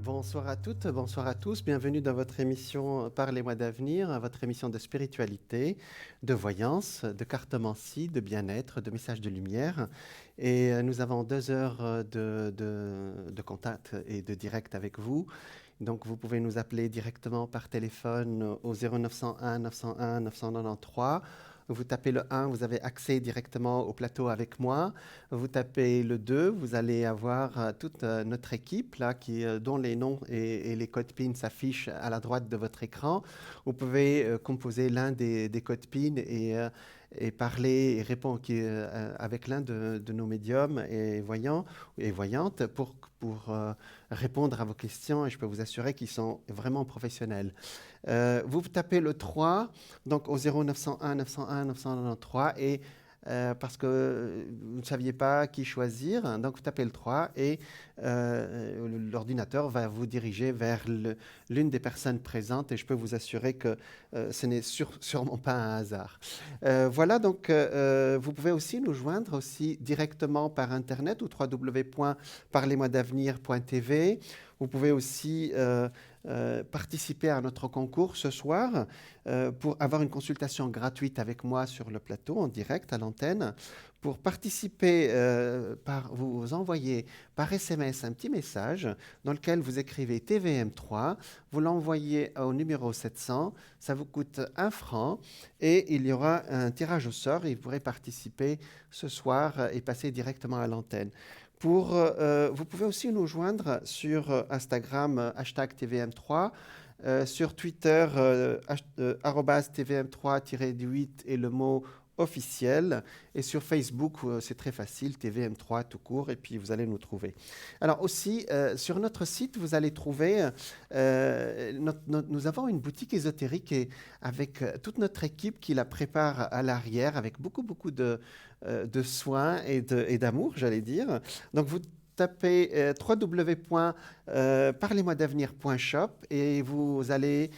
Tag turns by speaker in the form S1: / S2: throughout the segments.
S1: Bonsoir à toutes, bonsoir à tous. Bienvenue dans votre émission Parlez-moi d'avenir, votre émission de spiritualité, de voyance, de cartomancie, de bien-être, de messages de lumière. Et nous avons 2 heures de contact et de direct avec vous. Donc vous pouvez nous appeler directement par téléphone au 0901 901 993. Vous tapez le 1, vous avez accès directement au plateau avec moi. Vous tapez le 2, vous allez avoir toute notre équipe là, dont les noms et les codes PIN s'affichent à la droite de votre écran. Vous pouvez composer l'un des codes PIN et parler et répondre avec l'un de nos médiums et voyants et voyantes pour répondre à vos questions, et je peux vous assurer qu'ils sont vraiment professionnels. Vous tapez le 3, donc au 0901 901 993, et parce que vous ne saviez pas qui choisir, hein, donc vous tapez le 3 et l'ordinateur va vous diriger vers l'une des personnes présentes, et je peux vous assurer que ce n'est sûrement pas un hasard. Voilà, donc vous pouvez aussi nous joindre aussi directement par Internet au www.parlez-moi-d'avenir.tv. Vous pouvez aussi participer à notre concours ce soir pour avoir une consultation gratuite avec moi sur le plateau, en direct, à l'antenne. Pour participer, vous envoyez par SMS un petit message dans lequel vous écrivez TVM3, vous l'envoyez au numéro 700, ça vous coûte 1 franc et il y aura un tirage au sort et vous pourrez participer ce soir et passer directement à l'antenne. Vous pouvez aussi nous joindre sur Instagram, hashtag TVM3, sur Twitter, @tvm3-8 et le mot officiel. Et sur Facebook, c'est très facile, TVM3 tout court, et puis vous allez nous trouver. Alors aussi, sur notre site, vous allez trouver, nous avons une boutique ésotérique avec toute notre équipe qui la prépare à l'arrière, avec beaucoup de soins et d'amour, j'allais dire. Donc vous tapez www.parlez-moi-d'avenir.shop et vous allez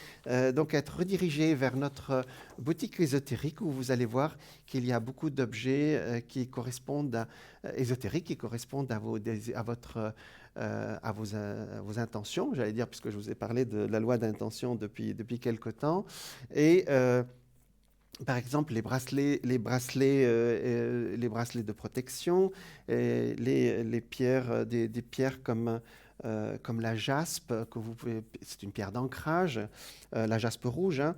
S1: donc être redirigé vers notre boutique ésotérique où vous allez voir qu'il y a beaucoup d'objets qui correspondent ésotériques, qui correspondent à vos intentions, j'allais dire, puisque je vous ai parlé de la loi d'intention depuis quelque temps. Et par exemple, les bracelets de protection, les pierres, des pierres comme la jaspe, c'est une pierre d'ancrage, la jaspe rouge, hein.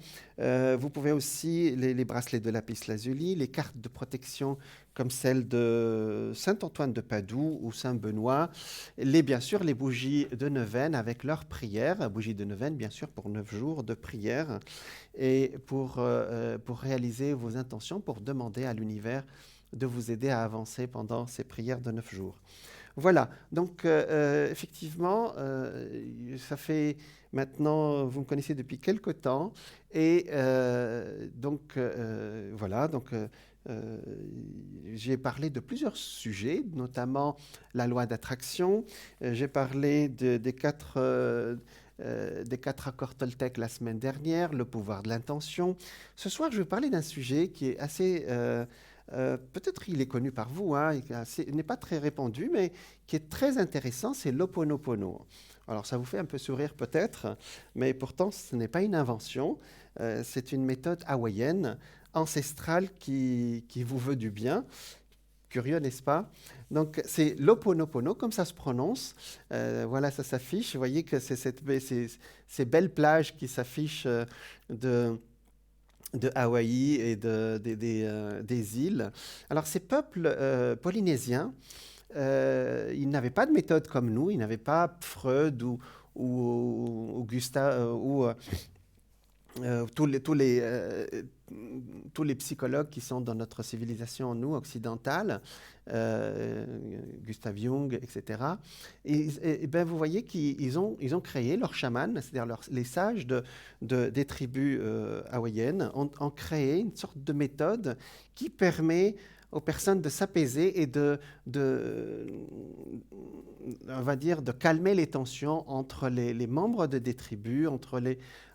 S1: Vous pouvez aussi les bracelets de lapis-lazuli, les cartes de protection comme celle de Saint-Antoine de Padoue ou Saint-Benoît, bien sûr les bougies de neuvaine avec leurs prières, bougies de neuvaine bien sûr pour 9 jours de prière, et pour réaliser vos intentions, pour demander à l'univers de vous aider à avancer pendant ces prières de 9 jours. Voilà, donc effectivement, ça fait maintenant, vous me connaissez depuis quelque temps, et voilà, donc j'ai parlé de plusieurs sujets, notamment la loi d'attraction, j'ai parlé des 4 accords Toltec la semaine dernière, le pouvoir de l'intention. Ce soir, je vais parler d'un sujet qui est assez... peut-être il est connu par vous, hein, il n'est pas très répandu, mais qui est très intéressant, c'est l'Ho'oponopono. Alors ça vous fait un peu sourire peut-être, mais pourtant ce n'est pas une invention, c'est une méthode hawaïenne, ancestrale qui vous veut du bien. Curieux, n'est-ce pas? Donc, c'est l'Ho'oponopono, comme ça se prononce. Voilà, ça s'affiche. Vous voyez que c'est ces belles plages qui s'affichent de Hawaï et des îles. Alors, ces peuples polynésiens, ils n'avaient pas de méthode comme nous. Ils n'avaient pas Freud ou Gustave tous les psychologues qui sont dans notre civilisation, nous, occidentale, Gustav Jung, etc. Et ben, vous voyez qu'ils ont créé leurs chamans, c'est-à-dire les sages des tribus hawaïennes, ont créé une sorte de méthode qui permet aux personnes de s'apaiser et on va dire, de calmer les tensions entre les membres des tribus,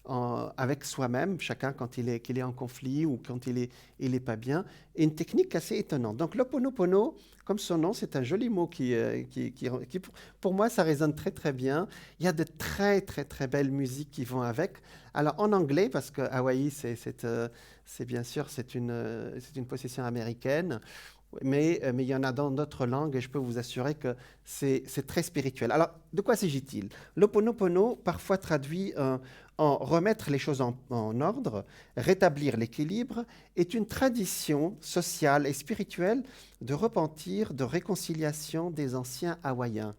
S1: avec soi-même, chacun quand qu'il est en conflit ou quand il est pas bien, et une technique assez étonnante. Donc l'Ho'oponopono, comme son nom, c'est un joli mot qui, pour moi, ça résonne très très bien. Il y a de très très très belles musiques qui vont avec. Alors en anglais, parce que Hawaï, c'est bien sûr, c'est une possession américaine. Mais il y en a dans d'autres langues et je peux vous assurer que c'est très spirituel. Alors, de quoi s'agit-il? L'Ho'oponopono, parfois traduit en remettre les choses en ordre, rétablir l'équilibre, est une tradition sociale et spirituelle de repentir, de réconciliation des anciens Hawaïens.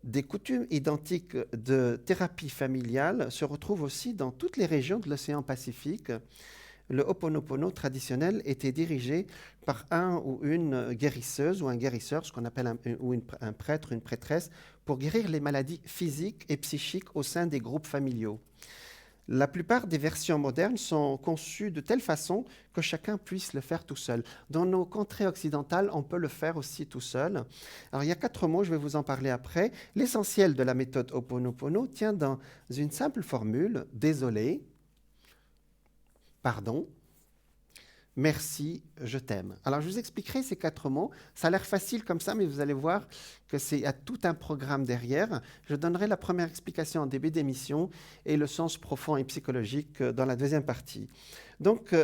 S1: Des coutumes identiques de thérapie familiale se retrouvent aussi dans toutes les régions de l'océan Pacifique. Le Ho'oponopono traditionnel était dirigé par un ou une guérisseuse ou un guérisseur, ce qu'on appelle un prêtre, une prêtresse, pour guérir les maladies physiques et psychiques au sein des groupes familiaux. La plupart des versions modernes sont conçues de telle façon que chacun puisse le faire tout seul. Dans nos contrées occidentales, on peut le faire aussi tout seul. Alors, il y a 4 mots, je vais vous en parler après. L'essentiel de la méthode Ho'oponopono tient dans une simple formule: désolé, pardon, merci, je t'aime. Alors, je vous expliquerai ces 4 mots. Ça a l'air facile comme ça, mais vous allez voir que y a tout un programme derrière. Je donnerai la première explication en début d'émission et le sens profond et psychologique dans la deuxième partie. Donc,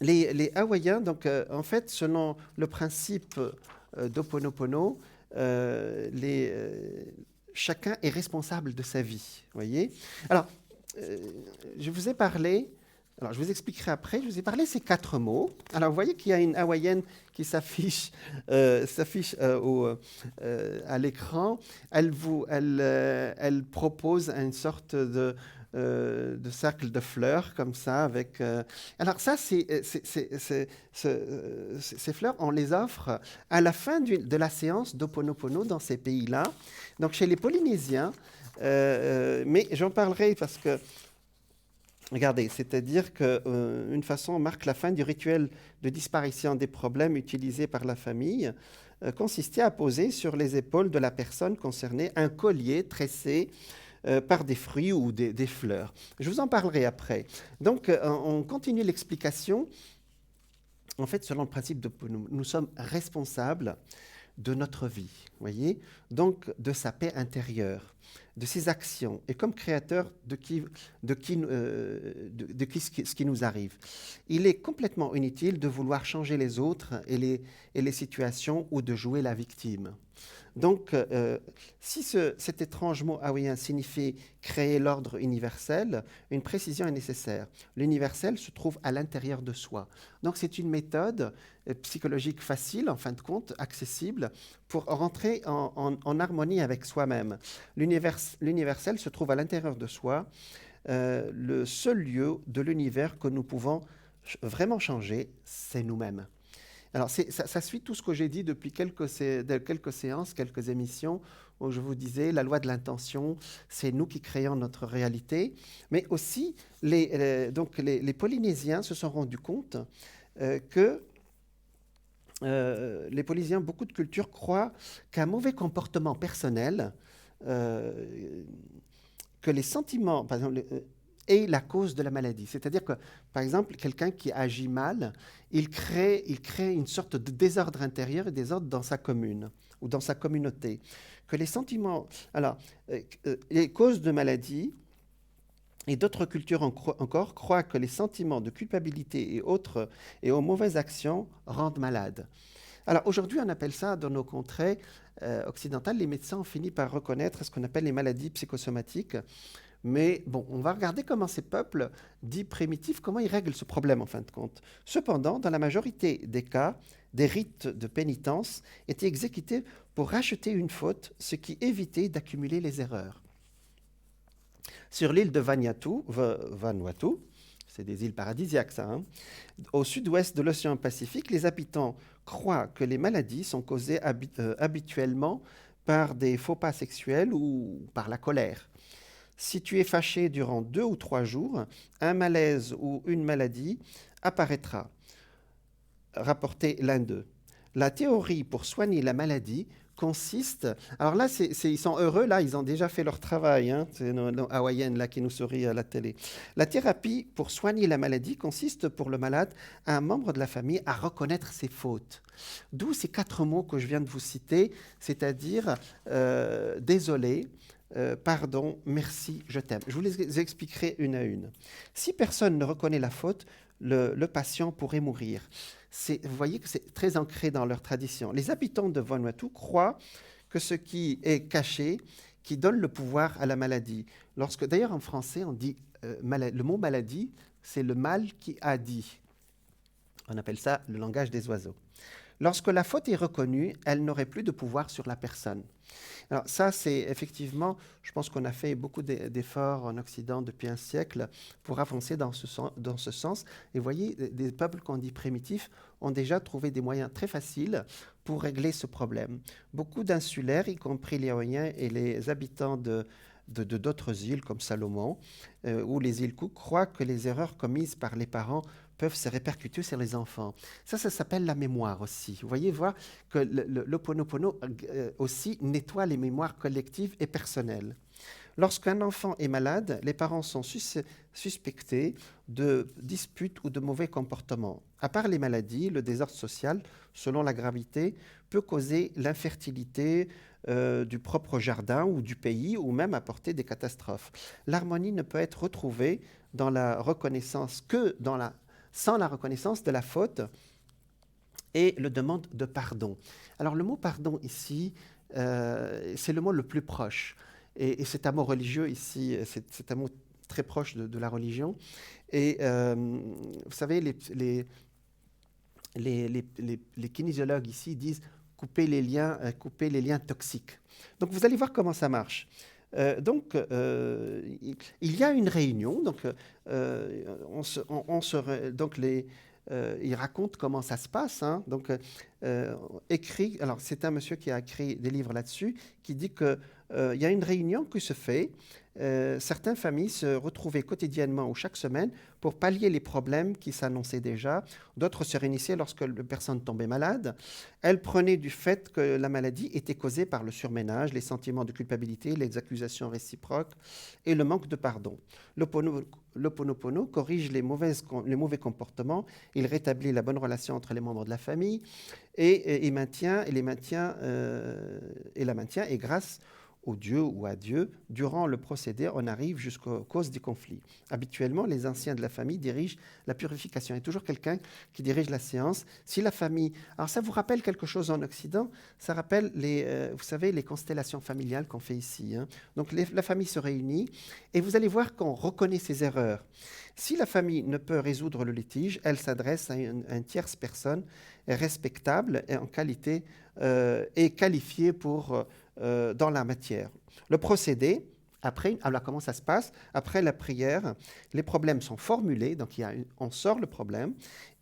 S1: les Hawaïens, donc, en fait, selon le principe d'Ho'oponopono, chacun est responsable de sa vie. Voyez. Alors, je vous ai parlé. Alors, je vous expliquerai après. Je vous ai parlé de ces 4 mots. Alors, vous voyez qu'il y a une hawaïenne qui s'affiche à l'écran. Elle propose une sorte de cercle de fleurs comme ça. Alors, ça, ces fleurs, on les offre à la fin de la séance d'Ho'oponopono dans ces pays-là. Donc, chez les Polynésiens, mais j'en parlerai parce que regardez, c'est-à-dire qu'une façon marque la fin du rituel de disparition des problèmes utilisés par la famille, consistait à poser sur les épaules de la personne concernée un collier tressé par des fruits ou des fleurs. Je vous en parlerai après. Donc, on continue l'explication. En fait, selon le principe de nous sommes responsables de notre vie, voyez, donc de sa paix intérieure, de ses actions, et comme créateur de ce qui nous arrive. Il est complètement inutile de vouloir changer les autres et les situations ou de jouer la victime. Donc, si cet étrange mot hawaïen signifie créer l'ordre universel, une précision est nécessaire. L'universel se trouve à l'intérieur de soi. Donc, c'est une méthode psychologique facile, en fin de compte, accessible, pour rentrer en harmonie avec soi-même. L'universel se trouve à l'intérieur de soi, le seul lieu de l'univers que nous pouvons vraiment changer, c'est nous-mêmes. Alors, ça suit tout ce que j'ai dit depuis quelques séances, quelques émissions, où je vous disais, la loi de l'intention, c'est nous qui créons notre réalité. Mais aussi, les Polynésiens se sont rendus compte que les Polynésiens, beaucoup de cultures croient qu'un mauvais comportement personnel, que les sentiments, par exemple, est la cause de la maladie. C'est-à-dire que, par exemple, quelqu'un qui agit mal, il crée une sorte de désordre intérieur et désordre dans sa commune ou dans sa communauté. Que les sentiments... Alors, les causes de maladie, et d'autres cultures encore croient que les sentiments de culpabilité et aux mauvaises actions rendent malades. Alors aujourd'hui, on appelle ça, dans nos contrées occidentales, les médecins ont fini par reconnaître ce qu'on appelle les maladies psychosomatiques. Mais bon, on va regarder comment ces peuples dits primitifs, comment ils règlent ce problème en fin de compte. Cependant, dans la majorité des cas, des rites de pénitence étaient exécutés pour racheter une faute, ce qui évitait d'accumuler les erreurs. Sur l'île de Vanuatu, c'est des îles paradisiaques ça, hein, au sud-ouest de l'océan Pacifique, les habitants croient que les maladies sont causées habituellement par des faux pas sexuels ou par la colère. Si tu es fâché durant 2 ou 3 jours, un malaise ou une maladie apparaîtra, rapportait l'un d'eux. La théorie pour soigner la maladie consiste... Alors là, ils sont heureux, là, ils ont déjà fait leur travail. Hein, c'est nos hawaïennes là, qui nous sourient à la télé. La thérapie pour soigner la maladie consiste pour le malade, un membre de la famille, à reconnaître ses fautes. D'où ces 4 mots que je viens de vous citer, c'est-à-dire désolé, pardon, merci, je t'aime. Je vous les expliquerai une à une. Si personne ne reconnaît la faute, le patient pourrait mourir. Vous voyez que c'est très ancré dans leur tradition. Les habitants de Vanuatu croient que ce qui est caché, qui donne le pouvoir à la maladie. D'ailleurs, en français, on dit le mot maladie, c'est le mal qui a dit. On appelle ça le langage des oiseaux. Lorsque la faute est reconnue, elle n'aurait plus de pouvoir sur la personne. Alors ça, c'est effectivement, je pense qu'on a fait beaucoup d'efforts en Occident depuis un siècle pour avancer dans ce sens. Et vous voyez, des peuples qu'on dit primitifs ont déjà trouvé des moyens très faciles pour régler ce problème. Beaucoup d'insulaires, y compris les Hawaïens et les habitants d'autres îles comme Salomon ou les îles Cook, croient que les erreurs commises par les parents peuvent se répercuter sur les enfants. Ça s'appelle la mémoire aussi. Vous voyez, voir que l'Ho'oponopono aussi nettoie les mémoires collectives et personnelles. Lorsqu'un enfant est malade, les parents sont suspectés de disputes ou de mauvais comportements. À part les maladies, le désordre social, selon la gravité, peut causer l'infertilité du propre jardin ou du pays, ou même apporter des catastrophes. L'harmonie ne peut être retrouvée dans la reconnaissance sans la reconnaissance de la faute et le demande de pardon. Alors le mot pardon ici, c'est le mot le plus proche. Et c'est un mot religieux ici, c'est un mot très proche de la religion. Et vous savez, les kinésiologues ici disent couper les liens toxiques. Donc vous allez voir comment ça marche. Il y a une réunion, il raconte comment ça se passe. Hein, alors c'est un monsieur qui a écrit des livres là-dessus, qui dit qu'il y a une réunion qui se fait. Certaines familles se retrouvaient quotidiennement ou chaque semaine pour pallier les problèmes qui s'annonçaient déjà. D'autres se réunissaient lorsque la personne tombait malade. Elles prenaient du fait que la maladie était causée par le surménage, les sentiments de culpabilité, les accusations réciproques et le manque de pardon. L'Ho'oponopono corrige les mauvais comportements, il rétablit la bonne relation entre les membres de la famille et la maintient, et grâce au Dieu ou à Dieu, durant le procédé, on arrive jusqu'aux causes des conflits. Habituellement, les anciens de la famille dirigent la purification. Il y a toujours quelqu'un qui dirige la séance. Si la famille... Alors ça vous rappelle quelque chose en Occident? Ça rappelle, vous savez, les constellations familiales qu'on fait ici. Hein. Donc la famille se réunit et vous allez voir qu'on reconnaît ses erreurs. Si la famille ne peut résoudre le litige, elle s'adresse à une tierce personne respectable et en qualité et qualifiée dans la matière. Le procédé, alors comment ça se passe? Après la prière, les problèmes sont formulés, donc on sort le problème,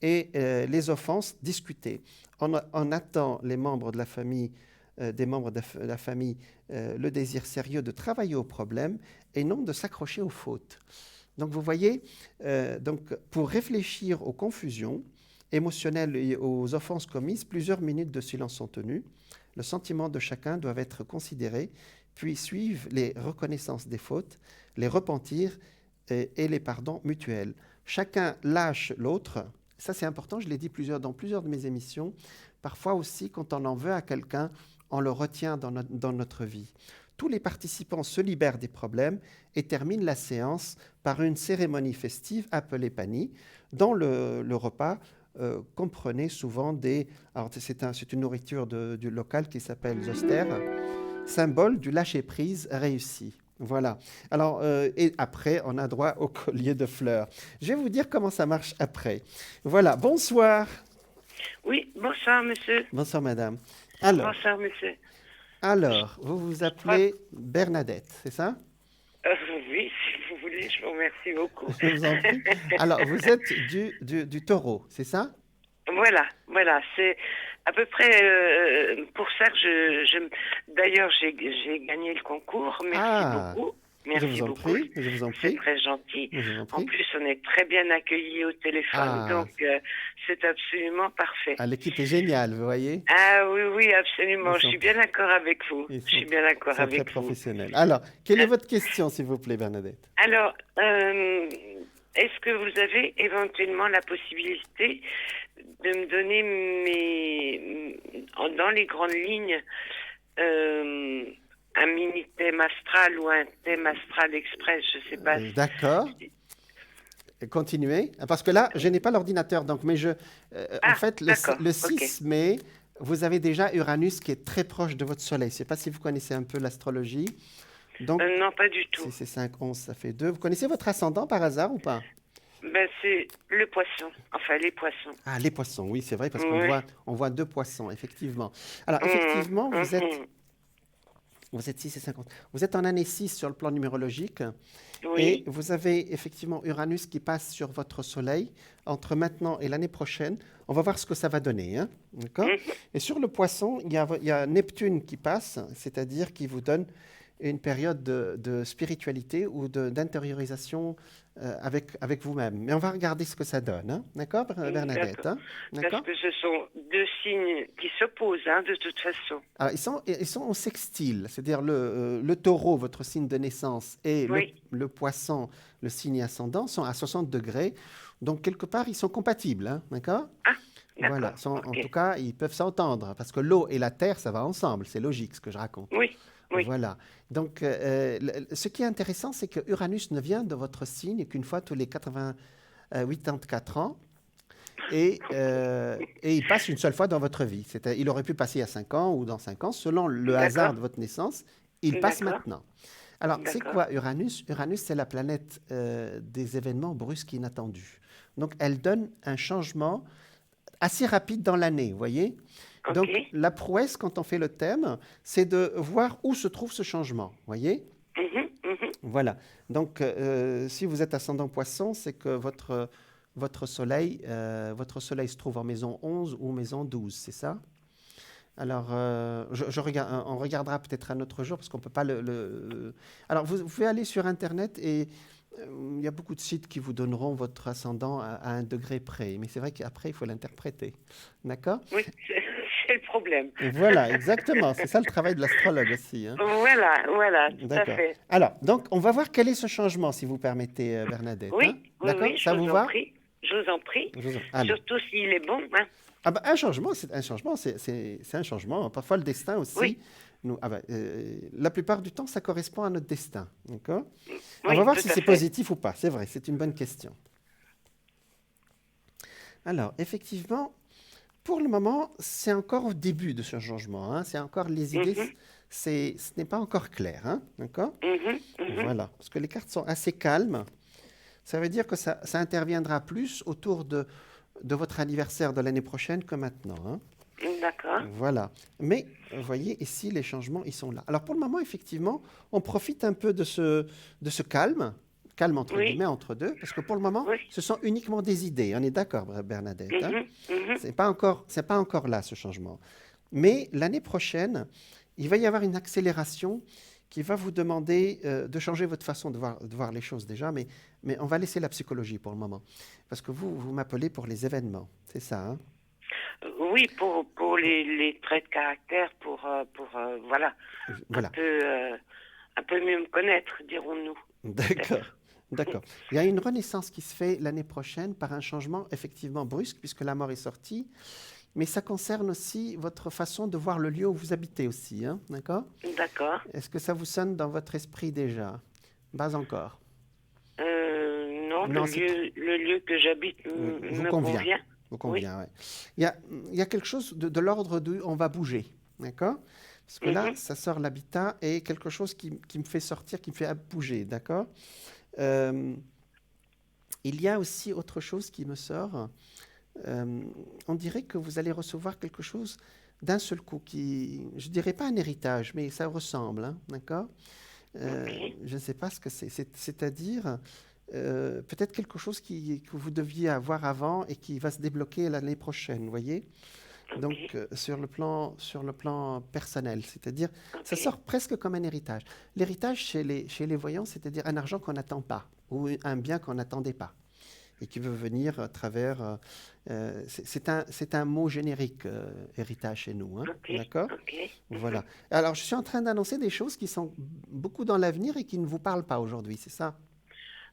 S1: et les offenses discutées. On attend les membres de la famille, des membres de la famille, le désir sérieux de travailler au problème et non de s'accrocher aux fautes. Donc vous voyez, pour réfléchir aux confusions émotionnelles et aux offenses commises, plusieurs minutes de silence sont tenues. Le sentiment de chacun doit être considéré, puis suivent les reconnaissances des fautes, les repentirs et les pardons mutuels. Chacun lâche l'autre. Ça, c'est important, je l'ai dit dans plusieurs de mes émissions. Parfois aussi, quand on en veut à quelqu'un, on le retient dans notre vie. Tous les participants se libèrent des problèmes et terminent la séance par une cérémonie festive appelée pani, dont le repas comprenait souvent alors c'est une nourriture du local qui s'appelle zoster, symbole du lâcher-prise réussi. Voilà. Alors, et après, on a droit au collier de fleurs. Je vais vous dire comment ça marche après. Voilà. Bonsoir.
S2: Oui, bonsoir, monsieur.
S1: Bonsoir, madame.
S2: Bonsoir, monsieur.
S1: Alors, vous vous appelez Bernadette, c'est ça?
S2: Oui, si vous voulez, je vous remercie beaucoup.
S1: Je vous en prie. Alors, vous êtes du Taureau, c'est ça?
S2: Voilà, c'est à peu près pour ça que d'ailleurs, j'ai gagné le concours, merci beaucoup.
S1: Je
S2: Merci
S1: vous en
S2: beaucoup.
S1: prie, je vous en
S2: C'est
S1: prie,
S2: très gentil.
S1: je vous en
S2: En
S1: prie.
S2: plus, on est très bien accueillis au téléphone,
S1: Ah,
S2: donc c'est absolument parfait.
S1: ah, l'équipe est géniale, vous voyez?
S2: Ah oui, oui,
S1: Ils
S2: absolument. Je
S1: sont,
S2: suis bien d'accord avec vous.
S1: ils
S2: Je
S1: sont,
S2: suis bien d'accord
S1: sont très
S2: avec vous.
S1: professionnels. Alors, quelle est
S2: Euh,
S1: votre question, s'il vous plaît, Bernadette?
S2: Alors, est-ce que vous avez éventuellement la possibilité de me donner dans les grandes lignes, euh, un mini thème astral ou un thème astral express, je sais pas.
S1: D'accord. Continuez. Parce que là, je n'ai pas l'ordinateur, donc, mais en
S2: Ah,
S1: fait,
S2: d'accord,
S1: le
S2: ok.
S1: 6 mai, vous avez déjà Uranus qui est très proche de votre Soleil. Je ne sais pas si vous connaissez un peu l'astrologie. Donc,
S2: Non, pas du tout.
S1: si c'est 5, 11, ça fait 2. Vous connaissez votre ascendant par hasard ou pas?
S2: Ben, c'est le poisson, enfin les poissons.
S1: Ah, les poissons, oui, c'est vrai, parce
S2: Oui.
S1: on voit deux poissons, effectivement. Alors,
S2: Hum,
S1: effectivement,
S2: hum.
S1: vous êtes 6 et 50. Vous êtes en année 6 sur le plan numérologique. Et
S2: Oui.
S1: vous avez effectivement Uranus qui passe sur votre Soleil entre maintenant et l'année prochaine. On va voir ce que ça va donner. Hein, d'accord?
S2: Mhm.
S1: Et sur le Poisson, il y a Neptune qui passe, c'est-à-dire qui vous donne une période de spiritualité ou d'intériorisation avec vous-même. Mais on va regarder ce que ça donne. Hein, d'accord, Bernadette?
S2: D'accord.
S1: Hein,
S2: Parce
S1: d'accord?
S2: que ce sont deux signes qui s'opposent, hein, de toute façon.
S1: Alors, ils sont au sextile, c'est-à-dire le taureau, votre signe de naissance, et
S2: Oui.
S1: le poisson, le signe ascendant, sont à 60 degrés. Donc, quelque part, ils sont compatibles, hein, d'accord?
S2: Ah,
S1: Voilà,
S2: d'accord.
S1: en
S2: Ok.
S1: tout cas, ils peuvent s'entendre, parce que l'eau et la terre, ça va ensemble, c'est logique ce que je raconte.
S2: Oui. Oui.
S1: Voilà. Donc, ce qui est intéressant, c'est que Uranus ne vient de votre signe qu'une fois tous les 84 ans. Et il passe une seule fois dans votre vie. Il aurait pu passer à 5 ans ou dans 5 ans, selon le hasard
S2: D'accord.
S1: de votre naissance. Il passe
S2: D'accord.
S1: maintenant. Alors, c'est
S2: D'accord.
S1: quoi Uranus? Uranus, c'est la planète des événements brusques inattendus. Donc, elle donne un changement assez rapide dans l'année, vous voyez?
S2: Ok.
S1: Donc, la prouesse, quand on fait le thème, c'est de voir où se trouve ce changement, vous voyez?
S2: Mhm, mhm.
S1: Voilà. Donc, si vous êtes ascendant poisson, c'est que votre soleil se trouve en maison 11 ou maison 12, c'est ça? Alors, on regardera peut-être un autre jour parce qu'on ne peut pas Alors, vous pouvez aller sur Internet et il y a beaucoup de sites qui vous donneront votre ascendant à un degré près. Mais c'est vrai qu'après, il faut l'interpréter. D'accord?
S2: Oui, c'est le problème.
S1: Voilà, exactement. C'est ça le travail de l'astrologue aussi. Hein.
S2: Voilà, voilà, tout à
S1: D'accord.
S2: fait.
S1: Alors, donc, on va voir quel est ce changement, si vous permettez, Bernadette. Hein.
S2: Oui, oui,
S1: D'accord?
S2: oui,
S1: Ça
S2: je
S1: vous
S2: vous en
S1: va?
S2: prie. Je vous en prie.
S1: Alors.
S2: Surtout s'il est bon, hein.
S1: Ah bah, un changement, c'est un changement. Parfois, le destin aussi.
S2: Oui,
S1: La plupart du temps, ça correspond à notre destin. D'accord? On va
S2: oui,
S1: voir
S2: tout
S1: si
S2: à
S1: c'est
S2: fait.
S1: positif ou pas. C'est vrai, c'est une bonne question. Alors, effectivement, pour le moment, c'est encore au début de ce changement. Hein. C'est encore les idées,
S2: Mhm,
S1: ce n'est pas encore clair. Hein. D'accord?
S2: mhm, mhm.
S1: Voilà. Parce que les cartes sont assez calmes. Ça veut dire que ça interviendra plus autour de votre anniversaire de l'année prochaine que maintenant. Hein.
S2: D'accord.
S1: Voilà. Mais, vous voyez, ici, les changements, ils sont là. Alors, pour le moment, effectivement, on profite un peu de ce calme, calme entre
S2: Oui,
S1: guillemets, entre deux, parce que pour le moment,
S2: oui.
S1: ce sont uniquement des idées. On est d'accord, Bernadette, hein?
S2: Mhm, mhm.
S1: C'est pas encore là, ce changement. Mais l'année prochaine, il va y avoir une accélération qui va vous demander de changer votre façon de voir les choses déjà, mais on va laisser la psychologie pour le moment. Parce que vous m'appelez pour les événements, c'est ça, hein?
S2: Oui, pour les traits de caractère, voilà, un
S1: Voilà.
S2: peu, euh, un peu mieux me connaître, dirons-nous,
S1: D'accord,
S2: peut-être.
S1: d'accord. Il y a une renaissance qui se fait l'année prochaine par un changement effectivement brusque, puisque la mort est sortie, mais ça concerne aussi votre façon de voir le lieu où vous habitez aussi, hein, d'accord?
S2: D'accord.
S1: Est-ce que ça vous sonne dans votre esprit déjà? Pas encore.
S2: Non,
S1: Non,
S2: le lieu que j'habite
S1: vous
S2: me
S1: convient,
S2: convient.
S1: vous
S2: Oui.
S1: convient, ouais. Il y a quelque chose de l'ordre de on va bouger, d'accord? Parce que là,
S2: Mhm.
S1: ça sort l'habitat et quelque chose qui me fait sortir, qui me fait bouger, d'accord? Euh, il y a aussi autre chose qui me sort. Euh, on dirait que vous allez recevoir quelque chose d'un seul coup, je dirais pas un héritage, mais ça ressemble, hein, d'accord?
S2: Ok.
S1: Je ne sais pas ce que c'est. C'est-à-dire peut-être quelque chose que vous deviez avoir avant et qui va se débloquer l'année prochaine, vous voyez? Donc,
S2: Ok.
S1: sur le plan personnel, c'est-à-dire, ça
S2: Ok.
S1: sort presque comme un héritage. L'héritage chez les voyants, c'est-à-dire un argent qu'on n'attend pas ou un bien qu'on n'attendait pas et qui veut venir à travers. C'est un mot générique, héritage chez nous, hein,
S2: Ok.
S1: d'accord?
S2: Ok. Mhm.
S1: Voilà. Alors, je suis en train d'annoncer des choses qui sont beaucoup dans l'avenir et qui ne vous parlent pas aujourd'hui, c'est ça?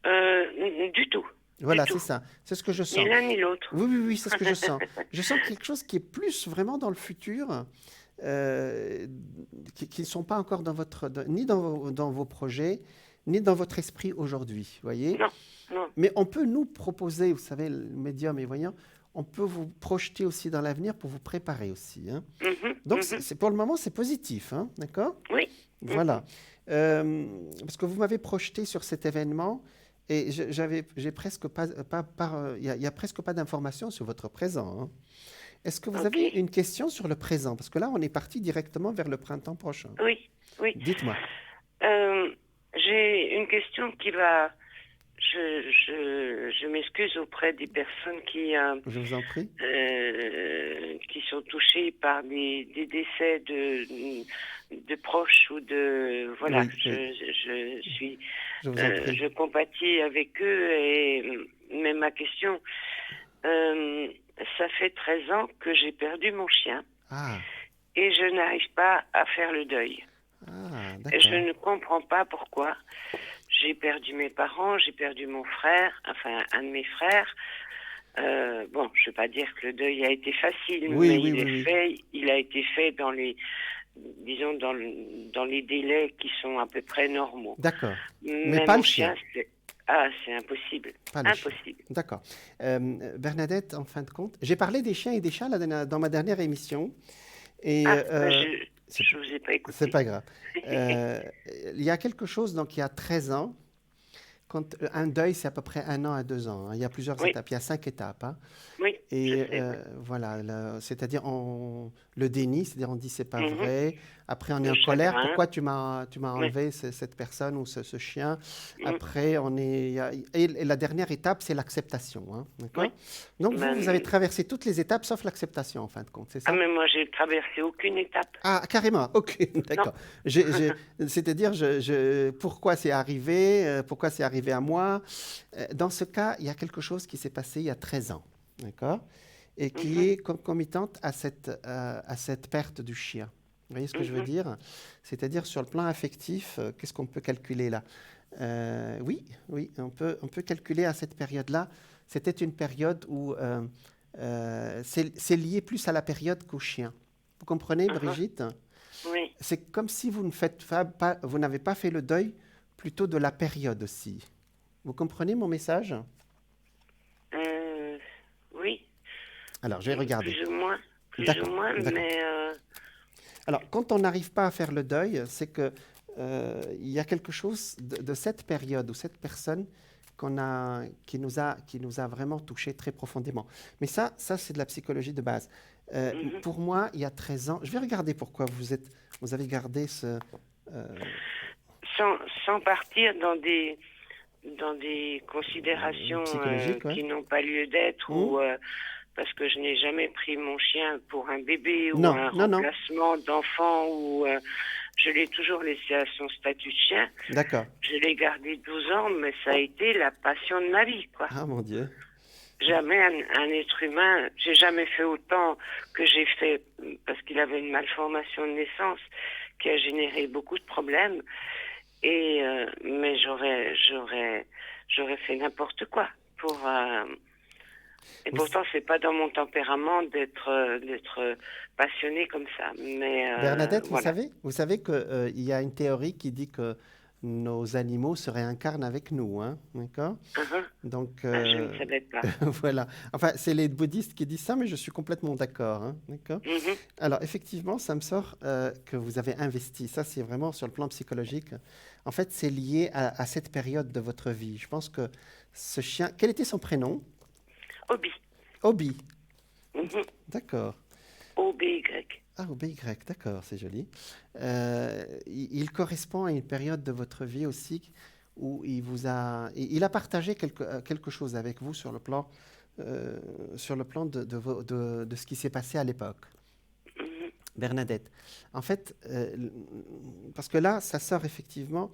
S2: Du tout. Du
S1: Voilà, c'est
S2: tout.
S1: ça. C'est ce que je
S2: Ni
S1: sens.
S2: l'un ni l'autre.
S1: Oui, oui, oui, c'est ce que je sens. Je sens quelque chose qui est plus vraiment dans le futur, euh, qui ne sont pas encore ni dans vos projets, ni dans votre esprit aujourd'hui, voyez?
S2: Non. Non.
S1: Mais on peut nous proposer, vous savez, le médium et voyant, on peut vous projeter aussi dans l'avenir pour vous préparer aussi, hein.
S2: Mhm.
S1: Donc,
S2: Mhm.
S1: pour le moment, c'est positif, hein, d'accord?
S2: Oui. Mhm.
S1: Voilà. Parce que vous m'avez projeté sur cet événement et j'ai presque il y a presque pas d'informations sur votre présent, hein. Est-ce que vous
S2: Ok.
S1: avez une question sur le présent? Parce que là, on est parti directement vers le printemps prochain.
S2: Oui. Oui.
S1: Dites-moi.
S2: Euh, j'ai une question qui va. Je m'excuse auprès des personnes
S1: Je vous en prie.
S2: qui sont touchées par des décès de proches ou de voilà.
S1: Oui, oui,
S2: Je suis
S1: je vous en prie.
S2: je compatis avec eux mais ma question ça fait 13 ans que j'ai perdu mon chien
S1: Ah,
S2: et je n'arrive pas à faire le deuil.
S1: ah,
S2: Et je
S1: d'accord.
S2: ne comprends pas pourquoi. J'ai perdu mes parents, j'ai perdu mon frère, enfin un de mes frères. Bon, je ne vais pas dire que le deuil a été facile,
S1: Oui,
S2: mais
S1: oui, oui, oui.
S2: il a été fait disons, dans les délais qui sont à peu près normaux.
S1: D'accord. Mais
S2: Mais
S1: pas le
S2: mon
S1: chien,
S2: chien, c'est impossible.
S1: pas le chien.
S2: Impossible.
S1: D'accord. Bernadette, en fin de compte, j'ai parlé des chiens et des chats dans ma dernière émission et
S2: Ah, ben
S1: c'est
S2: je vous ai pas
S1: c'est
S2: écouté.
S1: pas grave. Euh, il y a quelque chose, donc il y a 13 ans, un deuil, c'est à peu près 1 an à 2 ans, hein. Il y a plusieurs
S2: Oui,
S1: étapes, il y a 5 étapes, hein.
S2: oui, je
S1: Et
S2: sais, oui.
S1: voilà, c'est-à-dire le déni, c'est-à-dire on dit c'est pas
S2: Mhm.
S1: vrai. Après on est
S2: Le
S1: en colère,
S2: chagrin,
S1: pourquoi tu m'as
S2: oui.
S1: enlevé cette personne ou ce chien.
S2: Mhm.
S1: Après et la dernière étape c'est l'acceptation, hein,
S2: Oui.
S1: d'accord? Donc vous avez
S2: Ben,
S1: traversé toutes les étapes sauf l'acceptation en fin de compte, c'est
S2: ah,
S1: ça?
S2: mais moi, j'ai traversé aucune étape.
S1: Ah, carrément, ok,
S2: Non.
S1: d'accord. C'est-à-dire, pourquoi c'est arrivé, pourquoi c'est arrivé à moi. Dans ce cas, il y a quelque chose qui s'est passé il y a 13 ans, d'accord? Et qui
S2: Mhm.
S1: est concomitante à cette perte du chien. Vous voyez ce que je veux
S2: Mhm.
S1: dire? C'est-à-dire, sur le plan affectif, qu'est-ce qu'on peut calculer là? Oui, oui, on peut calculer à cette période-là. C'était une période où c'est lié plus à la période qu'au chien. Vous comprenez,
S2: Mhm.
S1: Brigitte?
S2: Oui.
S1: C'est comme si vous ne vous n'avez pas fait le deuil plutôt de la période aussi. Vous comprenez mon message?
S2: Euh, oui.
S1: Alors, je vais regarder.
S2: Plus ou
S1: D'accord,
S2: moins,
S1: d'accord.
S2: mais
S1: Alors, quand on n'arrive pas à faire le deuil, c'est que il y a quelque chose de cette période ou cette personne qui nous a vraiment touché très profondément. Mais ça c'est de la psychologie de base.
S2: mhm.
S1: Pour moi, il y a 13 ans, je vais regarder pourquoi vous avez gardé ce. euh,
S2: sans, sans partir dans des considérations
S1: psychologique, ouais.
S2: qui n'ont pas lieu d'être
S1: Hmm.
S2: ou parce que je n'ai jamais pris mon chien pour un bébé ou
S1: Non,
S2: un
S1: non, non.
S2: remplacement d'enfant ou je l'ai toujours laissé à son statut de chien.
S1: D'accord.
S2: Je l'ai gardé 12 ans, mais ça a été la passion de ma vie, quoi.
S1: Ah mon Dieu.
S2: Jamais un être humain, j'ai jamais fait autant que j'ai fait parce qu'il avait une malformation de naissance qui a généré beaucoup de problèmes. Et mais j'aurais fait n'importe quoi pour. Et
S1: Vous-
S2: pourtant, c'est pas dans mon tempérament d'être passionné comme ça. Mais
S1: Bernadette,
S2: voilà.
S1: vous savez qu'il y a une théorie qui dit que nos animaux se réincarnent avec nous, hein, d'accord?
S2: Uhum.
S1: Donc,
S2: Ah, je ne savais pas.
S1: voilà. Enfin, c'est les bouddhistes qui disent ça, mais je suis complètement d'accord, hein, d'accord?
S2: Mhm.
S1: Alors, effectivement, ça me sort que vous avez investi. Ça, c'est vraiment sur le plan psychologique. En fait, c'est lié à cette période de votre vie. Je pense que ce chien... Quel était son prénom?
S2: Obi.
S1: Obi.
S2: Mhm.
S1: D'accord.
S2: OBY.
S1: Ah, OBY, d'accord, c'est joli. Il correspond à une période de votre vie aussi où il a partagé quelque chose avec vous sur le plan sur le plan de ce qui s'est passé à l'époque.
S2: Mhm.
S1: Bernadette, en fait, parce que là, ça sort effectivement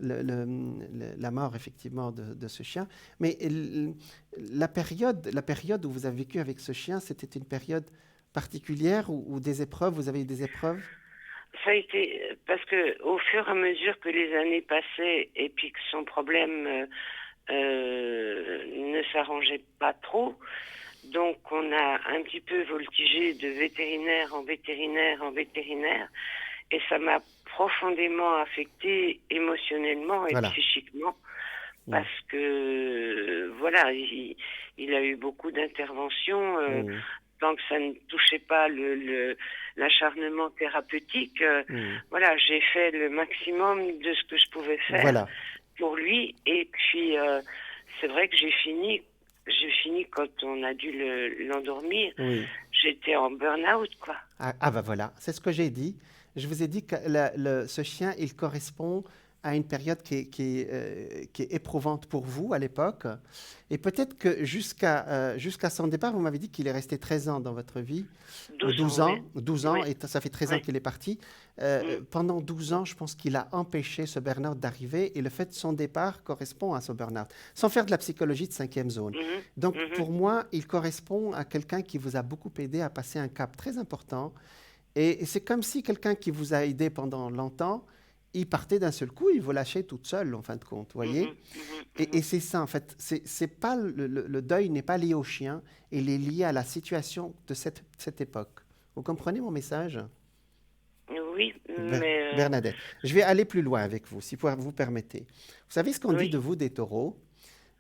S1: la mort effectivement de ce chien, mais la période où vous avez vécu avec ce chien, c'était une période particulière ou des épreuves, vous avez eu des épreuves?
S2: Ça a été parce que au fur et à mesure que les années passaient et puis que son problème ne s'arrangeait pas trop, donc on a un petit peu voltigé de vétérinaire en vétérinaire en vétérinaire, et ça m'a profondément affectée émotionnellement et
S1: Voilà.
S2: psychiquement,
S1: Mm.
S2: parce que voilà, il a eu beaucoup d'interventions.
S1: Mm.
S2: Tant que ça ne touchait pas l'acharnement thérapeutique,
S1: Mm.
S2: voilà, j'ai fait le maximum de ce que je pouvais faire
S1: Voilà.
S2: pour lui. Et puis, c'est vrai que j'ai fini quand on a dû l'endormir.
S1: Oui.
S2: J'étais en burn-out, quoi.
S1: Bah voilà, c'est ce que j'ai dit. Je vous ai dit que ce chien, il correspond à une période qui est éprouvante pour vous à l'époque. Et peut-être que jusqu'à son départ, vous m'avez dit qu'il est resté 13 ans dans votre vie, ou
S2: 12
S1: 12
S2: ans, oui.
S1: ans, 12 ans,
S2: Oui,
S1: et ça fait 13 ans
S2: oui.
S1: qu'il est parti.
S2: Mm.
S1: Pendant 12 ans, je pense qu'il a empêché ce burn-out d'arriver, et le fait de son départ correspond à ce burn-out, sans faire de la psychologie de cinquième zone.
S2: Mhm,
S1: Donc,
S2: mhm.
S1: pour moi, il correspond à quelqu'un qui vous a beaucoup aidé à passer un cap très important. Et c'est comme si quelqu'un qui vous a aidé pendant longtemps, il partait d'un seul coup, il vous lâchait toute seule, en fin de compte, voyez.
S2: Mhm, mhm,
S1: Et c'est ça, en fait. C'est pas le deuil n'est pas lié au chien, il est lié à la situation de cette époque. Vous comprenez mon message?
S2: mhm. Oui, mais
S1: Bernadette, je vais aller plus loin avec vous, si vous permettez. Vous savez ce qu'on dit
S2: oui,
S1: de vous, des taureaux?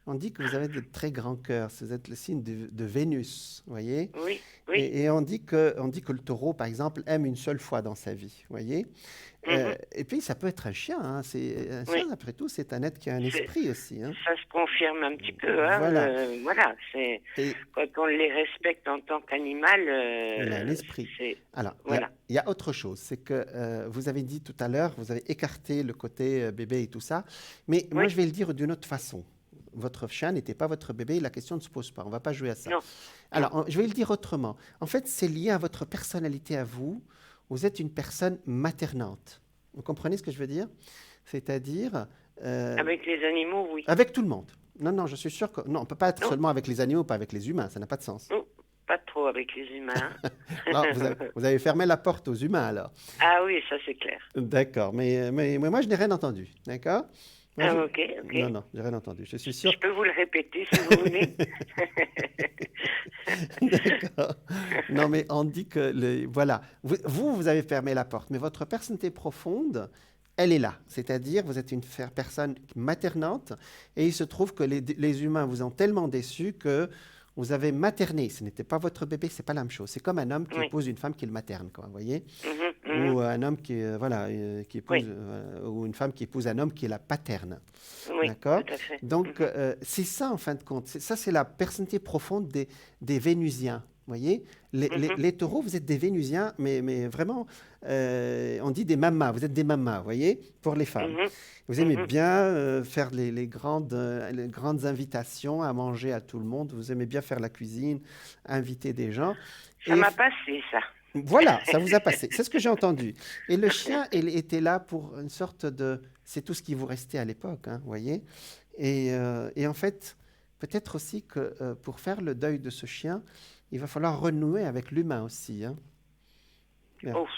S1: On dit que vous avez de très grands cœurs, vous êtes le signe de Vénus, voyez.
S2: oui, oui.
S1: Et on dit que le taureau, par exemple, aime une seule fois dans sa vie, voyez.
S2: Mhm,
S1: Et puis, ça peut être un chien. Hein. Un chien,
S2: oui.
S1: après tout, c'est un être qui a un
S2: C'est-
S1: esprit aussi. Hein.
S2: Ça se confirme un petit peu, hein.
S1: Voilà.
S2: Voilà, c'est
S1: Et
S2: quand on les respecte en tant qu'animal,
S1: il a un esprit.
S2: c'est
S1: Alors,
S2: voilà.
S1: il y a autre chose. C'est que vous avez dit tout à l'heure, vous avez écarté le côté bébé et tout ça. Mais moi,
S2: Oui,
S1: je vais le dire d'une autre façon. Votre chien n'était pas votre bébé, la question ne se pose pas. On ne va pas jouer à ça.
S2: non, non.
S1: Alors, je vais le dire autrement. En fait, c'est lié à votre personnalité à vous. Vous êtes une personne maternante. Vous comprenez ce que je veux dire? C'est-à-dire
S2: Avec les animaux, oui.
S1: avec tout le monde. Non, non, je suis sûr que... Non, on ne peut pas être
S2: Non,
S1: seulement avec les animaux, pas avec les humains. Ça n'a pas de sens.
S2: non, pas trop avec les humains.
S1: Non, vous avez fermé la porte aux humains, alors.
S2: Ah oui, ça c'est clair.
S1: D'accord, mais moi, je n'ai rien entendu. D'accord? Moi,
S2: Ah, ok,
S1: Non,
S2: ok.
S1: non, j'ai rien entendu. Je suis sûr.
S2: Je peux vous le répéter si vous voulez.
S1: D'accord. Non, mais on dit que, voilà, vous avez fermé la porte, mais votre personnalité profonde, elle est là. C'est-à-dire, vous êtes une personne maternante, et il se trouve que les humains vous ont tellement déçu que vous avez materné. Ce n'était pas votre bébé, c'est pas la même chose. C'est comme un homme qui
S2: Oui.
S1: épouse une femme qui le materne, quoi, vous voyez?
S2: Mhm, mhm.
S1: Ou un homme qui épouse,
S2: Oui,
S1: ou une femme qui épouse un homme qui la paterne.
S2: oui,
S1: D'accord?
S2: tout à fait.
S1: Donc,
S2: Mhm,
S1: c'est ça, en fin de compte. Ça, c'est la personnalité profonde des Vénusiens. Vous voyez?
S2: mhm,
S1: Les taureaux, vous êtes des Vénusiens, mais vraiment, on dit des mamas. Vous êtes des mamas, vous voyez? Pour les femmes.
S2: mhm,
S1: Vous aimez
S2: mhm.
S1: bien faire les grandes invitations à manger à tout le monde. Vous aimez bien faire la cuisine, inviter des gens.
S2: Ça
S1: Et
S2: m'a passé, ça.
S1: voilà, ça vous a passé. C'est ce que j'ai entendu. Et le chien, il était là pour une sorte de... C'est tout ce qui vous restait à l'époque, hein, vous voyez. Et en fait, peut-être aussi que pour faire le deuil de ce chien, il va falloir renouer avec l'humain aussi. Hein. Ber-
S2: Ouf,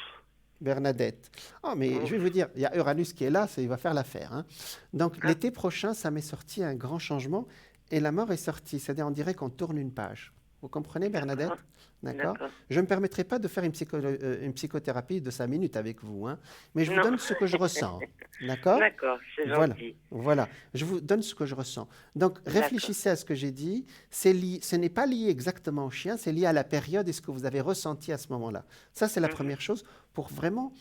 S1: Bernadette. Oh, mais je vais
S2: ouf.
S1: vous dire, il y a Uranus qui est là, il va faire l'affaire. Hein. Donc
S2: Ah,
S1: l'été prochain, ça m'est sorti un grand changement et la mort est sortie. C'est-à-dire, on dirait qu'on tourne une page. Vous comprenez, Bernadette?
S2: d'accord,
S1: D'accord?
S2: d'accord.
S1: Je ne me permettrai pas de faire une psychothérapie de 5 minutes avec vous, hein, mais je vous
S2: Non,
S1: donne ce que je ressens. D'accord?
S2: d'accord, c'est
S1: Voilà.
S2: gentil.
S1: Voilà. Je vous donne ce que je ressens. Donc,
S2: D'accord.
S1: réfléchissez à ce que j'ai dit. Ce n'est pas lié exactement au chien, c'est lié à la période et ce que vous avez ressenti à ce moment-là. Ça, c'est la
S2: Mhm,
S1: première chose pour vraiment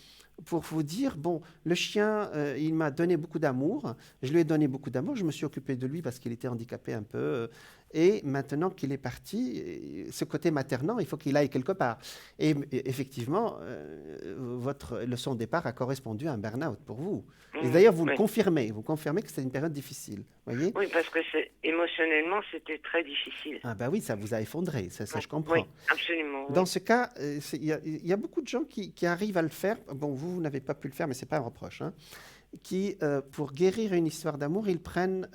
S1: pour vous dire, bon, le chien, il m'a donné beaucoup d'amour, je lui ai donné beaucoup d'amour, je me suis occupé de lui parce qu'il était handicapé un peu, et maintenant qu'il est parti, ce côté maternant, il faut faut qu'il aille quelque part. Et effectivement, votre leçon de départ a correspondu à un burn-out pour vous. Et d'ailleurs, vous le
S2: Oui.
S1: confirmez que c'était une période difficile, voyez?
S2: Oui, parce que émotionnellement, c'était très difficile.
S1: Ah bah oui, ça vous a effondré, ça
S2: Ouais.
S1: je
S2: Oui,
S1: comprends.
S2: absolument,
S1: Dans
S2: oui.
S1: ce cas, il y a beaucoup de gens qui arrivent à le faire. Bon, vous n'avez pas pu le faire, mais c'est pas un reproche, hein. Qui, pour guérir une histoire d'amour, ils prennent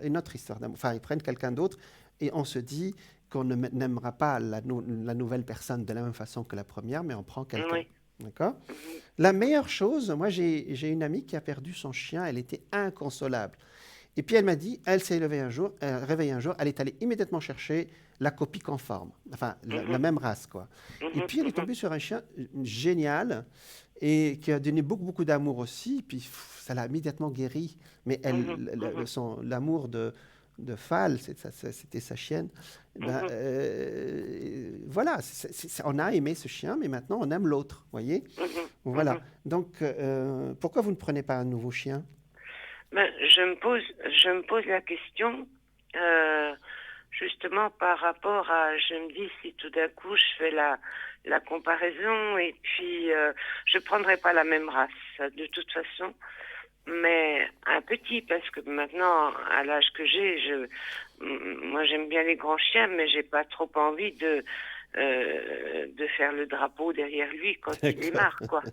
S1: une autre histoire d'amour. Enfin, ils prennent quelqu'un d'autre et on se dit qu'on n'aimera pas la nouvelle personne de la même façon que la première, mais on prend quelqu'un.
S2: Oui.
S1: D'accord?
S2: Mhm.
S1: La meilleure chose, moi j'ai une amie qui a perdu son chien, elle était inconsolable. Et puis elle m'a dit, elle s'est réveillée un jour, elle est allée immédiatement chercher la copie conforme, enfin la
S2: Mhm.
S1: même race quoi. Et
S2: Mhm.
S1: puis elle est
S2: Mhm.
S1: tombée sur un chien génial et qui a donné beaucoup beaucoup d'amour aussi. Puis ça l'a immédiatement guéri. Mais
S2: Mhm. Mhm.
S1: l'amour de Fall, c'était sa chienne. Ben,
S2: Mhm.
S1: voilà, on a aimé ce chien, mais maintenant on aime l'autre, voyez.
S2: Mhm.
S1: Voilà.
S2: Mhm.
S1: Donc pourquoi vous ne prenez pas un nouveau chien?
S2: Ben, je me pose la question, euh, justement par rapport à, je me dis si tout d'un coup je fais la comparaison et puis je prendrai pas la même race de toute façon, mais un petit parce que maintenant à l'âge que j'ai, moi j'aime bien les grands chiens, mais j'ai pas trop envie de faire le drapeau derrière lui quand il est
S1: D'accord.
S2: marre, quoi.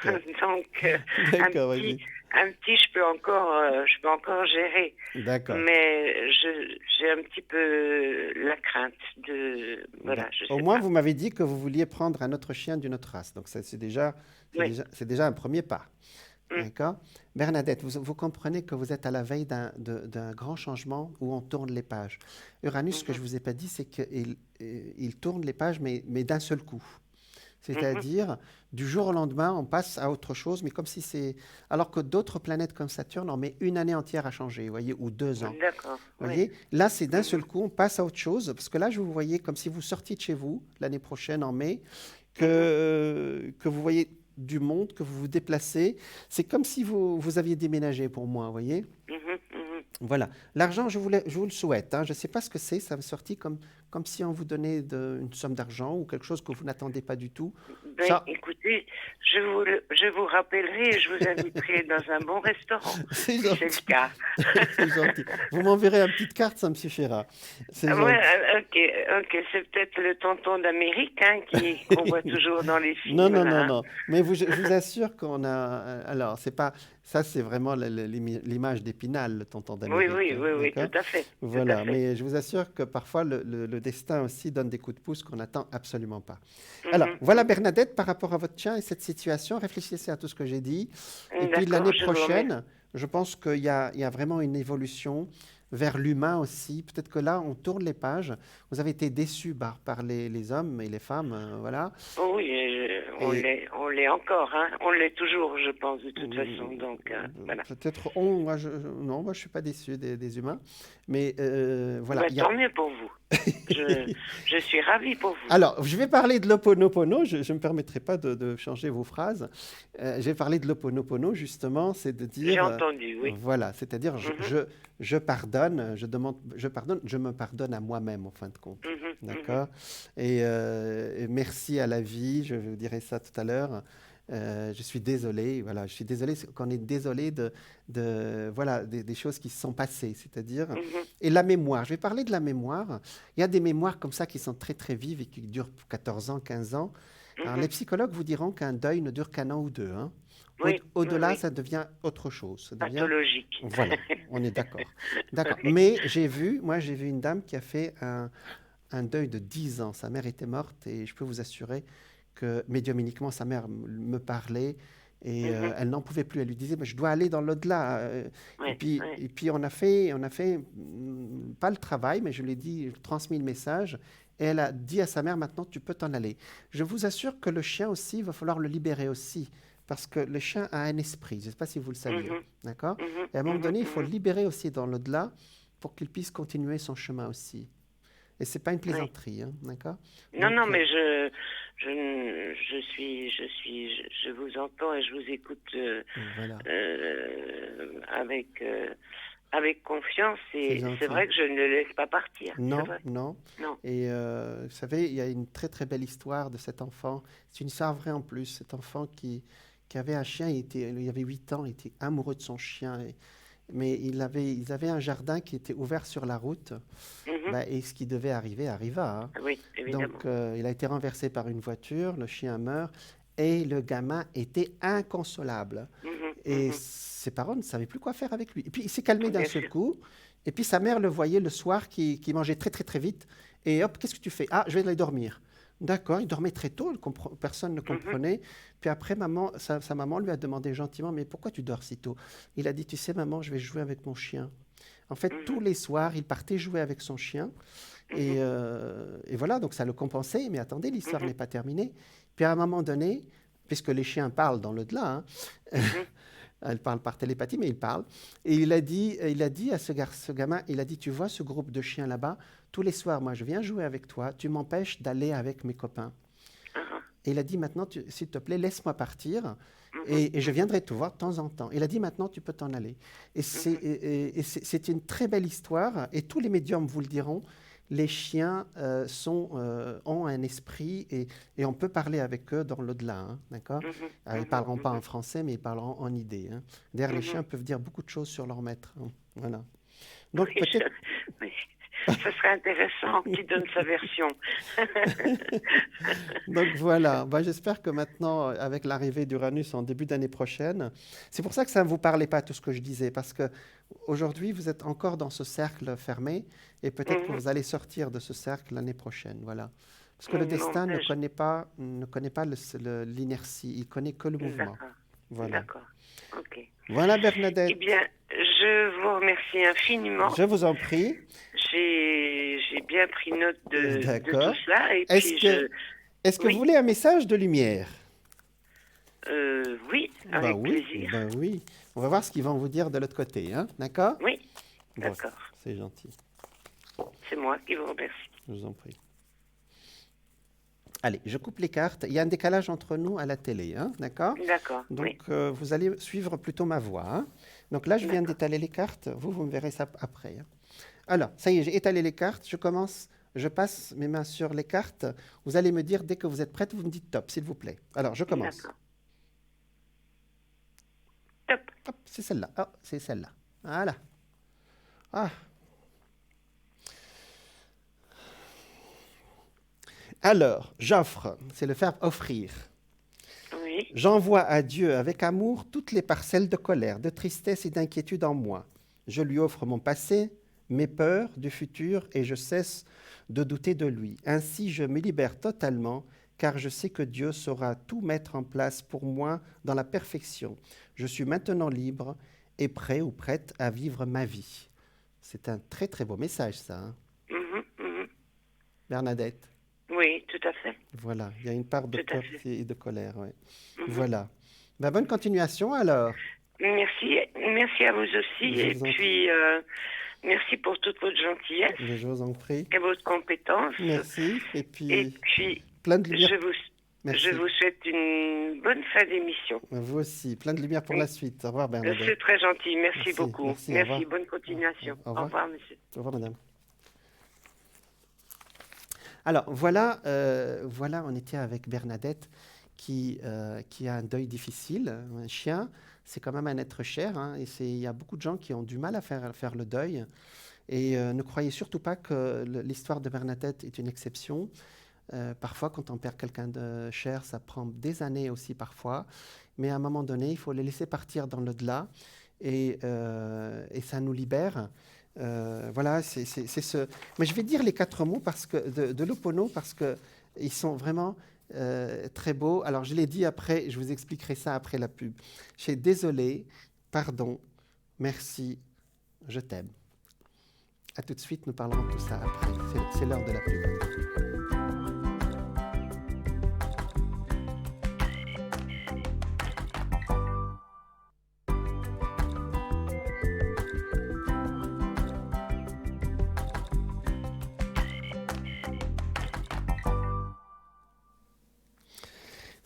S1: D'accord.
S2: Donc un
S1: D'accord,
S2: petit
S1: vas-y.
S2: un petit, je peux encore gérer,
S1: D'accord.
S2: mais j'ai un petit peu la crainte de,
S1: Ben,
S2: voilà, je
S1: au
S2: sais
S1: moins,
S2: pas.
S1: vous m'avez dit que vous vouliez prendre un autre chien d'une autre race. Donc,
S2: Oui.
S1: c'est déjà un premier pas.
S2: Mm.
S1: D'accord? Bernadette, vous comprenez que vous êtes à la veille d'un grand changement où on tourne les pages. Uranus, ce que je
S2: Mhm.
S1: ne vous ai pas dit, c'est il tourne les pages, mais d'un seul coup.
S2: Mhm.
S1: C'est-à-dire, du jour au lendemain, on passe à autre chose, mais comme si c'est... Alors que d'autres planètes comme Saturne, on met une année entière à changer, vous voyez, ou 2 ans.
S2: D'accord.
S1: Vous
S2: Oui.
S1: voyez, là, c'est d'un seul
S2: Mhm.
S1: coup, on passe à autre chose, parce que là, je vous voyais comme si vous sortiez de chez vous l'année prochaine, en mai,
S2: Mhm.
S1: que vous voyez du monde, que vous vous déplacez. C'est comme si vous aviez déménagé pour moi, vous voyez.
S2: Mhm. Mhm.
S1: Voilà. L'argent, je vous le souhaite, hein. Je ne sais pas ce que c'est, ça me sortit comme si on vous donnait une somme d'argent ou quelque chose que vous n'attendez pas du tout.
S2: Ben,
S1: Ça,
S2: écoutez, je vous rappellerai et je vous inviterai dans un bon restaurant,
S1: c'est
S2: si c'est le
S1: gentil.
S2: cas.
S1: C'est gentil. Vous m'enverrez une petite carte, ça me suffira. C'est
S2: Ah ouais,
S1: gentil.
S2: ok, ok, c'est peut-être le tonton d'Amérique hein, qu'on voit toujours dans les
S1: Non,
S2: films
S1: non, non,
S2: là.
S1: non. Mais je vous assure qu'on a. Alors, c'est pas. Ça, c'est vraiment l'image d'Épinal, le tonton
S2: Oui,
S1: d'Amérique,
S2: oui,
S1: hein,
S2: oui, oui,
S1: d'accord?
S2: tout à fait, tout à
S1: Voilà.
S2: fait.
S1: Mais je vous assure que parfois, le destin aussi donne des coups de pouce qu'on n'attend absolument pas. Alors,
S2: Mhm.
S1: voilà, Bernadette, par rapport à votre chien et cette situation, réfléchissez à tout ce que j'ai dit. Et puis,
S2: D'accord,
S1: l'année
S2: je vous remercie.
S1: prochaine, je pense qu'il y a vraiment une évolution vers l'humain aussi. Peut-être que là, on tourne les pages. Vous avez été déçus par les hommes et les femmes, voilà.
S2: Oh oui,
S1: Et
S2: on l'est encore, hein. On l'est toujours, je pense, de toute façon. Donc, voilà.
S1: peut-être non, moi je suis pas déçu des humains, mais voilà,
S2: Bah, tant mieux pour vous. Je, je suis ravie pour vous.
S1: Alors, je vais parler de l'Ho'oponopono, je ne me permettrai pas de changer vos phrases. Je vais parler de l'Ho'oponopono, justement, c'est de
S2: J'ai
S1: dire,
S2: entendu, oui.
S1: voilà, c'est-à-dire
S2: Mhm,
S1: je pardonne, je pardonne, je me pardonne à moi-même, en fin de compte.
S2: mhm, mhm,
S1: D'accord? Et merci à la vie, je vous dirai ça tout à l'heure. Je suis désolé, voilà, je suis désolé qu'on est désolé voilà, des choses qui se sont passées, c'est-à-dire,
S2: mhm,
S1: et la mémoire. Je vais parler de la mémoire. Il y a des mémoires comme ça qui sont très très vives et qui durent 14 ans, 15 ans. Alors les
S2: mhm.
S1: psychologues vous diront qu'un deuil ne dure qu'un an ou deux, hein.
S2: Oui, oui,
S1: Au-delà,
S2: oui.
S1: ça devient autre chose. Ça devient,
S2: Pathologique.
S1: voilà, on est d'accord. D'accord.
S2: Oui.
S1: Mais j'ai vu une dame qui a fait un deuil de 10 ans. Sa mère était morte et je peux vous assurer que médiumniquement, sa mère me parlait et
S2: Mhm.
S1: elle n'en pouvait plus. Elle lui disait, mais je dois aller dans l'au-delà. Et
S2: Oui,
S1: puis,
S2: oui.
S1: et puis on a fait pas le travail, mais je lui ai dit, je transmis le message. Et elle a dit à sa mère, maintenant, tu peux t'en aller. Je vous assure que le chien aussi, il va falloir le libérer aussi. Parce que le chien a un esprit. Je ne sais pas si vous le saviez.
S2: Mhm,
S1: D'accord?
S2: mhm,
S1: Et à un moment
S2: mhm,
S1: donné, il faut le
S2: mhm.
S1: libérer aussi dans l'au-delà pour qu'il puisse continuer son chemin aussi. Et c'est pas une
S2: Oui.
S1: plaisanterie, hein, d'accord?
S2: Non, non,
S1: Donc,
S2: mais je vous entends et je vous écoute
S1: voilà.
S2: avec avec confiance et c'est vrai que je ne le laisse pas partir.
S1: Non,
S2: vrai.
S1: non.
S2: Non.
S1: Et vous savez, il y a une très très belle histoire de cet enfant. C'est une histoire vraie en plus. Cet enfant qui avait un chien, il avait 8 ans, il était amoureux de son chien. Mais ils avaient un jardin qui était ouvert sur la route.
S2: Mhm.
S1: Et ce qui devait arriver arriva, hein.
S2: Oui, évidemment.
S1: Donc, il a été renversé par une voiture, le chien meurt, et le gamin était inconsolable.
S2: Mhm,
S1: Et
S2: mhm.
S1: ses parents ne savaient plus quoi faire avec lui. Et puis, il s'est calmé d'un
S2: Bien
S1: seul
S2: sûr.
S1: coup. Et puis, sa mère le voyait le soir qui mangeait très, très, très vite. Et hop, qu'est-ce que tu fais? Ah, je vais aller dormir. D'accord, il dormait très tôt, personne ne
S2: Mhm,
S1: comprenait. Puis après, sa maman lui a demandé gentiment, mais pourquoi tu dors si tôt? Il a dit, tu sais, maman, je vais jouer avec mon chien. En fait, tous
S2: mhm,
S1: les soirs, il partait jouer avec son chien.
S2: mhm,
S1: Et voilà, donc ça le compensait. Mais attendez, l'histoire
S2: mhm,
S1: n'est pas terminée. Puis à un moment donné, puisque les chiens parlent dans l'au-delà, hein,
S2: mhm.
S1: elle parle par télépathie, mais il parle. Et il a dit à ce gamin, il a dit, tu vois ce groupe de chiens là-bas, tous les soirs, moi, je viens jouer avec toi, tu m'empêches d'aller avec mes copains.
S2: Ah,
S1: Et il a dit, maintenant, s'il te plaît, laisse-moi partir
S2: mhm,
S1: et je
S2: mhm,
S1: viendrai te voir de temps en temps. Il a dit, maintenant, tu peux t'en aller.
S2: mhm.
S1: Et c'est une très belle histoire, et tous les médiums vous le diront, les chiens ont un esprit et on peut parler avec eux dans l'au-delà, hein, d'accord?
S2: Mhm,
S1: Alors, ils ne
S2: mhm,
S1: parleront pas en
S2: mhm,
S1: français, mais ils parleront en idée, hein. D'ailleurs, les
S2: mhm.
S1: chiens peuvent dire beaucoup de choses sur leur maître, hein. Voilà. Donc
S2: Oui,
S1: peut-être,
S2: oui. Ce serait intéressant qu'il donne sa version.
S1: donc voilà. J'espère que maintenant, avec l'arrivée d'Uranus en début d'année prochaine, c'est pour ça que ça ne vous parlait pas tout ce que je disais, parce que aujourd'hui vous êtes encore dans ce cercle fermé, et peut-être que
S2: Mhm.
S1: vous allez sortir de ce cercle l'année prochaine, voilà. Parce que le
S2: Non,
S1: destin
S2: ben,
S1: ne connaît pas l'inertie, il connaît que le mouvement.
S2: d'accord,
S1: Voilà.
S2: d'accord, ok.
S1: Voilà
S2: Eh
S1: Bernadette,
S2: bien, je vous remercie infiniment.
S1: je vous en prie.
S2: J'ai bien pris note de tout
S1: D'accord.
S2: cela et
S1: Est-ce
S2: puis
S1: que, est-ce que vous
S2: oui,
S1: voulez un message de lumière?
S2: oui,
S1: Bah
S2: avec
S1: oui,
S2: plaisir.
S1: bah oui. On va voir ce qu'ils vont vous dire de l'autre côté, hein? D'accord?
S2: Oui,
S1: Bon,
S2: d'accord.
S1: c'est gentil.
S2: C'est moi qui vous remercie.
S1: Je vous en prie. Allez, je coupe les cartes. Il y a un décalage entre nous à la télé, hein? D'accord?
S2: D'accord,
S1: Donc,
S2: oui,
S1: vous allez suivre plutôt ma voix, hein? Donc là, je viens
S2: d'accord.
S1: d'étaler les cartes. Vous me verrez ça après, hein. Alors, ça y est, j'ai étalé les cartes. Je commence. Je passe mes mains sur les cartes. Vous allez me dire, dès que vous êtes prête, vous me dites top, s'il vous plaît. Alors, je commence.
S2: D'accord. Top.
S1: Hop, c'est celle-là. Oh, c'est celle-là. Voilà. Ah. Alors, j'offre, c'est le verbe offrir.
S2: Oui,
S1: J'envoie à Dieu avec amour toutes les parcelles de colère, de tristesse et d'inquiétude en moi. Je lui offre mon passé, mes peurs du futur et je cesse de douter de lui. Ainsi, je me libère totalement car je sais que Dieu saura tout mettre en place pour moi dans la perfection. Je suis maintenant libre et prêt ou prête à vivre ma vie. C'est un très très beau message ça, hein,
S2: mhm, mhm.
S1: Bernadette.
S2: Oui, tout à fait,
S1: Voilà, il y a une part de
S2: tout à
S1: peur
S2: fait.
S1: et de colère, ouais.
S2: Mhm.
S1: Voilà. Bonne continuation alors.
S2: Merci, merci à vous aussi
S1: Je
S2: et
S1: vous en prie.
S2: puis merci pour toute votre gentillesse
S1: Je vous en prie.
S2: et votre compétence
S1: Merci. Et
S2: et
S1: puis,
S2: puis
S1: plein de lumière.
S2: je
S1: Merci.
S2: vous souhaite une bonne fin d'émission.
S1: Vous aussi. Plein de lumière pour la suite. Au revoir, Bernadette.
S2: C'est très gentil, merci
S1: Merci.
S2: beaucoup.
S1: Merci. Au
S2: Merci,
S1: revoir.
S2: bonne continuation.
S1: Au
S2: Au
S1: revoir.
S2: revoir, monsieur.
S1: Au revoir, madame. Alors, voilà, voilà, on était avec Bernadette qui a un deuil difficile. Un chien, c'est quand même un être cher, hein, et il y a beaucoup de gens qui ont du mal à faire le deuil. Et ne croyez surtout pas que l'histoire de Bernadette est une exception. Parfois, quand on perd quelqu'un de cher, ça prend des années aussi parfois. Mais à un moment donné, il faut les laisser partir dans l'au-delà et ça nous libère. Voilà, c'est ce. Mais je vais dire les 4 mots parce que, de l'Ho'oponopono parce qu'ils sont vraiment très beaux. Alors, je l'ai dit après, je vous expliquerai ça après la pub. J'ai désolé, pardon, merci, je t'aime. À tout de suite, nous parlerons de tout ça après. C'est l'heure de la pub.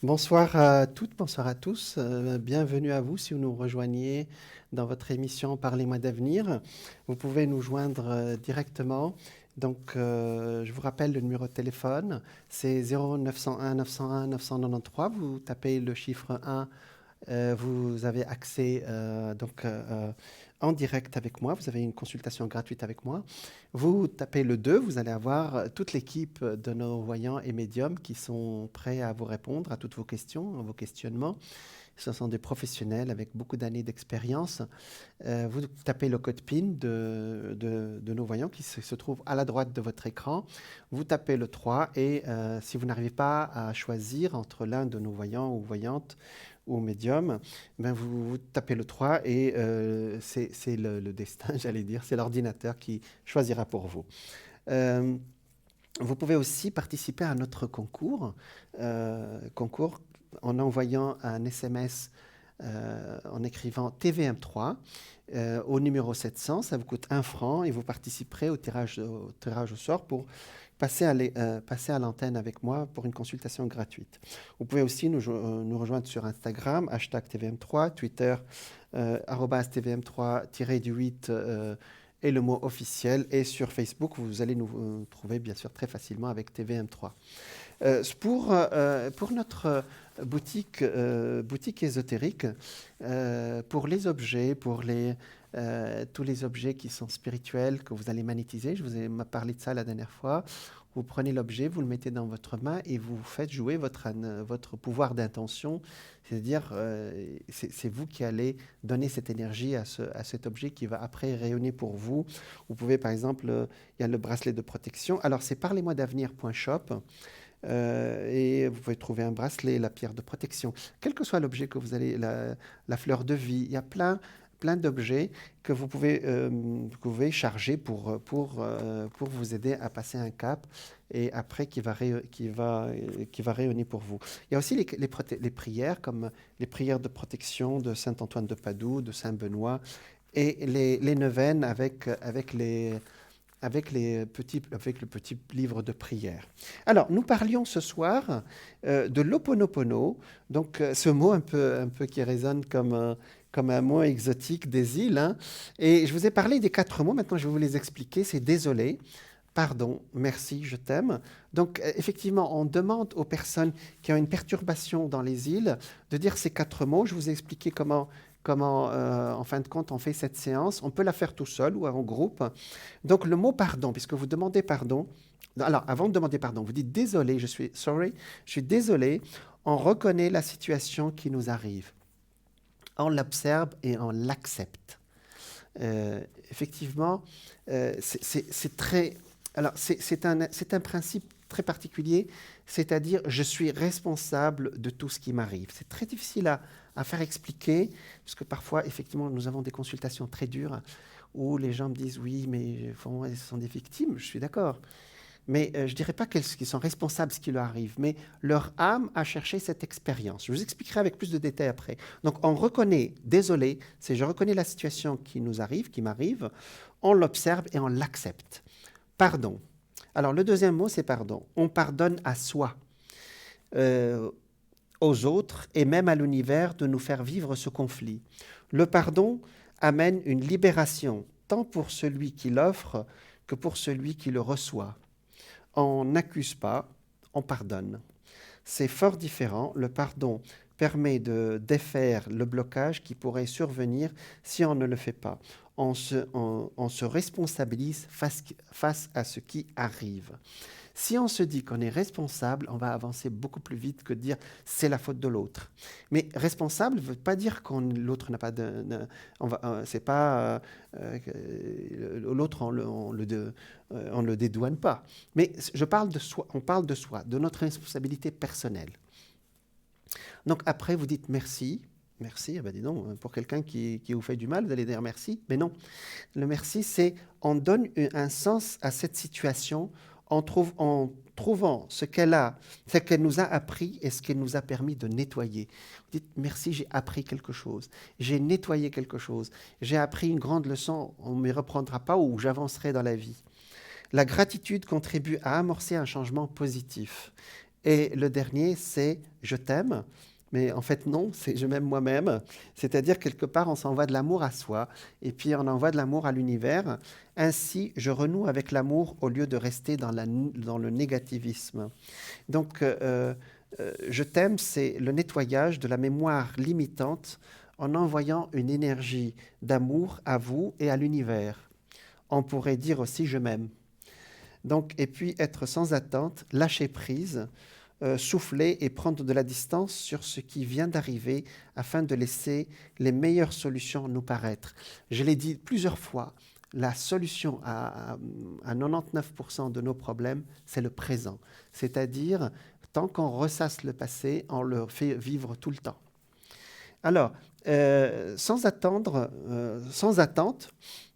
S1: Bonsoir à toutes, bonsoir à tous. Bienvenue à vous si vous nous rejoignez dans votre émission Parlez-moi d'avenir. Vous pouvez nous joindre directement. Donc, je vous rappelle le numéro de téléphone, c'est 0901 901 993. Vous tapez le chiffre 1, vous avez accès en direct avec moi. Vous avez une consultation gratuite avec moi. Vous tapez le 2, vous allez avoir toute l'équipe de nos voyants et médiums qui sont prêts à vous répondre à toutes vos questions, à vos questionnements. Ce sont des professionnels avec beaucoup d'années d'expérience. Vous tapez le code PIN de nos voyants qui se trouve à la droite de votre écran. Vous tapez le 3 et si vous n'arrivez pas à choisir entre l'un de nos voyants ou voyantes ou médium, ben vous tapez le 3 et c'est le destin, j'allais dire, c'est l'ordinateur qui choisira pour vous. Vous pouvez aussi participer à notre concours en envoyant un SMS en écrivant TVM3 au numéro 700. Ça vous coûte 1 franc et vous participerez au tirage au sort pour passer à l'antenne avec moi pour une consultation gratuite. Vous pouvez aussi nous rejoindre sur Instagram, hashtag TVM3, Twitter, @TVM3-8 et le mot officiel. Et sur Facebook, vous allez nous trouver bien sûr très facilement avec TVM3. Pour notre boutique ésotérique, pour les objets, tous les objets qui sont spirituels que vous allez magnétiser, je vous ai parlé de ça la dernière fois. Vous prenez l'objet, vous le mettez dans votre main et vous faites jouer votre pouvoir d'intention. C'est-à-dire, c'est vous qui allez donner cette énergie à cet objet qui va après rayonner pour vous. Vous pouvez, par exemple, il y a le bracelet de protection. Alors, c'est parlez-moi-d'avenir.shop. Et vous pouvez trouver un bracelet, la pierre de protection. Quel que soit l'objet que vous allez, la fleur de vie, il y a plein d'objets que vous pouvez charger pour vous aider à passer un cap et après qui va rayonner pour vous. Il y a aussi les prières, comme les prières de protection de Saint Antoine de Padoue, de Saint Benoît, et les neuvaines avec le petit livre de prière. Alors, nous parlions ce soir de l'Ho'oponopono, donc ce mot un peu qui résonne comme un mot exotique des îles. Hein. Et je vous ai parlé des 4 mots, maintenant je vais vous les expliquer. C'est désolé, pardon, merci, je t'aime. Donc, effectivement, on demande aux personnes qui ont une perturbation dans les îles de dire ces 4 mots. Je vous ai expliqué comment en fin de compte, on fait cette séance. On peut la faire tout seul ou en groupe. Donc, le mot pardon, puisque vous demandez pardon. Alors, avant de demander pardon, vous dites désolé, je suis désolé. On reconnaît la situation qui nous arrive. On l'observe et on l'accepte. Effectivement, c'est très. Alors, c'est un principe très particulier, c'est-à-dire je suis responsable de tout ce qui m'arrive. C'est très difficile à faire expliquer, parce que parfois, effectivement, nous avons des consultations très dures où les gens me disent oui, mais ce sont des victimes, je suis d'accord. Mais je ne dirais pas qu'ils sont responsables de ce qui leur arrive, mais leur âme a cherché cette expérience. Je vous expliquerai avec plus de détails après. Donc on reconnaît, désolé, c'est je reconnais la situation qui nous arrive, qui m'arrive, on l'observe et on l'accepte. Pardon. Alors le deuxième mot, c'est pardon. On pardonne à soi, aux autres et même à l'univers de nous faire vivre ce conflit. Le pardon amène une libération, tant pour celui qui l'offre que pour celui qui le reçoit. On n'accuse pas, on pardonne. C'est fort différent. Le pardon permet de défaire le blocage qui pourrait survenir si on ne le fait pas. On se responsabilise face à ce qui arrive. Si on se dit qu'on est responsable, on va avancer beaucoup plus vite que de dire c'est la faute de l'autre. Mais responsable ne veut pas dire que l'autre n'a pas de... c'est pas... l'autre, on le dédouane pas. Mais on parle de soi, de notre responsabilité personnelle. Donc après, vous dites merci. Merci, ah ben dis donc, pour quelqu'un qui vous fait du mal, vous allez dire merci. Mais non, le merci, c'est on donne un sens à cette situation en trouvant ce qu'elle nous a appris et ce qu'elle nous a permis de nettoyer. Vous dites merci, j'ai appris quelque chose, j'ai nettoyé quelque chose, j'ai appris une grande leçon, on ne m'y reprendra pas ou j'avancerai dans la vie. La gratitude contribue à amorcer un changement positif. Et le dernier, c'est « je t'aime ». Mais en fait, non, c'est « je m'aime moi-même ». C'est-à-dire, quelque part, on s'envoie de l'amour à soi et puis on envoie de l'amour à l'univers. Ainsi, je renoue avec l'amour au lieu de rester dans le négativisme. Donc, je t'aime, c'est le nettoyage de la mémoire limitante en envoyant une énergie d'amour à vous et à l'univers. On pourrait dire aussi « je m'aime ». Donc, et puis être sans attente, lâcher prise, souffler et prendre de la distance sur ce qui vient d'arriver afin de laisser les meilleures solutions nous paraître. Je l'ai dit plusieurs fois, la solution à 99% de nos problèmes, c'est le présent. C'est-à-dire, tant qu'on ressasse le passé, on le fait vivre tout le temps. Alors, sans attente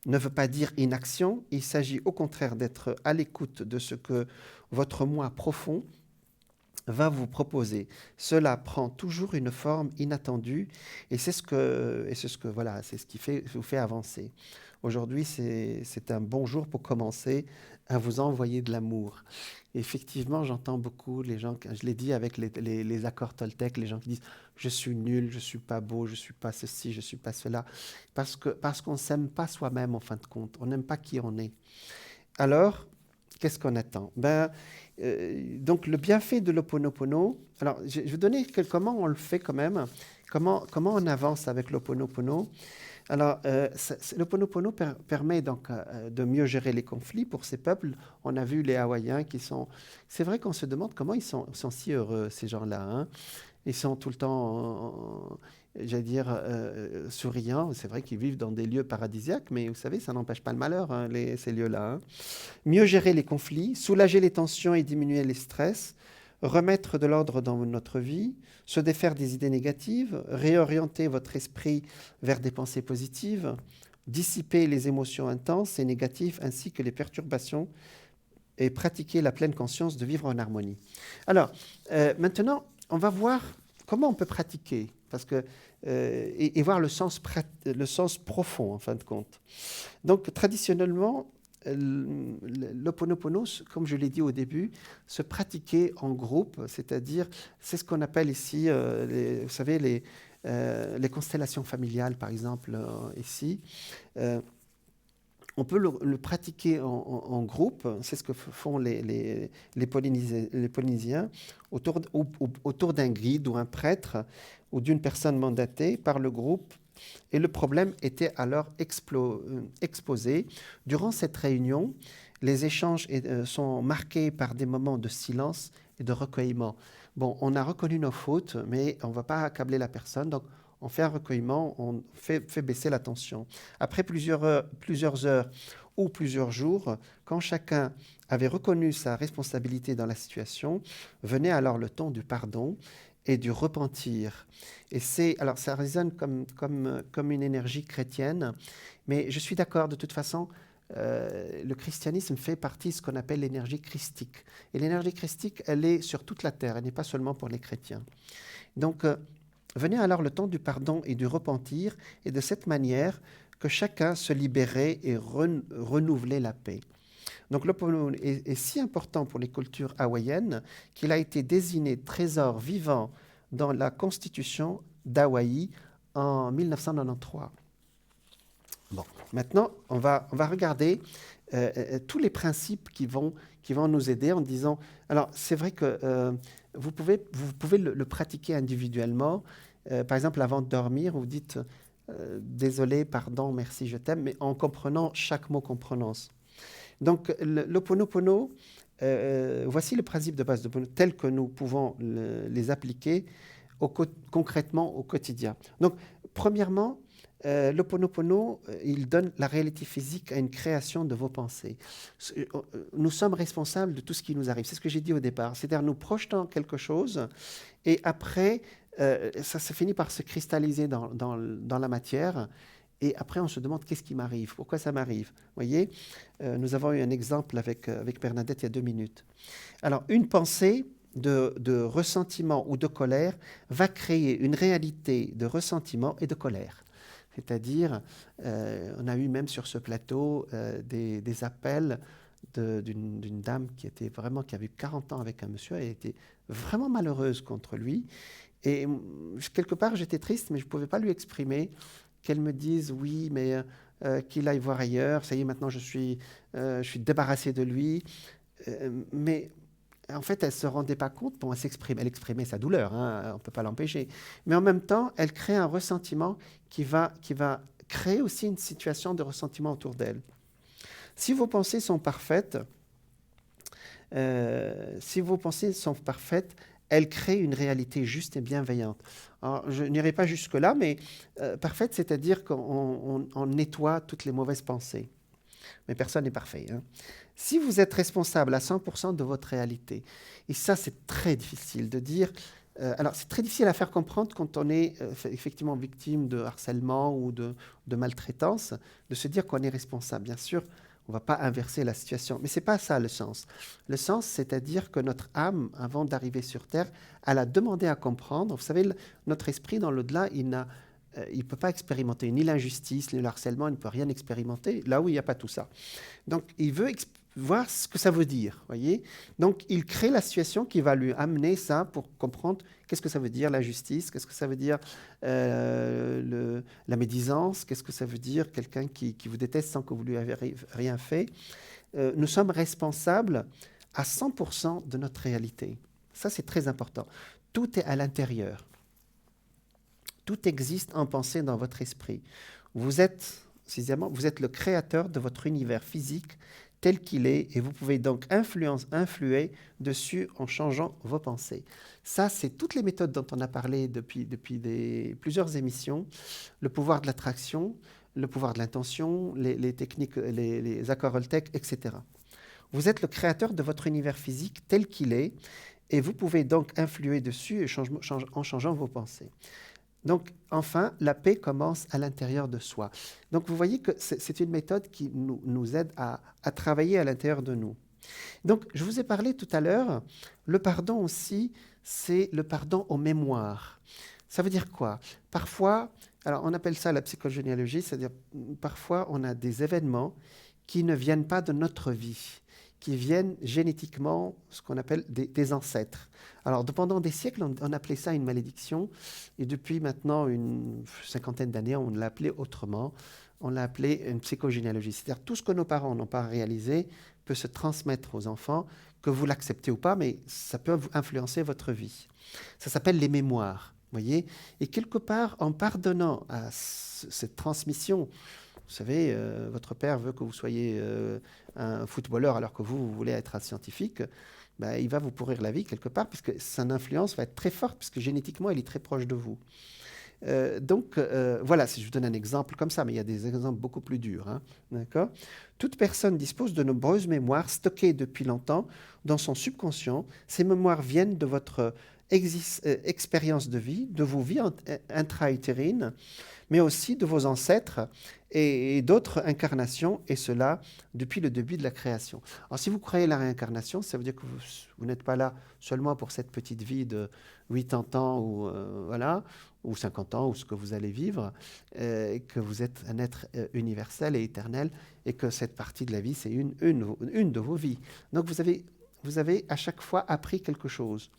S1: ne veut pas dire inaction. Il s'agit au contraire d'être à l'écoute de ce que votre moi profond va vous proposer. Cela prend toujours une forme inattendue et c'est ce qui vous fait avancer. Aujourd'hui, c'est un bon jour pour commencer à vous envoyer de l'amour. Effectivement, j'entends beaucoup les gens, je l'ai dit avec les accords Toltec, les gens qui disent « je suis nul, je ne suis pas beau, je ne suis pas ceci, je ne suis pas cela », parce qu'on ne s'aime pas soi-même en fin de compte, on n'aime pas qui on est. Alors, qu'est-ce qu'on attend? Donc, le bienfait de l'Ho'oponopono, alors je vais donner comment on le fait quand même, comment on avance avec l'Ho'oponopono. Alors, l'Ho'oponopono permet donc de mieux gérer les conflits pour ces peuples. On a vu les Hawaïens qui sont... C'est vrai qu'on se demande comment ils sont si heureux, ces gens-là. Hein. Ils sont tout le temps, souriants. C'est vrai qu'ils vivent dans des lieux paradisiaques, mais vous savez, ça n'empêche pas le malheur, hein, ces lieux-là. Hein. Mieux gérer les conflits, soulager les tensions et diminuer les stress, remettre de l'ordre dans notre vie, se défaire des idées négatives, réorienter votre esprit vers des pensées positives, dissiper les émotions intenses et négatives ainsi que les perturbations et pratiquer la pleine conscience de vivre en harmonie. Alors, maintenant, on va voir comment on peut pratiquer parce que, et voir le sens profond, en fin de compte. Donc, traditionnellement, l'Ho'oponopono, comme je l'ai dit au début, se pratiquait en groupe, c'est-à-dire, c'est ce qu'on appelle ici, vous savez, les constellations familiales, par exemple, ici. On peut le pratiquer en groupe, c'est ce que font les Polynésiens, autour d'un guide ou un prêtre ou d'une personne mandatée par le groupe. Et le problème était alors exposé. Durant cette réunion, les échanges sont marqués par des moments de silence et de recueillement. Bon, on a reconnu nos fautes, mais on ne va pas accabler la personne, donc on fait un recueillement, on fait baisser la tension. Après plusieurs heures ou plusieurs jours, quand chacun avait reconnu sa responsabilité dans la situation, venait alors le temps du pardon et du repentir. Et alors ça résonne comme une énergie chrétienne, mais je suis d'accord, de toute façon, le christianisme fait partie de ce qu'on appelle l'énergie christique. Et l'énergie christique, elle est sur toute la terre, elle n'est pas seulement pour les chrétiens. Donc, venait alors le temps du pardon et du repentir, et de cette manière que chacun se libérait et renouvelait la paix. Donc l'Ho'oponopono est si important pour les cultures hawaïennes qu'il a été désigné trésor vivant dans la constitution d'Hawaï en 1993. Bon, maintenant, on va regarder tous les principes qui vont nous aider en disant... Alors, c'est vrai que vous pouvez le pratiquer individuellement. Par exemple, avant de dormir, vous dites « désolé, pardon, merci, je t'aime », mais en comprenant chaque mot qu'on prononce. Donc, l'Ho'oponopono, voici le principe de base de l'Ho'oponopono tel que nous pouvons les appliquer concrètement au quotidien. Donc, premièrement, l'Ho'oponopono, il donne la réalité physique à une création de vos pensées. Nous sommes responsables de tout ce qui nous arrive. C'est ce que j'ai dit au départ. C'est-à-dire, nous projetons quelque chose et après, ça se finit par se cristalliser dans la matière. Et après, on se demande qu'est-ce qui m'arrive, pourquoi ça m'arrive. Vous voyez, nous avons eu un exemple avec Bernadette il y a 2 minutes. Alors, une pensée de ressentiment ou de colère va créer une réalité de ressentiment et de colère. C'est-à-dire, on a eu même sur ce plateau des appels d'une dame qui avait 40 ans avec un monsieur. Elle était vraiment malheureuse contre lui. Et quelque part, j'étais triste, mais je ne pouvais pas lui exprimer qu'elle me dise oui, mais qu'il aille voir ailleurs. Ça y est, maintenant, je suis débarrassée de lui. Mais en fait, elle ne se rendait pas compte. Bon, elle exprimait sa douleur, hein, on ne peut pas l'empêcher. Mais en même temps, elle crée un ressentiment qui va créer aussi une situation de ressentiment autour d'elle. Si vos pensées sont parfaites, elles créent une réalité juste et bienveillante. Alors, je n'irai pas jusque-là, mais parfaite, c'est-à-dire qu'on nettoie toutes les mauvaises pensées. Mais personne n'est parfait. Hein. Si vous êtes responsable à 100% de votre réalité, et ça c'est très difficile de dire, alors c'est très difficile à faire comprendre quand on est effectivement victime de harcèlement ou de maltraitance, de se dire qu'on est responsable. Bien sûr, on ne va pas inverser la situation, mais ce n'est pas ça le sens. Le sens, c'est-à-dire que notre âme, avant d'arriver sur Terre, elle a demandé à comprendre. Vous savez, notre esprit dans l'au-delà, il ne peut pas expérimenter ni l'injustice, ni le harcèlement, il ne peut rien expérimenter, là où il n'y a pas tout ça. Donc, il veut voir ce que ça veut dire, voyez. Donc, il crée la situation qui va lui amener ça pour comprendre qu'est-ce que ça veut dire la justice, qu'est-ce que ça veut dire la médisance, qu'est-ce que ça veut dire quelqu'un qui vous déteste sans que vous lui ayez rien fait. Nous sommes responsables à 100% de notre réalité. Ça, c'est très important. Tout est à l'intérieur. Tout existe en pensée dans votre esprit. Vous êtes le créateur de votre univers physique tel qu'il est, et vous pouvez donc influer dessus en changeant vos pensées. Ça, c'est toutes les méthodes dont on a parlé depuis plusieurs émissions. Le pouvoir de l'attraction, le pouvoir de l'intention, les techniques, les accords Oltec, etc. Vous êtes le créateur de votre univers physique tel qu'il est, et vous pouvez donc influer dessus en changeant vos pensées. Donc, enfin, la paix commence à l'intérieur de soi. Donc, vous voyez que c'est une méthode qui nous aide à travailler à l'intérieur de nous. Donc, je vous ai parlé tout à l'heure, le pardon aussi, c'est le pardon aux mémoires. Ça veut dire quoi? Parfois, alors on appelle ça la psychogénéalogie, c'est-à-dire parfois on a des événements qui ne viennent pas de notre vie, qui viennent génétiquement, ce qu'on appelle des ancêtres. Alors, pendant des siècles, on appelait ça une malédiction, et depuis maintenant une cinquantaine d'années, on l'a appelé autrement. On l'a appelé une psychogénéalogie. C'est-à-dire tout ce que nos parents n'ont pas réalisé peut se transmettre aux enfants, que vous l'acceptez ou pas, mais ça peut influencer votre vie. Ça s'appelle les mémoires, voyez. Et quelque part, en pardonnant à cette transmission, vous savez, votre père veut que vous soyez un footballeur alors que vous voulez être un scientifique, ben, il va vous pourrir la vie quelque part, puisque son influence va être très forte, puisque génétiquement, il est très proche de vous. Donc, voilà, si je vous donne un exemple comme ça, mais il y a des exemples beaucoup plus durs. Hein, d'accord ? Toute personne dispose de nombreuses mémoires stockées depuis longtemps dans son subconscient. Ces mémoires viennent de votre expérience de vie, de vos vies intra-utérines, mais aussi de vos ancêtres et d'autres incarnations, et cela depuis le début de la création. Alors, si vous croyez à la réincarnation, ça veut dire que vous n'êtes pas là seulement pour cette petite vie de 80 ans ou, voilà, ou 50 ans, ou ce que vous allez vivre, et que vous êtes un être universel et éternel, et que cette partie de la vie, c'est une de vos vies. Donc, vous avez à chaque fois appris quelque chose.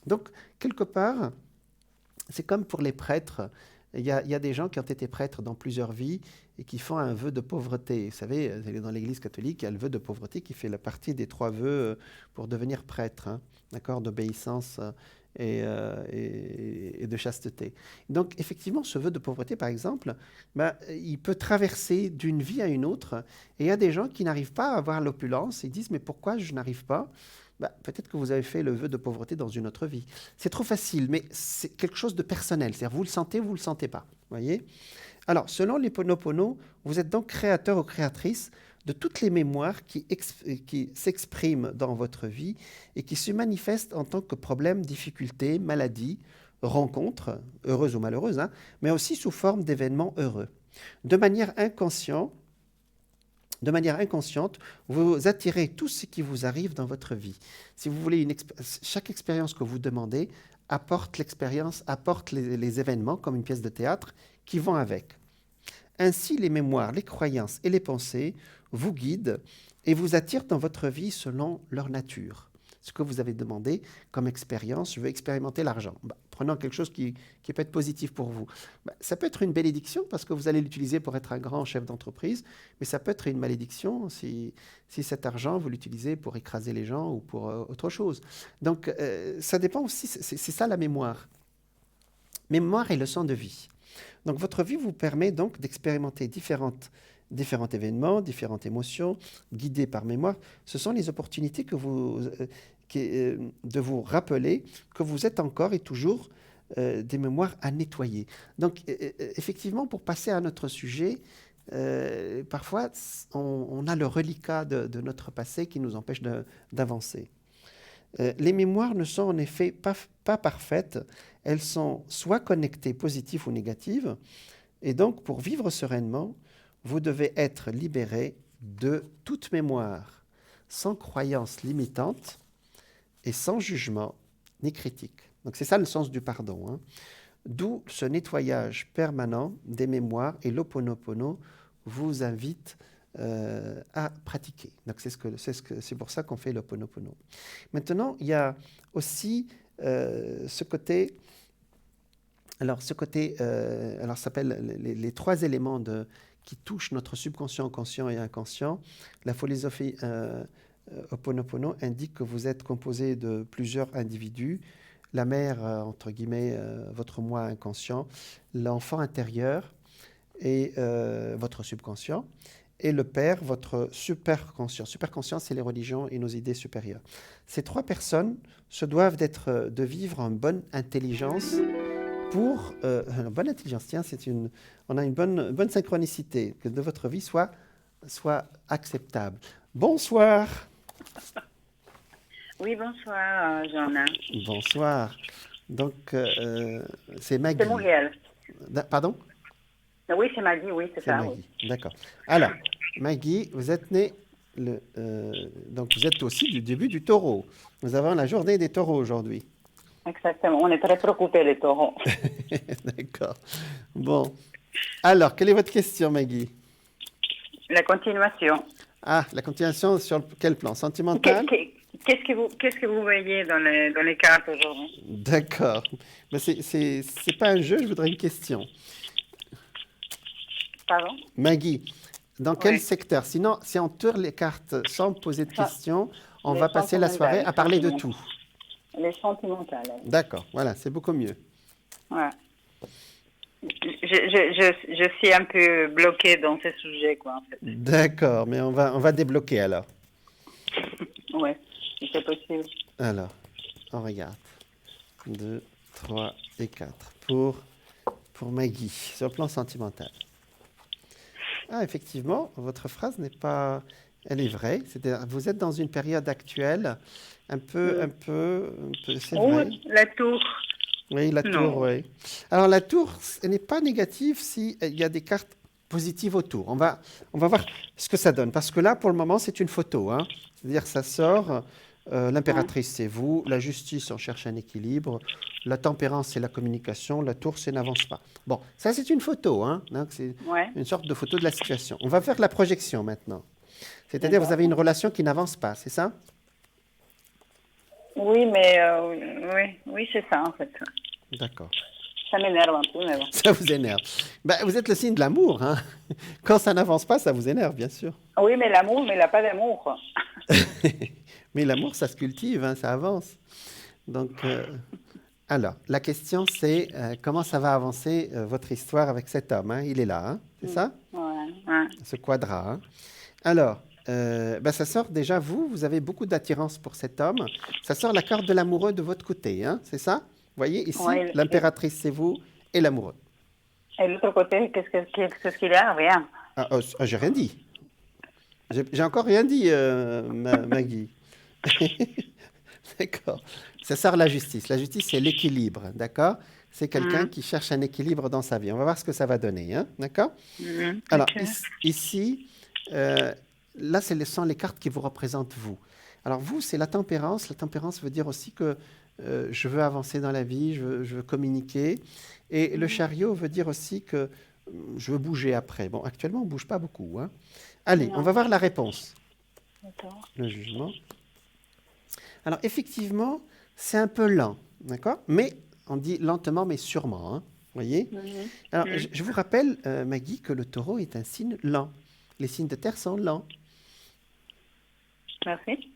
S1: Donc, quelque part, c'est comme pour les prêtres. Il y a des gens qui ont été prêtres dans plusieurs vies et qui font un vœu de pauvreté. Vous savez, dans l'Église catholique, il y a le vœu de pauvreté qui fait la partie des 3 vœux pour devenir prêtre, hein, d'accord, d'obéissance et de chasteté. Donc, effectivement, ce vœu de pauvreté, par exemple, il peut traverser d'une vie à une autre. Et il y a des gens qui n'arrivent pas à avoir l'opulence. Ils disent, mais pourquoi je n'arrive pas ? Peut-être que vous avez fait le vœu de pauvreté dans une autre vie. C'est trop facile, mais c'est quelque chose de personnel. C'est-à-dire, vous le sentez ou vous ne le sentez pas. Voyez ? Alors, selon les Ho'oponopono, vous êtes donc créateur ou créatrice de toutes les mémoires qui s'expriment dans votre vie et qui se manifestent en tant que problèmes, difficultés, maladies, rencontres, heureuses ou malheureuses, hein, mais aussi sous forme d'événements heureux. De manière inconsciente, vous attirez tout ce qui vous arrive dans votre vie. Si vous voulez, chaque expérience que vous demandez apporte l'expérience, apporte les événements, comme une pièce de théâtre, qui vont avec. Ainsi, les mémoires, les croyances et les pensées vous guident et vous attirent dans votre vie selon leur nature. Ce que vous avez demandé comme expérience, je veux expérimenter l'argent. Prenons quelque chose qui peut être positif pour vous. Ça peut être une bénédiction parce que vous allez l'utiliser pour être un grand chef d'entreprise, mais ça peut être une malédiction si cet argent, vous l'utilisez pour écraser les gens ou pour autre chose. Donc, ça dépend aussi, c'est ça la mémoire. Mémoire et leçon de vie. Donc, votre vie vous permet donc d'expérimenter différents événements, différentes émotions, guidées par mémoire. Ce sont les opportunités de vous rappeler que vous êtes encore et toujours des mémoires à nettoyer. Donc, effectivement, pour passer à notre sujet, parfois, on a le reliquat de notre passé qui nous empêche d'avancer. Les mémoires ne sont en effet pas parfaites. Elles sont soit connectées, positives ou négatives. Et donc, pour vivre sereinement, vous devez être libéré de toute mémoire, sans croyance limitante et sans jugement ni critique. Donc c'est ça le sens du pardon. Hein. D'où ce nettoyage permanent des mémoires et l'Ho'oponopono vous invite à pratiquer. Donc c'est pour ça qu'on fait l'Ho'oponopono. Maintenant, il y a aussi ce côté. Alors, ça s'appelle les 3 éléments qui touchent notre subconscient, conscient et inconscient. La philosophie Ho'oponopono indique que vous êtes composé de plusieurs individus. La mère, entre guillemets, votre moi inconscient, l'enfant intérieur et votre subconscient, et le père, votre superconscient. Superconscient, c'est les religions et nos idées supérieures. Ces 3 personnes se doivent de vivre en bonne intelligence bonne intelligence, tiens, on a une bonne synchronicité, que de votre vie soit acceptable. Bonsoir.
S3: Oui, bonsoir, Johanna.
S1: Bonsoir. Donc, c'est Maggie.
S3: C'est Montréal.
S1: Pardon?
S3: Oui, c'est Maggie, oui, c'est ça.
S1: Maggie.
S3: Oui.
S1: D'accord. Alors, Maggie, vous êtes née, donc vous êtes aussi du début du taureau. Nous avons la journée des taureaux aujourd'hui.
S3: Exactement, on est très préoccupés, les taureaux.
S1: D'accord. Bon. Alors, quelle est votre question, Maggie?
S3: La continuation.
S1: Ah, la continuation sur quel plan? Sentimental?
S3: Qu'est-ce que vous voyez dans les cartes aujourd'hui?
S1: D'accord. Mais c'est pas un jeu, je voudrais une question.
S3: Pardon?
S1: Maggie, dans quel secteur? Sinon, si on tourne les cartes sans poser de questions, on va passer la soirée à parler de tout.
S3: Les sentimentales.
S1: D'accord, voilà, c'est beaucoup mieux.
S3: Ouais. Je suis un peu bloquée dans ce sujet, quoi, en fait.
S1: D'accord, mais on va débloquer alors.
S3: Oui, si c'est possible.
S1: Alors, on regarde. 2, 3 et 4 pour Maggie, sur le plan sentimental. Ah, effectivement, votre phrase n'est pas... Elle est vraie. C'est-à-dire, vous êtes dans une période actuelle un peu, c'est vrai.
S3: La tour.
S1: Oui, la tour, oui. Alors, la tour, elle n'est pas négative s'il y a des cartes positives autour. On va voir ce que ça donne. Parce que là, pour le moment, c'est une photo. Hein. C'est-à-dire, ça sort. L'impératrice, c'est vous. La justice, on cherche un équilibre. La tempérance, c'est la communication. La tour, c'est n'avance pas. Bon, ça, c'est une photo. Hein. Donc, c'est une sorte de photo de la situation. On va faire la projection maintenant. C'est-à-dire, vous avez une relation qui n'avance pas, c'est ça?
S3: Oui, mais oui, c'est ça, en fait.
S1: D'accord.
S3: Ça m'énerve un peu, mais bon.
S1: Ça vous énerve. Vous êtes le signe de l'amour. Hein. Quand ça n'avance pas, ça vous énerve, bien sûr.
S3: Oui, mais l'amour, mais il n'a pas d'amour.
S1: Mais l'amour, ça se cultive, hein, ça avance. Donc, alors, la question, c'est comment ça va avancer votre histoire avec cet homme, hein? Il est là, hein? C'est ça?
S3: Ouais.
S1: Ce quadrat. Hein? Alors, ça sort déjà, vous avez beaucoup d'attirance pour cet homme. Ça sort la carte de l'amoureux de votre côté, hein? C'est ça? Vous voyez, ici, l'impératrice, c'est vous, et l'amoureux.
S3: Et l'autre côté, qu'est-ce qu'il a? Rien.
S1: J'ai rien dit. J'ai encore rien dit, Maggie. D'accord. Ça sort la justice. La justice, c'est l'équilibre, d'accord? C'est quelqu'un qui cherche un équilibre dans sa vie. On va voir ce que ça va donner, hein? D'accord? Alors, ici, là, ce sont les cartes qui vous représentent vous. Alors, vous, c'est la tempérance. La tempérance veut dire aussi que je veux avancer dans la vie, je veux communiquer. Et le chariot veut dire aussi que je veux bouger après. Bon, actuellement, on ne bouge pas beaucoup. Hein. Allez, on va voir la réponse.
S3: D'accord.
S1: le jugement. Alors, effectivement, c'est un peu lent, d'accord? Mais on dit lentement, mais sûrement, hein, voyez?
S3: Mhm.
S1: Alors,
S3: Mhm.
S1: je vous rappelle, Maggie, que le taureau est un signe lent. Les signes de terre sont lents.
S3: Merci.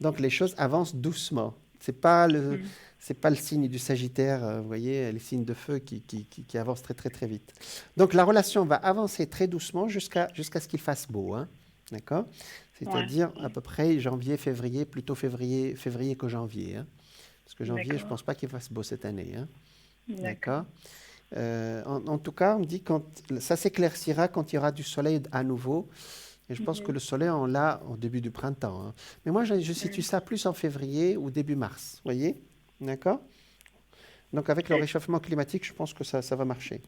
S1: Donc, les choses avancent doucement.
S3: Mhm.
S1: C'est pas le signe du Sagittaire, vous voyez, les signes de feu qui avancent très, très, très vite. Donc, la relation va avancer très doucement jusqu'à ce qu'il fasse beau, hein, d'accord?
S3: Ouais,
S1: C'est-à-dire à peu près janvier, février, plutôt février que janvier, hein. Parce que janvier, je ne
S3: d'accord.
S1: pense pas qu'il fasse beau cette année, hein,
S3: D'accord.
S1: d'accord? En tout cas, on me dit quand ça s'éclaircira quand il y aura du soleil à nouveau. Et je pense que
S3: Mhm.
S1: le soleil, on l'a au début du printemps, hein. Mais moi, je situe
S3: Mhm.
S1: ça plus en février ou début mars, voyez? D'accord? Donc, avec le
S3: Et-
S1: réchauffement climatique, je pense que ça va marcher.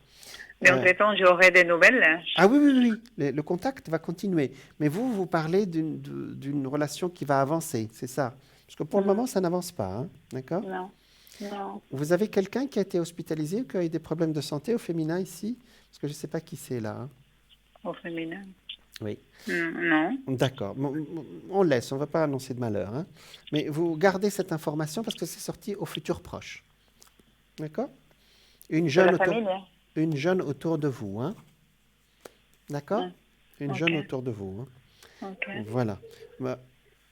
S3: Mais
S1: Euh,
S3: entre-temps, j'aurai des nouvelles, hein.
S1: ah oui, oui, oui, oui, le contact va continuer. Mais vous parlez d'une relation qui va avancer, c'est ça? Parce que pour le moment,
S3: Mhm.
S1: ça n'avance pas, hein, d'accord?
S3: Non. Non.
S1: Vous avez quelqu'un qui a été hospitalisé ou qui a eu des problèmes de santé au féminin ici? Parce que je ne sais pas qui c'est là, hein.
S3: Au féminin.
S1: Oui.
S3: Non.
S1: D'accord. On laisse, on ne va pas annoncer de malheur, hein. Mais vous gardez cette information parce que c'est sorti au futur proche. D'accord? Une
S3: De
S1: jeune
S3: la
S1: autour,
S3: famille, hein.
S1: une jeune autour de vous, hein. D'accord?
S3: Ouais.
S1: Une
S3: Ok.
S1: jeune autour de vous, hein.
S3: Ok.
S1: Voilà. Bah,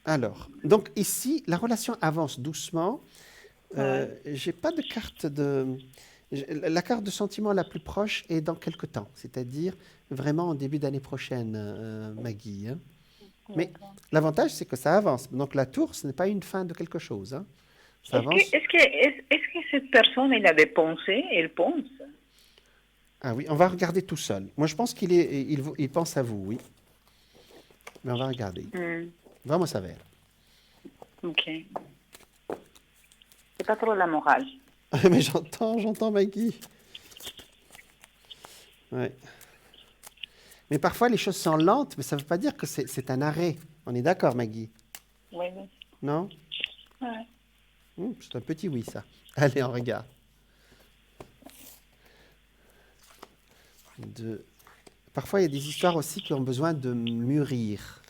S1: alors, donc ici, la relation avance doucement.
S3: Ouais.
S1: J'ai pas de carte de. La carte de sentiment la plus proche est dans quelque temps, c'est-à-dire vraiment en début d'année prochaine, Maggie, hein. Mais
S3: D'accord.
S1: l'avantage, c'est que ça avance. Donc la tour, ce n'est pas une fin de quelque chose, hein. Ça
S3: Est-ce que,
S1: avance.
S3: est-ce que, est-ce que cette personne, elle a des pensées? Elle pense?
S1: Ah oui, on va regarder tout seul. Moi, je pense il pense à vous, oui. Mais on va regarder.
S3: Hmm.
S1: Vamos a ver.
S3: Ok. C'est pas trop la morale.
S1: Mais j'entends Maggie. Ouais. Mais parfois, les choses sont lentes, mais ça ne veut pas dire que c'est un arrêt. On est d'accord, Maggie?
S3: Oui, oui.
S1: Non?
S3: Ouais.
S1: C'est un petit oui, ça. Allez, on regarde. Parfois, il y a des histoires aussi qui ont besoin de mûrir.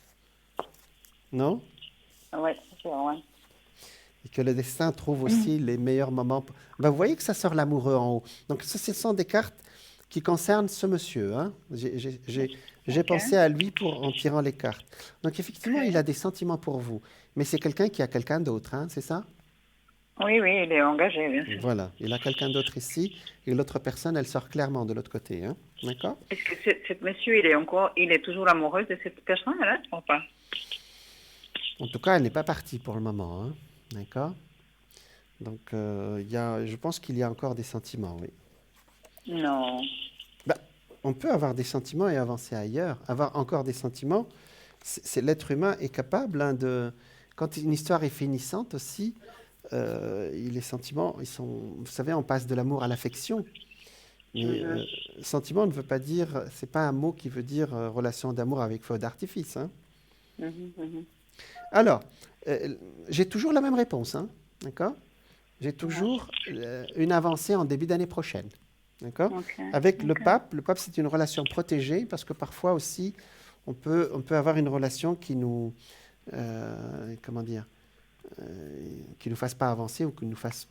S1: Non?
S3: Ouais, c'est vrai.
S1: Et que le destin trouve aussi les meilleurs moments. Ben, vous voyez que ça sort l'amoureux en haut. Donc, ça, ce sont des cartes qui concernent ce monsieur, hein. J'ai
S3: Ok.
S1: pensé à lui en tirant les cartes. Donc, effectivement, il a
S3: Ok.
S1: des sentiments pour vous. Mais c'est quelqu'un qui a quelqu'un d'autre, hein, c'est ça?
S3: Oui, oui, il est engagé, bien sûr.
S1: Voilà, il a quelqu'un d'autre ici. Et l'autre personne, elle sort clairement de l'autre côté, hein. D'accord?
S3: Est-ce que cet monsieur, il est toujours amoureux de cette personne-là ou pas?
S1: En tout cas, elle n'est pas partie pour le moment, hein. D'accord? Donc, je pense qu'il y a encore des sentiments, oui.
S3: Non.
S1: Bah, on peut avoir des sentiments et avancer ailleurs. Avoir encore des sentiments, l'être humain est capable, hein, quand une histoire est finissante aussi, les sentiments, vous savez, on passe de l'amour à l'affection. Mais
S3: Mhm.
S1: sentiment ne veut pas dire, c'est pas un mot qui veut dire relation d'amour avec feu d'artifice, hein.
S3: Mhm, mhm.
S1: Alors, j'ai toujours la même réponse, hein, d'accord? J'ai
S3: Ouais.
S1: toujours une avancée en début d'année prochaine, d'accord?
S3: Ok.
S1: Avec
S3: Ok.
S1: le pape, c'est une relation protégée parce que parfois aussi, on peut avoir une relation qui nous, comment dire, qui nous fasse pas avancer ou qui nous fasse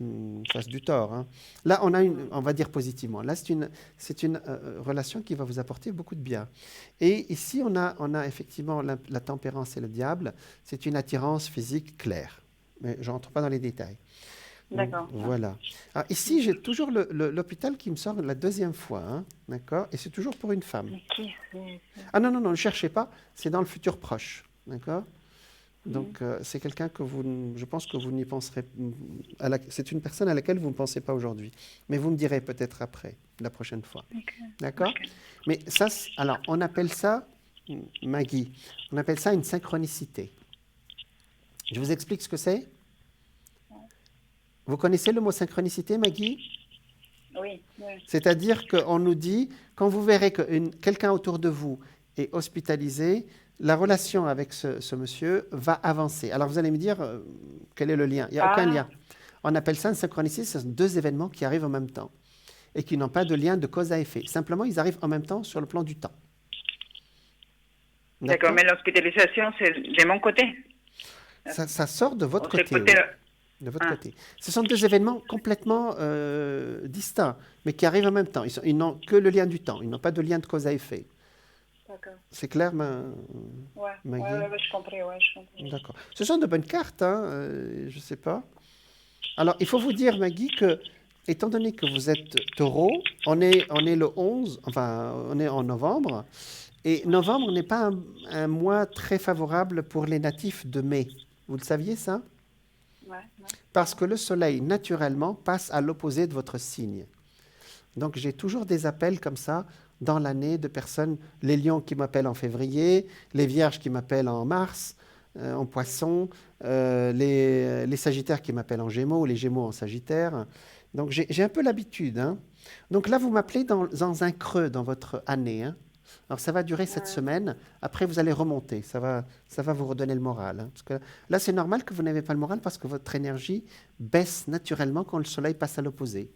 S1: du tort, hein. Là, on va dire positivement. Là, c'est une relation qui va vous apporter beaucoup de bien. Et ici, on a effectivement la tempérance et le diable. C'est une attirance physique claire. Mais je rentre pas dans les détails. Donc,
S3: D'accord.
S1: voilà. Alors, ici, j'ai toujours l'hôpital qui me sort la deuxième fois, hein, d'accord? Et c'est toujours pour une femme.
S3: Mais qui c'est ça?
S1: Ah non, non, non, ne cherchez pas. C'est dans le futur proche, d'accord?
S3: Mhm.
S1: Donc, c'est quelqu'un je pense que vous n'y penserez, c'est une personne à laquelle vous ne pensez pas aujourd'hui. Mais vous me direz peut-être après, la prochaine fois.
S3: Ok.
S1: D'accord?
S3: Ok.
S1: Mais ça, alors, on appelle ça, Maggie, on appelle ça une synchronicité. Je vous explique ce que c'est? Vous connaissez le mot synchronicité, Maggie?
S3: Oui. Oui.
S1: C'est-à-dire qu'on nous dit, quand vous verrez que quelqu'un autour de vous est hospitalisé, la relation avec ce monsieur va avancer. Alors vous allez me dire, quel est le lien? Il n'y a aucun
S3: Ah.
S1: lien. On appelle ça une synchronicité, ce sont deux événements qui arrivent en même temps et qui n'ont pas de lien de cause à effet. Simplement, ils arrivent en même temps sur le plan du temps.
S3: D'accord, mais l'hospitalisation, c'est de mon côté.
S1: Ça sort de votre
S3: On s'est
S1: côté.
S3: côté
S1: Oui.
S3: là.
S1: De votre
S3: Ah.
S1: côté. Ce sont deux événements complètement distincts, mais qui arrivent en même temps. Ils n'ont que le lien du temps. Ils n'ont pas de lien de cause à effet.
S3: D'accord.
S1: C'est clair,
S3: Ouais,
S1: Maggie?
S3: je comprends, je comprends.
S1: D'accord. Ce sont de bonnes cartes, hein, je ne sais pas. Alors, il faut vous dire, Maggie, que, étant donné que vous êtes taureau, on est le 11, enfin, on est en novembre, et novembre n'est pas un mois très favorable pour les natifs de mai. Vous le saviez, ça?
S3: Ouais.
S1: Parce que le soleil, naturellement, passe à l'opposé de votre signe. Donc, j'ai toujours des appels comme ça dans l'année de personnes, les lions qui m'appellent en février, les vierges qui m'appellent en mars, en poisson, les sagittaires qui m'appellent en gémeaux, les gémeaux en sagittaire. Donc, j'ai un peu l'habitude, hein. Donc là, vous m'appelez dans un creux dans votre année, hein. Alors, ça va durer cette semaine. Après, vous allez remonter. Ça va vous redonner le moral, hein. Parce que là, c'est normal que vous n'avez pas le moral parce que votre énergie baisse naturellement quand le soleil passe à l'opposé.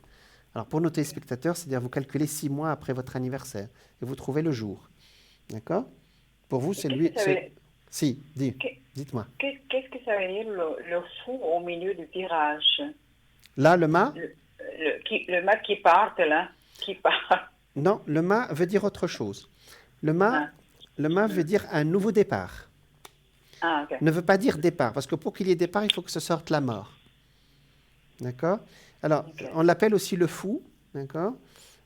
S1: Alors, pour nos téléspectateurs, c'est-à-dire vous calculez 6 mois après votre anniversaire et vous trouvez le jour. D'accord? Pour vous, c'est lui. Si, dites-moi.
S3: Qu'est-ce que ça veut dire le fou au milieu du virage?
S1: Là, le mât?
S3: Le mât qui part, là, qui part.
S1: Non, le mât veut dire autre chose. Le mât veut dire un nouveau départ.
S3: Ah, ok.
S1: Ne veut pas dire départ, parce que pour qu'il y ait départ, il faut que ce sorte la mort. D'accord? Alors, on l'appelle aussi le fou. D'accord?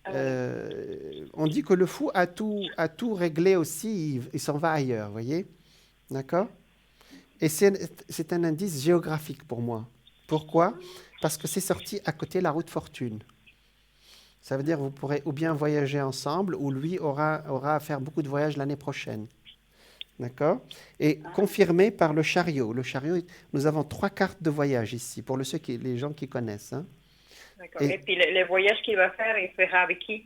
S1: On dit que le fou a tout réglé aussi, il s'en va ailleurs, vous voyez? D'accord? Et c'est un indice géographique pour moi. Pourquoi? Parce que c'est sorti à côté de la route fortune. Ça veut dire que vous pourrez ou bien voyager ensemble, ou lui aura à faire beaucoup de voyages l'année prochaine. D'accord? Et confirmé par le chariot. Le chariot, nous avons 3 cartes de voyage ici, pour les gens qui connaissent, hein.
S3: D'accord. Et puis les voyages qu'il va faire, il fera avec qui?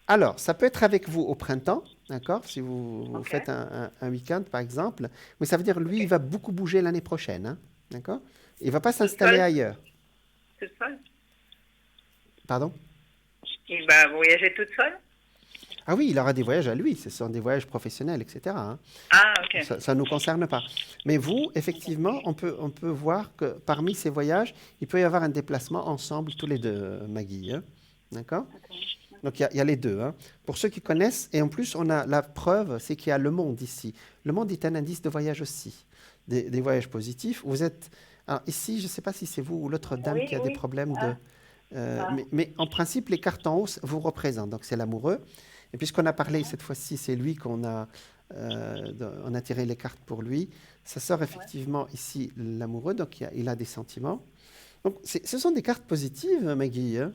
S1: Alors, ça peut être avec vous au printemps, d'accord? Si vous faites un week-end, par exemple. Mais ça veut dire, lui, il va beaucoup bouger l'année prochaine, hein, d'accord? Il ne va pas s'installer ailleurs.
S3: Toute seule?
S1: Pardon?
S3: Il va voyager toute seule?
S1: Ah oui, il aura des voyages à lui. Ce sont des voyages professionnels, etc., hein.
S3: Ah, ok.
S1: Ça ne nous concerne pas. Mais vous, effectivement, on peut voir que parmi ces voyages, il peut y avoir un déplacement ensemble, tous les deux, Maggie, hein, d'accord? Donc, il y a les deux, hein. Pour ceux qui connaissent, et en plus, on a la preuve, c'est qu'il y a le monde ici. Le monde est un indice de voyage aussi, des voyages positifs. Vous êtes... Alors, ici, je ne sais pas si c'est vous ou l'autre dame qui a des problèmes de... Mais en principe, les cartes en haut vous représentent. Donc, c'est l'amoureux. Et puisqu'on a parlé cette fois-ci, c'est lui on a tiré les cartes pour lui. Ça sort effectivement ici l'amoureux, donc il a des sentiments. Donc, ce sont des cartes positives, Maggie, hein.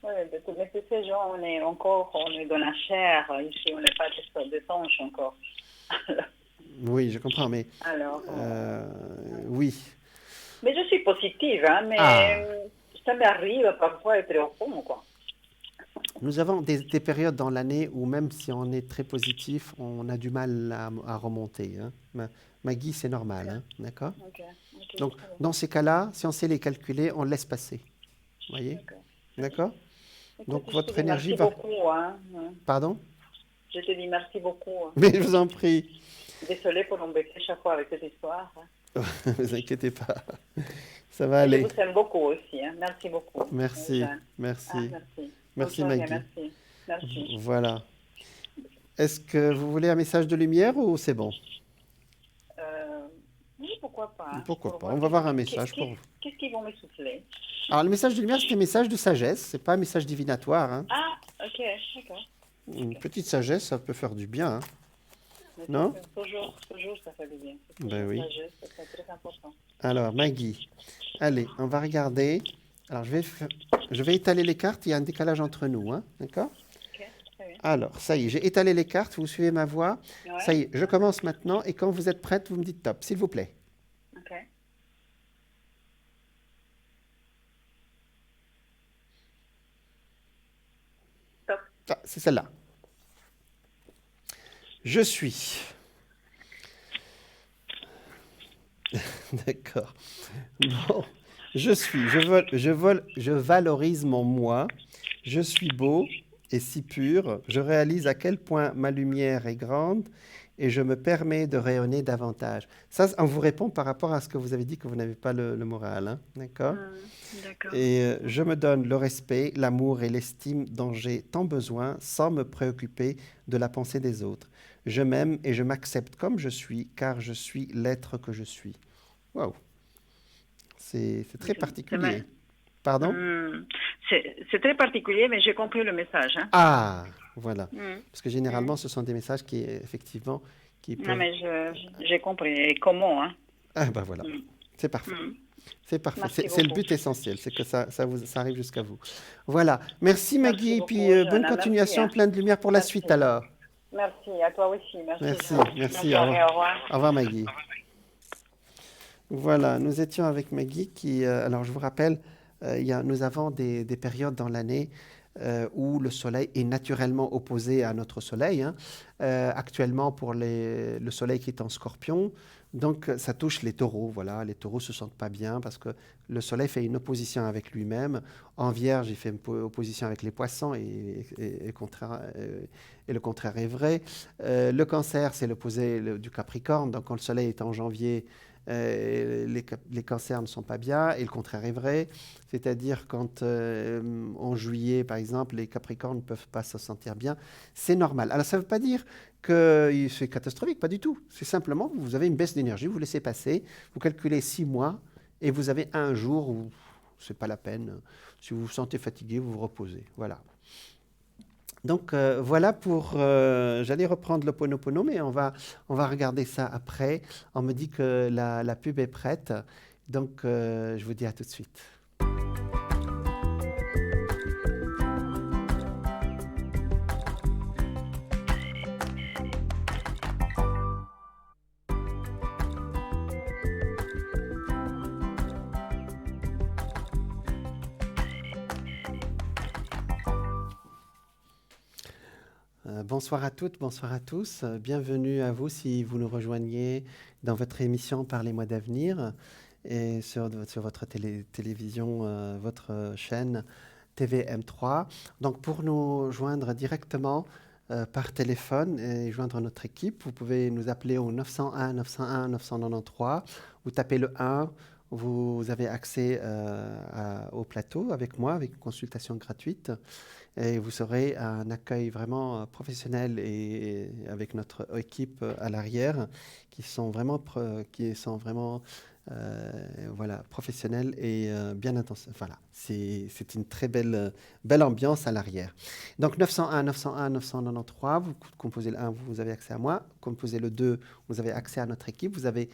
S3: Oui, mais tu sais, genre, on est dans la chair, ici, on n'est pas des anges encore.
S1: Oui, je comprends, mais...
S3: Alors,
S1: oui.
S3: Mais je suis positive, hein, mais ça m'arrive parfois d'être au fond, quoi.
S1: Nous avons des périodes dans l'année où même si on est très positif, on a du mal à remonter, hein. Maggie, c'est normal, hein, d'accord? Donc, dans ces cas-là, si on sait les calculer, on laisse passer. Vous voyez? D'accord? Donc, votre énergie va...
S3: Merci beaucoup, hein.
S1: Pardon?
S3: Je te dis merci beaucoup. Hein.
S1: Mais je vous en prie.
S3: Désolée pour l'embêter chaque fois avec cette histoire. Hein.
S1: Ne vous inquiétez pas. Ça va aller.
S3: Je vous aime beaucoup aussi. Hein. Merci beaucoup.
S1: Merci. Merci.
S3: Merci.
S1: Merci,
S3: Bonjour,
S1: Maggie.
S3: Merci.
S1: Voilà. Est-ce que vous voulez un message de lumière ou c'est bon?
S3: Oui, pourquoi pas.
S1: Pourquoi pas? On va voir un message pour vous.
S3: Qu'est-ce qu'ils vont me souffler?
S1: Alors, le message de lumière, c'est un message de sagesse. C'est pas un message divinatoire, hein.
S3: Ah, ok, d'accord.
S1: Une petite sagesse, ça peut faire du bien, hein. Non?
S3: Toujours, ça fait du bien.
S1: Ben oui.
S3: Sagesse, c'est très important.
S1: Alors, Maggie, allez, on va regarder. Alors, je vais étaler les cartes. Il y a un décalage entre nous, hein. D'accord?
S3: Ok, très bien.
S1: Alors, ça y est, j'ai étalé les cartes. Vous suivez ma voix.
S3: Ouais.
S1: Ça y est, je commence maintenant. Et quand vous êtes prête, vous me dites top, s'il vous plaît.
S3: Ok. Top.
S1: Ah, c'est celle-là. Je suis. D'accord. Bon. Je suis. Je valorise mon moi. Je suis beau et si pure, je réalise à quel point ma lumière est grande et je me permets de rayonner davantage. Ça, on vous répond par rapport à ce que vous avez dit que vous n'avez pas le moral, hein, d'accord?
S3: D'accord.
S1: Et je me donne le respect, l'amour et l'estime dont j'ai tant besoin sans me préoccuper de la pensée des autres. Je m'aime et je m'accepte comme je suis, car je suis l'être que je suis. Waouh, c'est très
S3: C'est ma-
S1: particulier. Pardon?
S3: c'est très particulier, mais j'ai compris le message. Hein.
S1: Ah, voilà.
S3: Mm.
S1: Parce que
S3: Mm.
S1: généralement, ce sont des messages qui, effectivement, qui
S3: Non,
S1: peuvent...
S3: mais j'ai compris. Et comment, hein?
S1: Ah, ben voilà,
S3: Mm.
S1: c'est parfait.
S3: Mm.
S1: C'est parfait.
S3: Merci
S1: C'est le
S3: beaucoup.
S1: but essentiel, c'est que ça arrive jusqu'à vous. Voilà. Merci
S3: Merci
S1: Maggie, et puis
S3: beaucoup,
S1: bonne
S3: Johanna. Merci.
S1: continuation,
S3: Hein.
S1: plein de lumière pour la suite
S3: Merci.
S1: alors.
S3: Merci. À toi aussi. Merci,
S1: Merci,
S3: Jean.
S1: merci,
S3: Bonne
S1: au
S3: soirée.
S1: revoir.
S3: Au revoir.
S1: Au revoir Maggie. Voilà, nous étions avec Maggie qui, alors je vous rappelle, nous avons des périodes dans l'année où le soleil est naturellement opposé à notre soleil, hein. Actuellement, pour le soleil qui est en scorpion, donc ça touche les taureaux. Voilà, les taureaux se sentent pas bien parce que le soleil fait une opposition avec lui-même. En vierge, il fait une opposition avec les poissons et le contraire est vrai. Le cancer, c'est l'opposé du capricorne. Donc quand le soleil est en janvier, les cancers ne sont pas bien, et le contraire est vrai. C'est-à-dire quand en juillet, par exemple, les capricornes ne peuvent pas se sentir bien, c'est normal. Alors ça ne veut pas dire que c'est catastrophique, pas du tout. C'est simplement, vous avez une baisse d'énergie, vous laissez passer, vous calculez 6 mois, et vous avez un jour où c'est pas la peine. Si vous vous sentez fatigué, vous vous reposez. Voilà. Donc voilà pour... j'allais reprendre le Ponopono, mais on va regarder ça après. On me dit que la pub est prête. Donc je vous dis à tout de suite. Bonsoir à toutes, bonsoir à tous. Bienvenue à vous si vous nous rejoignez dans votre émission Parlez-moi d'avenir et sur votre télévision, votre chaîne TVM3. Donc pour nous joindre directement par téléphone et joindre notre équipe, vous pouvez nous appeler au 901 901 993. Vous tapez le 1, vous avez accès au plateau avec moi, avec une consultation gratuite. Et vous aurez un accueil vraiment professionnel et avec notre équipe à l'arrière qui sont vraiment, voilà, professionnels et bien intentionnés. Voilà, c'est une très belle ambiance à l'arrière. Donc 901 901 993, vous composez le 1, vous avez accès à moi. Composez le 2, vous avez accès à notre équipe. Vous avez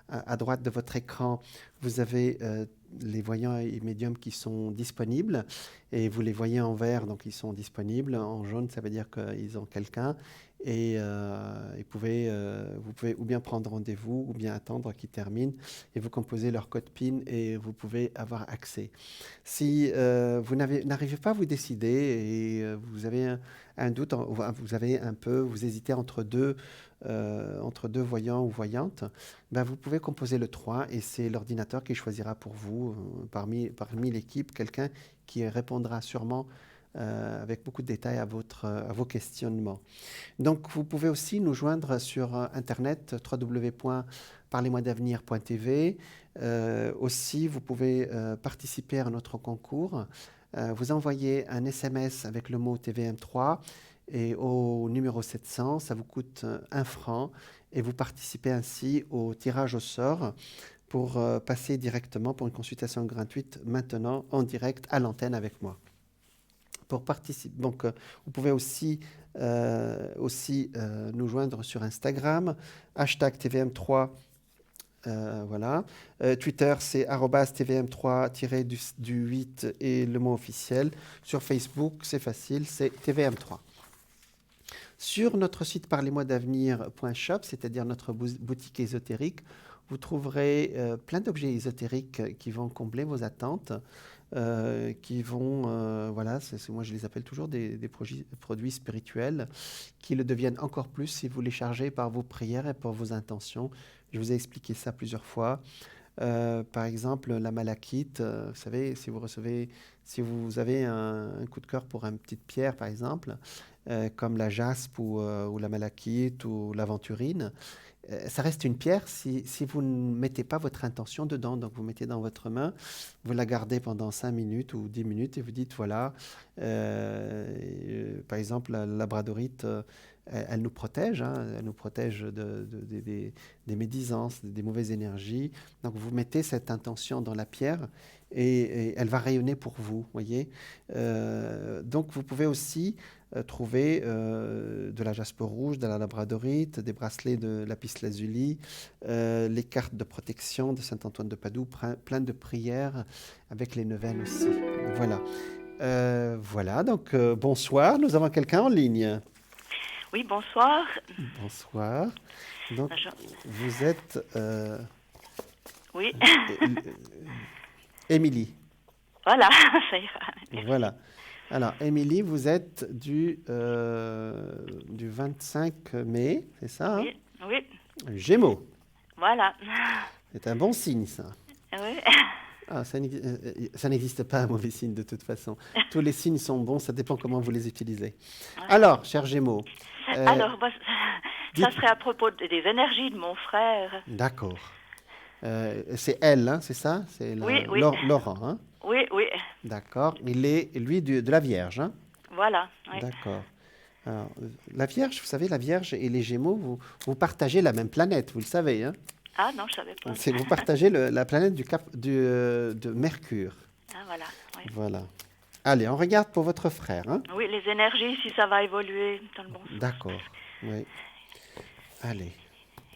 S1: à droite de votre écran, vous avez les voyants et médiums qui sont disponibles, et vous les voyez en vert, donc ils sont disponibles. En jaune, ça veut dire qu'ils ont quelqu'un, et vous pouvez ou bien prendre rendez-vous ou bien attendre qu'ils terminent, et vous composez leur code PIN et vous pouvez avoir accès. Si vous n'arrivez pas à vous décider et vous avez un doute, vous hésitez entre deux voyants ou voyantes, ben vous pouvez composer le 3 et c'est l'ordinateur qui choisira pour vous, parmi l'équipe, quelqu'un qui répondra sûrement avec beaucoup de détails à vos questionnements. Donc vous pouvez aussi nous joindre sur internet www.parlez-moi-d'avenir.tv. Aussi, vous pouvez participer à notre concours. Vous envoyez un SMS avec le mot TVM3 et au numéro 700, ça vous coûte 1 franc et vous participez ainsi au tirage au sort pour passer directement pour une consultation gratuite maintenant en direct à l'antenne avec moi. Pour participer, donc vous pouvez aussi nous joindre sur Instagram, hashtag TVM3. Voilà. Twitter, c'est @tvm3-8 et le mot officiel. Sur Facebook, c'est facile, c'est TVM3. Sur notre site parlez-moi-d'avenir.shop, c'est-à-dire notre boutique ésotérique, vous trouverez plein d'objets ésotériques qui vont combler vos attentes, qui vont, voilà, moi je les appelle toujours des produits spirituels, qui le deviennent encore plus si vous les chargez par vos prières et par vos intentions. Je vous ai expliqué ça plusieurs fois. Par exemple, la malachite, vous savez, si vous avez un coup de cœur pour une petite pierre, par exemple, comme la jaspe ou la malachite ou l'aventurine, ça reste une pierre si vous ne mettez pas votre intention dedans. Donc, vous mettez dans votre main, vous la gardez pendant 5 minutes ou 10 minutes et vous dites, voilà, par exemple, la labradorite, elle nous protège, hein, elle nous protège des médisances, des mauvaises énergies. Donc, vous mettez cette intention dans la pierre et elle va rayonner pour vous, voyez. Donc, vous pouvez aussi trouver de la jaspe rouge, de la labradorite, des bracelets de lapis-lazuli, les cartes de protection de Saint-Antoine de Padoue, plein de prières avec les neuvaines aussi. Voilà. Voilà, donc bonsoir, nous avons quelqu'un en ligne.
S4: Oui, bonsoir.
S1: Bonsoir. Donc,
S4: Bonjour.
S1: vous êtes
S4: Oui,
S1: Émilie.
S4: voilà, ça ira.
S1: Voilà. Alors, Émilie, vous êtes du 25 mai, c'est ça, hein?
S4: Oui, oui,
S1: Gémeaux.
S4: voilà.
S1: C'est un bon signe, ça.
S4: Oui,
S1: Ah, ça n'existe pas un mauvais signe de toute façon. Tous les signes sont bons, ça dépend comment vous les utilisez. Alors, cher Gémeaux.
S4: alors, ça
S1: dites-
S4: serait à propos des énergies de mon frère.
S1: D'accord. C'est elle, hein, c'est ça? C'est
S4: Oui, oui.
S1: Laurent, hein?
S4: Oui, oui,
S1: D'accord. Il est, lui, de la Vierge, hein?
S4: voilà. Oui.
S1: D'accord. Alors, la Vierge, vous savez, la Vierge et les Gémeaux, vous partagez la même planète, vous le savez, hein?
S4: Ah non, je savais pas.
S1: Vous partagez la planète de Mercure.
S4: Ah, voilà. Oui.
S1: Voilà. Allez, on regarde pour votre frère, hein?
S4: Oui, les énergies, si ça va évoluer dans le bon sens.
S1: D'accord. Oui. Allez,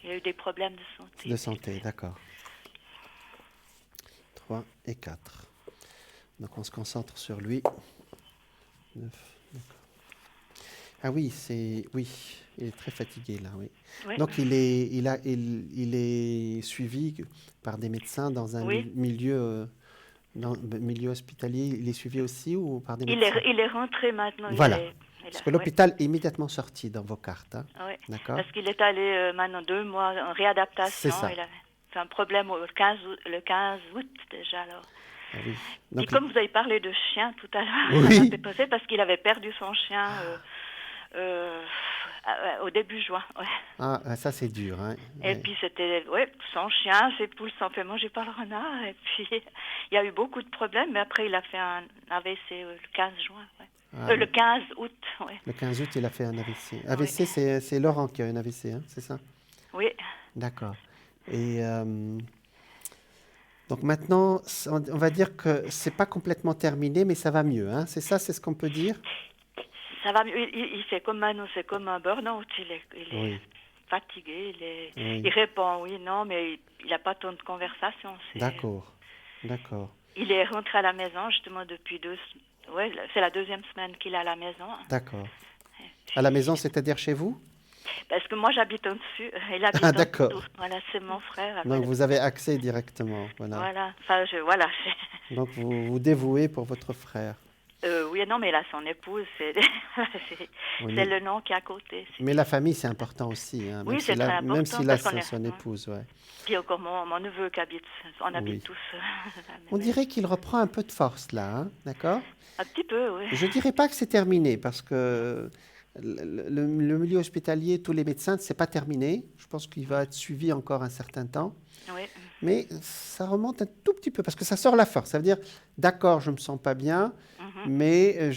S4: Il y a eu des problèmes de santé.
S1: de santé, d'accord. 3 et 4. Donc on se concentre sur lui. 9, d'accord. Ah oui, oui, il est très fatigué là, oui.
S4: Oui.
S1: Donc il est suivi par des médecins dans un
S4: Oui.
S1: milieu hospitalier. Il est suivi aussi ou par des
S4: Il
S1: médecins?
S4: est rentré maintenant.
S1: Voilà.
S4: Il
S1: Parce
S4: a-
S1: que l'hôpital est immédiatement sorti dans vos cartes, hein?
S4: oui.
S1: D'accord?
S4: Parce qu'il est allé maintenant 2 mois en réadaptation.
S1: C'est ça.
S4: Il a fait un problème le 15 août déjà alors.
S1: Ah oui.
S4: Et
S1: Donc,
S4: comme vous avez parlé de chien tout à l'heure,
S1: Oui.
S4: ça m'a fait penser parce qu'il avait perdu son chien au début juin. Ouais.
S1: ah, ça c'est dur, hein?
S4: Et
S1: Ouais.
S4: puis c'était son chien, ses poules s'en fait manger par le renard. Et puis il y a eu beaucoup de problèmes, mais après il a fait un AVC le 15 juin. Ouais.
S1: Ah,
S4: Le 15 août, ouais.
S1: le 15 août, il a fait un AVC. AVC, c'est Laurent qui a un AVC, hein, c'est ça?
S4: Oui.
S1: D'accord. Et donc maintenant, on va dire que c'est pas complètement terminé, mais ça va mieux, hein? C'est ça, c'est ce qu'on peut dire?
S4: Ça va mieux. Il fait comme maintenant, c'est comme un burn-out. Il est
S1: Oui.
S4: fatigué,
S1: Oui.
S4: il répond oui, non, mais il n'a pas tant de conversation.
S1: D'accord. D'accord.
S4: Il est rentré à la maison justement depuis c'est la 2e semaine qu'il est à la maison.
S1: D'accord. À la maison, c'est-à-dire chez vous?
S4: Parce que moi j'habite en dessus, il habite
S1: Ah,
S4: en
S1: d'accord.
S4: dessous. Voilà, c'est mon frère.
S1: Donc vous avez accès directement, voilà.
S4: Voilà, enfin voilà.
S1: Donc vous vous dévouez pour votre frère.
S4: Oui, non, mais là son épouse, c'est
S1: Oui,
S4: c'est le nom qui est à côté.
S1: Mais la famille, c'est important aussi, hein,
S4: Oui, c'est très important,
S1: même s'il a
S4: parce qu'on est-
S1: son épouse, ouais.
S4: Puis encore mon neveu qui habite, on habite
S1: Oui.
S4: tous. la même
S1: On
S4: maison.
S1: dirait qu'il reprend un peu de force là, hein, d'accord?
S4: Un petit peu, oui.
S1: Je dirais pas que c'est terminé parce que le milieu hospitalier, tous les médecins, c'est pas terminé. Je pense qu'il va être suivi encore un certain temps.
S4: Oui.
S1: Mais ça remonte un tout petit peu parce que ça sort la force. Ça veut dire, d'accord, je me sens pas bien,
S4: Mhm.
S1: mais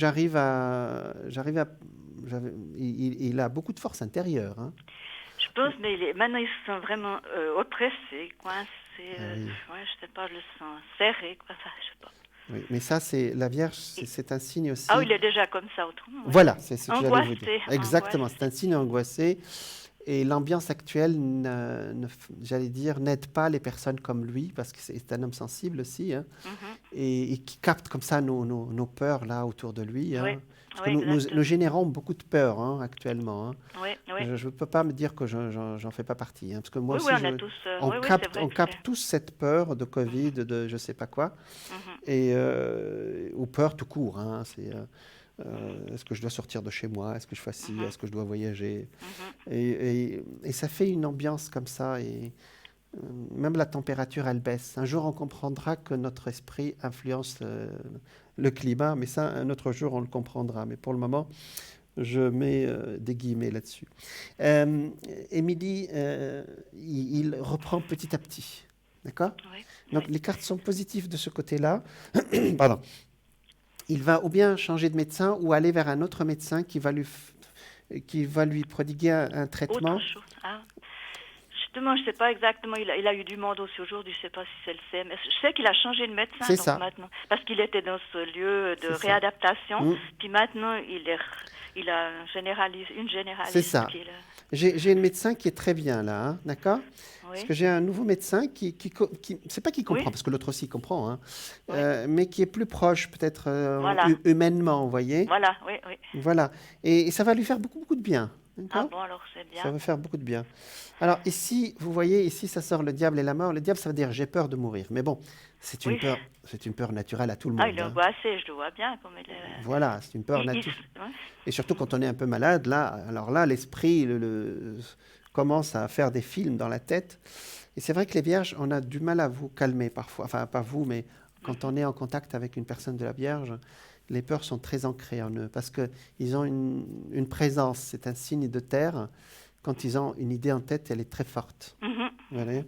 S1: il a beaucoup de force intérieure, hein.
S4: Je pense, mais maintenant ils sont vraiment oppressés, coincés.
S1: oui.
S4: Ouais, je sais pas, je le sens serré, quoi. Enfin, je sais pas.
S1: Oui, mais ça, c'est la Vierge, c'est un signe aussi.
S4: Ah oui, il est déjà comme ça autrement. Ouais.
S1: Voilà, c'est ce que j'allais vous
S4: Angoissé,
S1: dire. Exactement,
S4: angoissé.
S1: c'est un signe angoissé. Et l'ambiance actuelle, j'allais dire, n'aide pas les personnes comme lui, parce que c'est un homme sensible aussi, hein,
S4: Mhm.
S1: et qui capte comme ça nos peurs là autour de lui. Hein.
S4: Oui,
S1: Parce
S4: oui,
S1: que nous
S4: exactement.
S1: générons beaucoup de peur, hein, actuellement. Hein.
S4: Oui, oui.
S1: Je ne peux pas me dire que j'en fais pas partie, hein, parce que moi
S4: Oui,
S1: aussi,
S4: oui, on a tous.
S1: on
S4: oui, oui,
S1: capte,
S4: c'est vrai
S1: on
S4: que
S1: capte tous cette peur de Covid, de je sais pas quoi, et ou peur tout court. Hein, est-ce que je dois sortir de chez moi? Est-ce que je fais ci? Est-ce que je dois voyager? Et ça fait une ambiance comme ça. Et même la température, elle baisse. Un jour, on comprendra que notre esprit influence le climat, mais ça, un autre jour, on le comprendra. Mais pour le moment, je mets des guillemets là-dessus. Émilie, il reprend petit à petit. D'accord?
S4: Oui.
S1: Donc, les cartes sont positives de ce côté-là. Pardon. Il va ou bien changer de médecin ou aller vers un autre médecin qui va lui prodiguer un traitement.
S4: Autre chose. Ah. Justement, je ne sais pas exactement. Il a eu du monde aussi aujourd'hui. Je ne sais pas si c'est le CMS. Je sais qu'il a changé de médecin.
S1: C'est
S4: donc
S1: ça.
S4: Maintenant, parce qu'il était dans ce lieu de
S1: C'est ça.
S4: réadaptation.
S1: Mm.
S4: Puis maintenant, il a une généraliste.
S1: C'est ça. J'ai un médecin qui est très bien là, hein, d'accord? Parce
S4: Oui.
S1: que j'ai un nouveau médecin qui c'est pas qui comprend,
S4: Oui.
S1: parce que l'autre aussi comprend, hein,
S4: Oui.
S1: mais qui est plus proche peut-être
S4: Voilà.
S1: humainement, vous voyez?
S4: Voilà, oui, oui.
S1: Voilà. Et ça va lui faire beaucoup, beaucoup de bien.
S4: Ah
S1: D'accord?
S4: bon, alors c'est bien.
S1: Ça va faire beaucoup de bien. Alors ici, vous voyez, ici ça sort le diable et la mort. Le diable, ça veut dire j'ai peur de mourir. Mais bon, c'est une
S4: Oui.
S1: peur, c'est une peur naturelle à tout le
S4: Ah,
S1: monde.
S4: il est
S1: hein.
S4: angoissé, je le vois bien. Comme il est...
S1: Voilà, c'est une peur
S4: il-
S1: naturelle.
S4: ouais.
S1: Et surtout quand on est un peu malade, là, alors là, l'esprit commence à faire des films dans la tête. Et c'est vrai que les vierges, on a du mal à vous calmer parfois. Enfin, pas vous, mais quand on est en contact avec une personne de la vierge, les peurs sont très ancrées en eux parce qu'ils ont une présence. C'est un signe de terre. Quand ils ont une idée en tête, elle est très forte.
S4: Mhm.
S1: Voilà.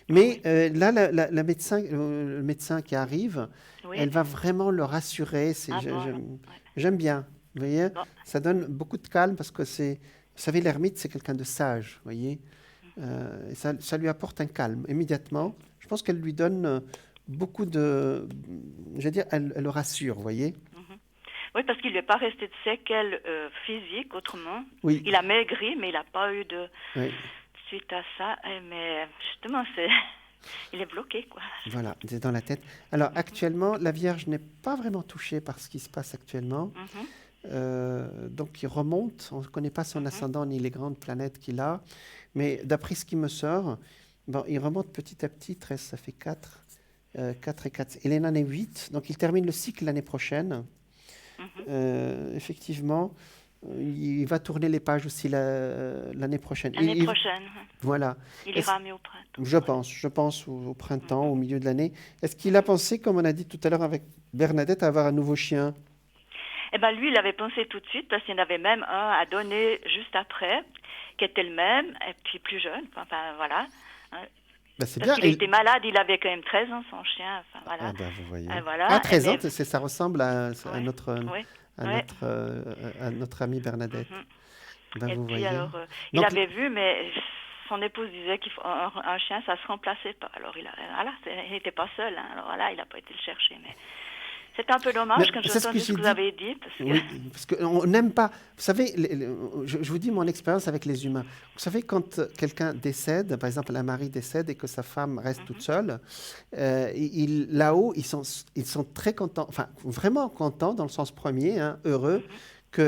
S1: Mais là, le médecin qui arrive,
S4: Oui.
S1: elle va vraiment le rassurer.
S4: Ah bon,
S1: J'aime bien. Vous voyez,
S4: Bon.
S1: ça donne beaucoup de calme parce que vous savez, l'ermite, c'est quelqu'un de sage, vous voyez. Et ça lui apporte un calme immédiatement. Je pense qu'elle lui donne beaucoup de, je veux dire, elle le rassure, vous voyez.
S4: Oui, parce qu'il ne lui est pas resté de séquelles physiques autrement.
S1: Oui.
S4: Il a maigri, mais il n'a pas eu de
S1: Oui.
S4: suite à ça. Mais justement, il est bloqué, quoi.
S1: Voilà, c'est dans la tête. Alors actuellement, la Vierge n'est pas vraiment touchée par ce qui se passe actuellement. Donc il remonte, on ne connaît pas son ascendant ni les grandes planètes qu'il a, mais d'après ce qui me sort, bon, il remonte petit à petit, 13 ça fait 4, 4 et 4, il en est 8, donc il termine le cycle l'année prochaine. Effectivement, il va tourner les pages aussi l'année prochaine.
S4: L'année prochaine.
S1: Voilà.
S4: Il ira mieux au printemps.
S1: Je pense au printemps, au milieu de l'année. Est-ce qu'il a pensé, comme on a dit tout à l'heure avec Bernadette, à avoir un nouveau chien?
S4: Eh ben lui, il avait pensé tout de suite parce qu'il y en avait même un à donner juste après, qui était le même, et puis plus jeune. Enfin, voilà.
S1: Ben, c'est
S4: Parce
S1: bien.
S4: qu'il était malade, il avait quand même 13 ans, son chien. Enfin, voilà.
S1: Ah ben, vous voyez.
S4: Voilà.
S1: Ah, 13 ans,
S4: Mais-
S1: ça ressemble à
S4: Ouais.
S1: notre,
S4: Oui.
S1: à notre amie Bernadette. Ben,
S4: Et
S1: vous
S4: puis
S1: voyez.
S4: alors, il
S1: Donc,
S4: avait vu, mais son épouse disait qu'un chien, ça se remplaçait pas. Alors il n'était pas seul. Hein. Alors voilà, il n'a pas été le chercher. Mais c'est un peu dommage
S1: Mais
S4: quand j'ai
S1: c'est ce
S4: entendu
S1: que
S4: ce
S1: j'ai
S4: que vous
S1: dit.
S4: avez dit. Parce que...
S1: Oui, parce qu'on n'aime pas. Vous savez, je vous dis mon expérience avec les humains. Vous savez, quand quelqu'un décède, par exemple, un mari décède et que sa femme reste toute seule, là-haut, ils sont très contents, enfin, vraiment contents dans le sens premier, hein, heureux, que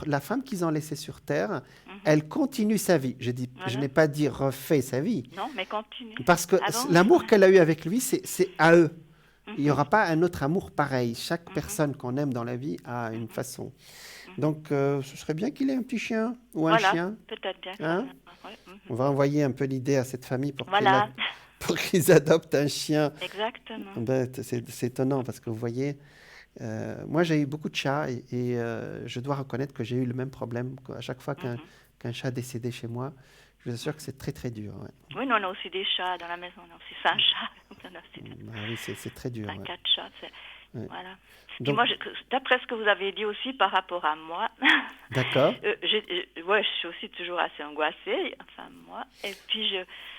S1: la femme qu'ils ont laissée sur Terre, elle continue sa vie. Je
S4: Voilà.
S1: n'ai pas dit refait sa vie.
S4: Non, mais continue.
S1: Parce que
S4: Avance.
S1: l'amour qu'elle a eu avec lui, c'est à eux. Il n'y aura pas un autre amour pareil. Chaque personne qu'on aime dans la vie a une façon. Donc, ce serait bien qu'il ait un petit chien ou un
S4: Voilà,
S1: chien.
S4: peut-être bien.
S1: Hein?
S4: Ouais,
S1: On va envoyer un peu l'idée à cette famille
S4: Voilà,
S1: pour qu'ils adoptent un chien.
S4: exactement.
S1: Ben, c'est étonnant parce que vous voyez, moi j'ai eu beaucoup de chats et je dois reconnaître que j'ai eu le même problème à chaque fois qu'un chat décédait chez moi. Je vous assure que c'est très très dur. Ouais.
S4: Oui, nous on a aussi des chats dans la maison. On a aussi 5 chats. On a aussi
S1: Ah oui, c'est très dur. Ouais.
S4: 4 chats.
S1: Ouais.
S4: Voilà. Puis
S1: Donc-
S4: moi, d'après ce que vous avez dit aussi par rapport à moi,
S1: D'accord.
S4: ouais, je suis aussi toujours assez angoissée, enfin moi. Et puis,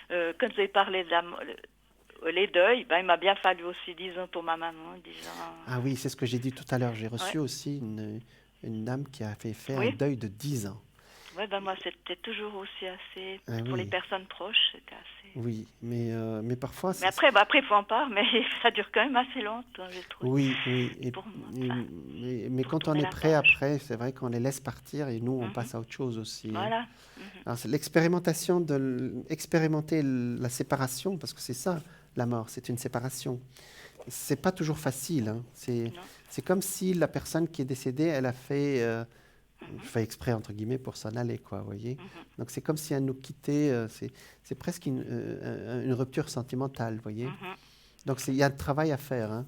S4: quand vous avez parlé de les deuils, ben, il m'a bien fallu aussi 10 ans pour ma maman, 10 ans.
S1: Ah oui, c'est ce que j'ai dit tout à l'heure. J'ai reçu aussi une dame qui a fait
S4: Oui.
S1: un deuil de 10 ans.
S4: Ouais, ben moi, c'était toujours aussi assez,
S1: Ah
S4: pour
S1: oui.
S4: les personnes proches, c'était assez.
S1: Oui, mais parfois...
S4: Mais après, il faut en parler, mais ça dure quand même assez longtemps, je trouve.
S1: Oui, oui. Et-
S4: Pour moi,
S1: et-
S4: enfin,
S1: mais
S4: pour
S1: quand on
S4: tourner
S1: est
S4: la
S1: prêt
S4: page.
S1: après, c'est vrai qu'on les laisse partir et nous, on passe à autre chose aussi. Hein.
S4: Voilà.
S1: Alors, c'est expérimenter la séparation, parce que c'est ça, la mort, c'est une séparation. C'est pas toujours facile. Hein. C'est comme si la personne qui est décédée, elle a fait fait exprès, entre guillemets, pour s'en aller, quoi, vous voyez.
S4: Mhm.
S1: Donc, c'est comme si elle nous quittait, c'est presque une rupture sentimentale, vous voyez.
S4: Mhm.
S1: Donc, il y a un travail à faire, hein.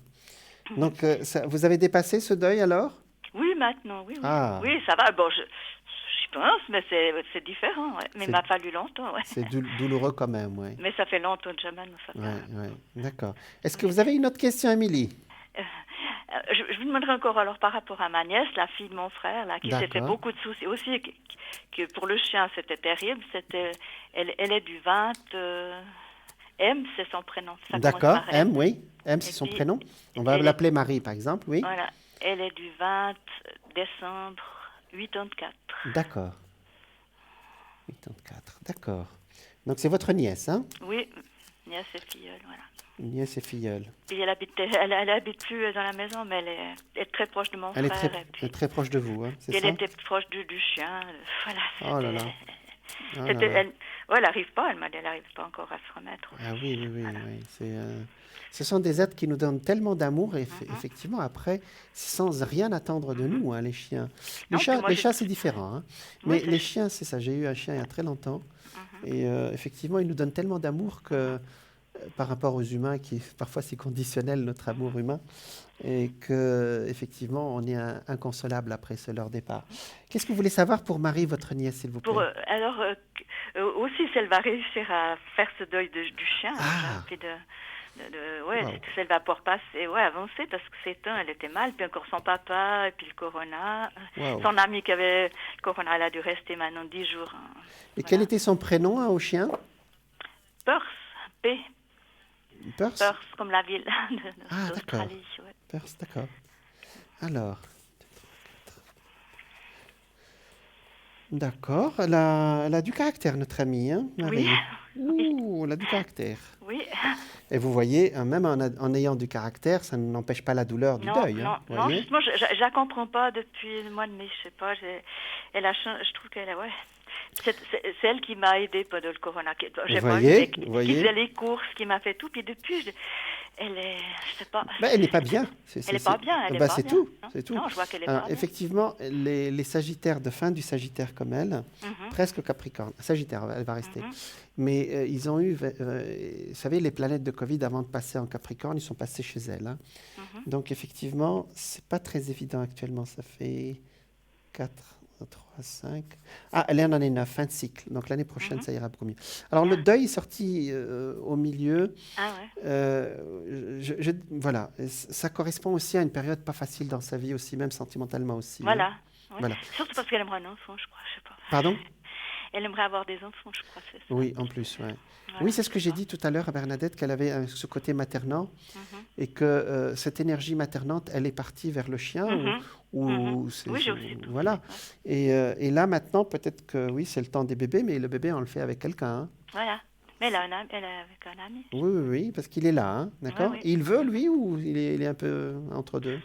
S4: Mhm.
S1: Donc, vous avez dépassé ce deuil, alors?
S4: Oui, maintenant, oui, oui.
S1: Ah.
S4: Oui, ça va. Bon, j'y pense, mais c'est différent. Ouais. Mais il m'a fallu longtemps, ouais.
S1: C'est douloureux quand même, oui.
S4: Mais ça fait longtemps que jamais ça fait.
S1: Oui, d'accord. Est-ce que vous avez une autre question, Émilie?
S4: Je vous demanderai encore alors par rapport à ma nièce, la fille de mon frère, là, qui s'est fait
S1: D'accord.
S4: beaucoup de soucis aussi, que pour le chien c'était terrible. Elle est du 20, M, c'est son prénom. Ça commence
S1: D'accord,
S4: par
S1: M, oui. M, c'est
S4: Et
S1: son
S4: puis,
S1: prénom. On va
S4: elle
S1: l'appeler Marie, par exemple, oui.
S4: Voilà, elle est du 20 décembre 84.
S1: D'accord. 84, d'accord. Donc, c'est votre nièce, hein?
S4: Oui, nièce et filleule, voilà.
S1: Nièce et filleule.
S4: Puis elle habite plus dans la maison, mais elle est très proche de mon
S1: Elle est
S4: frère.
S1: très,
S4: Et puis,
S1: très proche de vous, hein, c'est
S4: elle
S1: ça?
S4: était proche du chien. Voilà.
S1: Oh là là. Oh là
S4: C'était,
S1: là.
S4: elle n'arrive pas, elle m'a dit, elle n'arrive pas encore à se remettre.
S1: Ah oui, oui, oui,
S4: Voilà.
S1: oui. Ce sont des êtres qui nous donnent tellement d'amour et effectivement, après, sans rien attendre de nous, hein, les chiens. Les
S4: Non,
S1: chats,
S4: puis moi,
S1: les
S4: j'ai-
S1: chats, c'est différent, hein.
S4: Oui,
S1: Mais
S4: c'est-
S1: les chiens, c'est ça. J'ai eu un chien il y a très longtemps. Et effectivement, ils nous donnent tellement d'amour que, par rapport aux humains, qui est parfois c'est conditionnel, notre amour humain, et que effectivement, on est inconsolable après leur départ. Qu'est-ce que vous voulez savoir pour Marie, votre nièce, s'il vous plaît?
S4: Alors, aussi, si elle va réussir à faire ce deuil du chien,
S1: Ah.
S4: déjà, puis ouais,
S1: Wow.
S4: si elle va pouvoir passer, ouais, avancer, parce que c'est elle était mal, puis encore son papa, et puis le corona.
S1: Wow.
S4: Son ami qui avait le corona, elle a dû rester maintenant 10 jours. Hein.
S1: Et quel était son prénom, hein, au chien?
S4: Perth, P,
S1: Perth?
S4: Perth, comme la ville
S1: Ah,
S4: d'Australie. Ouais.
S1: Perth, d'accord. Alors. D'accord. Elle a du caractère, notre amie, hein, Marie.
S4: Oui.
S1: Ouh, elle a du caractère.
S4: Oui.
S1: Et vous voyez, même en ayant du caractère, ça n'empêche pas la douleur du
S4: Non,
S1: deuil.
S4: non,
S1: Hein, vous
S4: non,
S1: voyez.
S4: justement, je la comprends pas depuis le mois de mai, je sais pas, je trouve qu'elle, ouais, c'est elle qui m'a aidée pendant le corona, j'ai pas
S1: voyez,
S4: eu, qui
S1: voyez.
S4: faisait les courses, qui m'a fait tout, puis depuis, elle est, je sais pas.
S1: Ben, elle n'est pas bien.
S4: Elle est pas bien, elle est
S1: Ben,
S4: pas
S1: c'est
S4: bien.
S1: tout,
S4: Non,
S1: c'est tout.
S4: non, je vois qu'elle est
S1: Alors,
S4: pas bien.
S1: effectivement, les Sagittaires de fin du Sagittaire comme elle, presque Capricorne, Sagittaire, elle va rester. Mais ils ont eu, vous savez, les planètes de Covid, avant de passer en Capricorne, ils sont passés chez elle, hein. Donc, effectivement, c'est pas très évident actuellement. Ça fait 4, 3, 5. Ah, elle en est 9, fin de cycle. Donc, l'année prochaine, ça ira beaucoup mieux. Alors, le deuil est sorti au milieu.
S4: Ah ouais.
S1: Voilà, ça correspond aussi à une période pas facile dans sa vie aussi, même sentimentalement aussi.
S4: Voilà.
S1: Hein.
S4: Ouais.
S1: Voilà.
S4: Surtout parce qu'elle aimerait un enfant, je crois, je sais pas.
S1: Pardon?
S4: Elle aimerait avoir des enfants, je crois, c'est ça.
S1: Oui, en plus, ouais.
S4: Voilà,
S1: Oui, c'est ce que j'ai
S4: je
S1: dit tout à l'heure à Bernadette, qu'elle avait ce côté maternant
S4: Mhm.
S1: et que cette énergie maternante, elle est partie vers le chien ou
S4: Oui, j'ai aussi tout
S1: voilà. Et là, maintenant, peut-être que oui, c'est le temps des bébés, mais le bébé, on le fait avec quelqu'un, hein.
S4: Voilà. Mais elle est avec un ami.
S1: Oui, oui, oui, parce qu'il est là, hein, d'accord?
S4: oui.
S1: Et il veut, lui, ou il est un peu entre deux?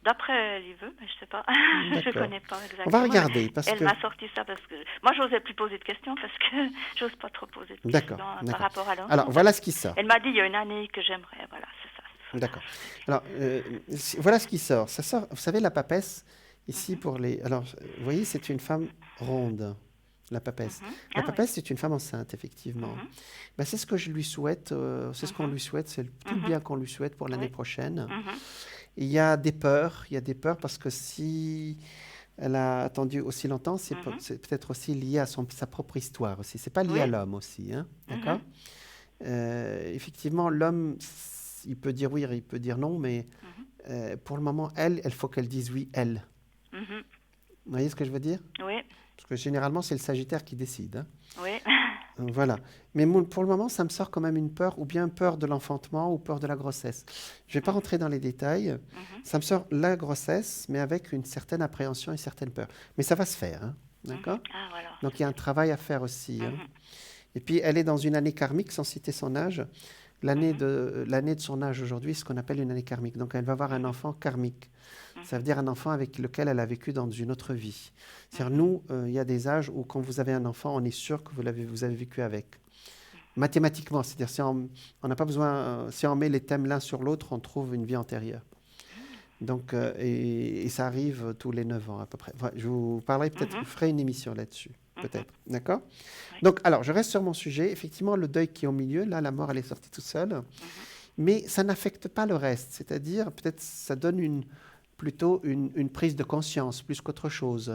S4: D'après elle, il veut, mais je sais pas. Je
S1: D'accord.
S4: connais pas exactement.
S1: On va regarder, parce
S4: elle
S1: que...
S4: m'a sorti ça parce que moi, j'osais plus poser de questions parce que j'ose pas trop poser de questions
S1: D'accord,
S4: par
S1: d'accord.
S4: rapport à l'enfant.
S1: Alors, voilà ce qui sort.
S4: Elle m'a dit il y a une année que j'aimerais, voilà, c'est ça.
S1: D'accord. Alors, voilà ce qui sort. Ça sort, vous savez, la papesse, ici, pour les... Alors, vous voyez, c'est une femme ronde, la papesse. La
S4: Ah,
S1: papesse, c'est une femme enceinte, effectivement. Ben, c'est ce que je lui souhaite, c'est ce qu'on lui souhaite, c'est tout le bien qu'on lui souhaite pour l'année prochaine. Il y a des peurs, parce que si elle a attendu aussi longtemps, c'est peut-être aussi lié à sa propre histoire aussi. C'est pas lié à l'homme aussi, hein, d'accord? Effectivement, l'homme, il peut dire oui, il peut dire non, mais pour le moment, elle faut qu'elle dise oui, elle. Vous voyez ce que je veux dire?
S4: Oui,
S1: Parce que généralement, c'est le Sagittaire qui décide, hein.
S4: oui.
S1: Voilà. Mais pour le moment, ça me sort quand même une peur, ou bien peur de l'enfantement ou peur de la grossesse. Je ne vais pas rentrer dans les détails. Ça me sort la grossesse, mais avec une certaine appréhension et une certaine peur. Mais ça va se faire, hein. D'accord?
S4: Ah, voilà.
S1: Donc, il y a un travail à faire aussi, hein. Et puis, elle est dans une année karmique, sans citer son âge. L'année de son âge aujourd'hui, c'est ce qu'on appelle une année karmique. Donc, elle va avoir un enfant karmique. Ça veut dire un enfant avec lequel elle a vécu dans une autre vie. C'est-à-dire, nous, il y a des âges où, quand vous avez un enfant, on est sûr que vous avez vécu avec. Mathématiquement, c'est-à-dire, si on n'a pas besoin, si on met les thèmes l'un sur l'autre, on trouve une vie antérieure. Donc, et ça arrive tous les 9 ans à peu près. Enfin, je vous parlerai peut-être, je ferai une émission là-dessus, peut-être. D'accord?
S4: Oui.
S1: Donc, alors, je reste sur mon sujet. Effectivement, le deuil qui est au milieu, là, la mort, elle est sortie toute seule. Mais ça n'affecte pas le reste. C'est-à-dire, peut-être, ça donne plutôt une prise de conscience, plus qu'autre chose,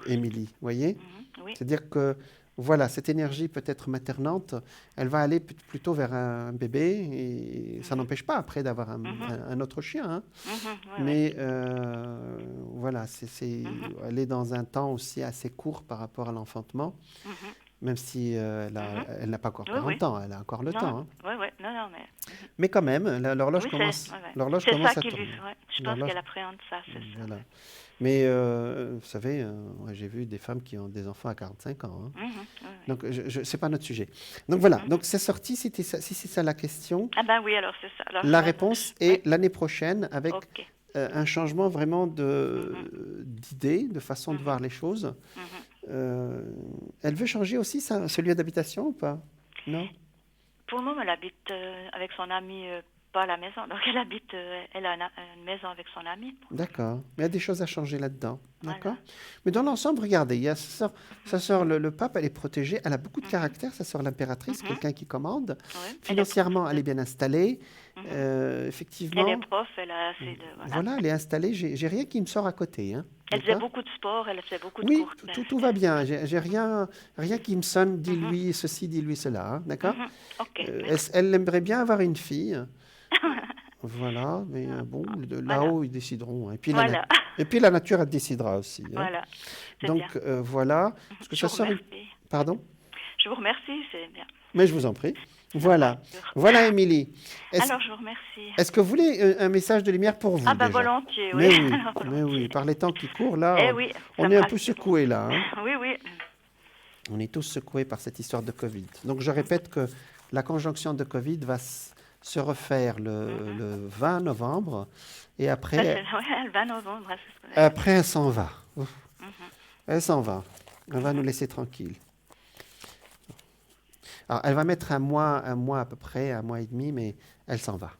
S1: Émilie. Vous voyez?
S4: Oui.
S1: C'est-à-dire que, voilà, cette énergie peut-être maternante, elle va aller plutôt vers un bébé, et ça n'empêche pas après d'avoir un autre chien, hein.
S4: Oui,
S1: Mais voilà, elle est dans un temps aussi assez court par rapport à l'enfantement, même si elle n'a pas encore 40 ans, elle a encore le temps, hein.
S4: Oui, non, mais...
S1: Mais quand même, l'horloge
S4: Oui,
S1: commence,
S4: c'est
S1: commence
S4: ça
S1: à
S4: qui
S1: tourner.
S4: lui... Je pense qu'elle appréhende ça, c'est ça.
S1: Voilà. Mais vous savez, j'ai vu des femmes qui ont des enfants à 45 ans, hein. Donc, c'est pas notre sujet. Donc voilà, donc c'est sorti, si c'est ça la question.
S4: Ah ben oui, alors c'est ça. Alors,
S1: la réponse est l'année prochaine avec
S4: Ok.
S1: un changement vraiment d'idée, de façon de voir les choses. Elle veut changer aussi ce lieu d'habitation ou pas? Non?
S4: Pour le moment, elle habite avec son ami, pas à la maison. Donc elle habite, elle a une maison avec son ami.
S1: D'accord. Mais il y a des choses à changer là-dedans.
S4: Voilà.
S1: D'accord. Mais dans l'ensemble, regardez, il y a sa sœur le pape, elle est protégée, elle a beaucoup de caractère, sa sœur l'impératrice, quelqu'un qui commande.
S4: Oui.
S1: Financièrement, elle est bien installée. Effectivement.
S4: Elle est prof, elle a assez de...
S1: Voilà, elle est installée. J'ai rien qui me sort à côté, hein.
S4: Elle faisait beaucoup de sport, elle fait beaucoup de
S1: Oui,
S4: courses.
S1: tout va bien. J'ai rien qui me sonne, dis-lui ceci, dis-lui cela, hein. D'accord.
S4: Ok.
S1: Elle aimerait bien avoir une fille. Voilà, mais bon, là-haut, ils décideront, hein. Et puis la nature, elle décidera aussi, hein.
S4: Voilà.
S1: Donc, voilà. Parce que
S4: Je vous remercie.
S1: Pardon?
S4: Je vous remercie, c'est bien.
S1: Mais je vous en prie. Voilà. Voilà, Émilie.
S4: Alors, je vous remercie.
S1: Est-ce que vous voulez un message de lumière pour vous?
S4: Ah ben
S1: déjà?
S4: volontiers, oui.
S1: Mais oui,
S4: Alors,
S1: mais oui. Par les temps qui courent, là, on
S4: ça
S1: est un
S4: me
S1: peu
S4: rassure.
S1: secoués, là, hein.
S4: Oui.
S1: On est tous secoués par cette histoire de Covid. Donc, je répète que la conjonction de Covid va se refaire le 20 novembre. Et après,
S4: Le 20 novembre.
S1: après elle s'en va. Elle s'en va. Elle va nous laisser tranquilles. Alors, elle va mettre un mois à peu près, 1 mois et demi, mais elle s'en va.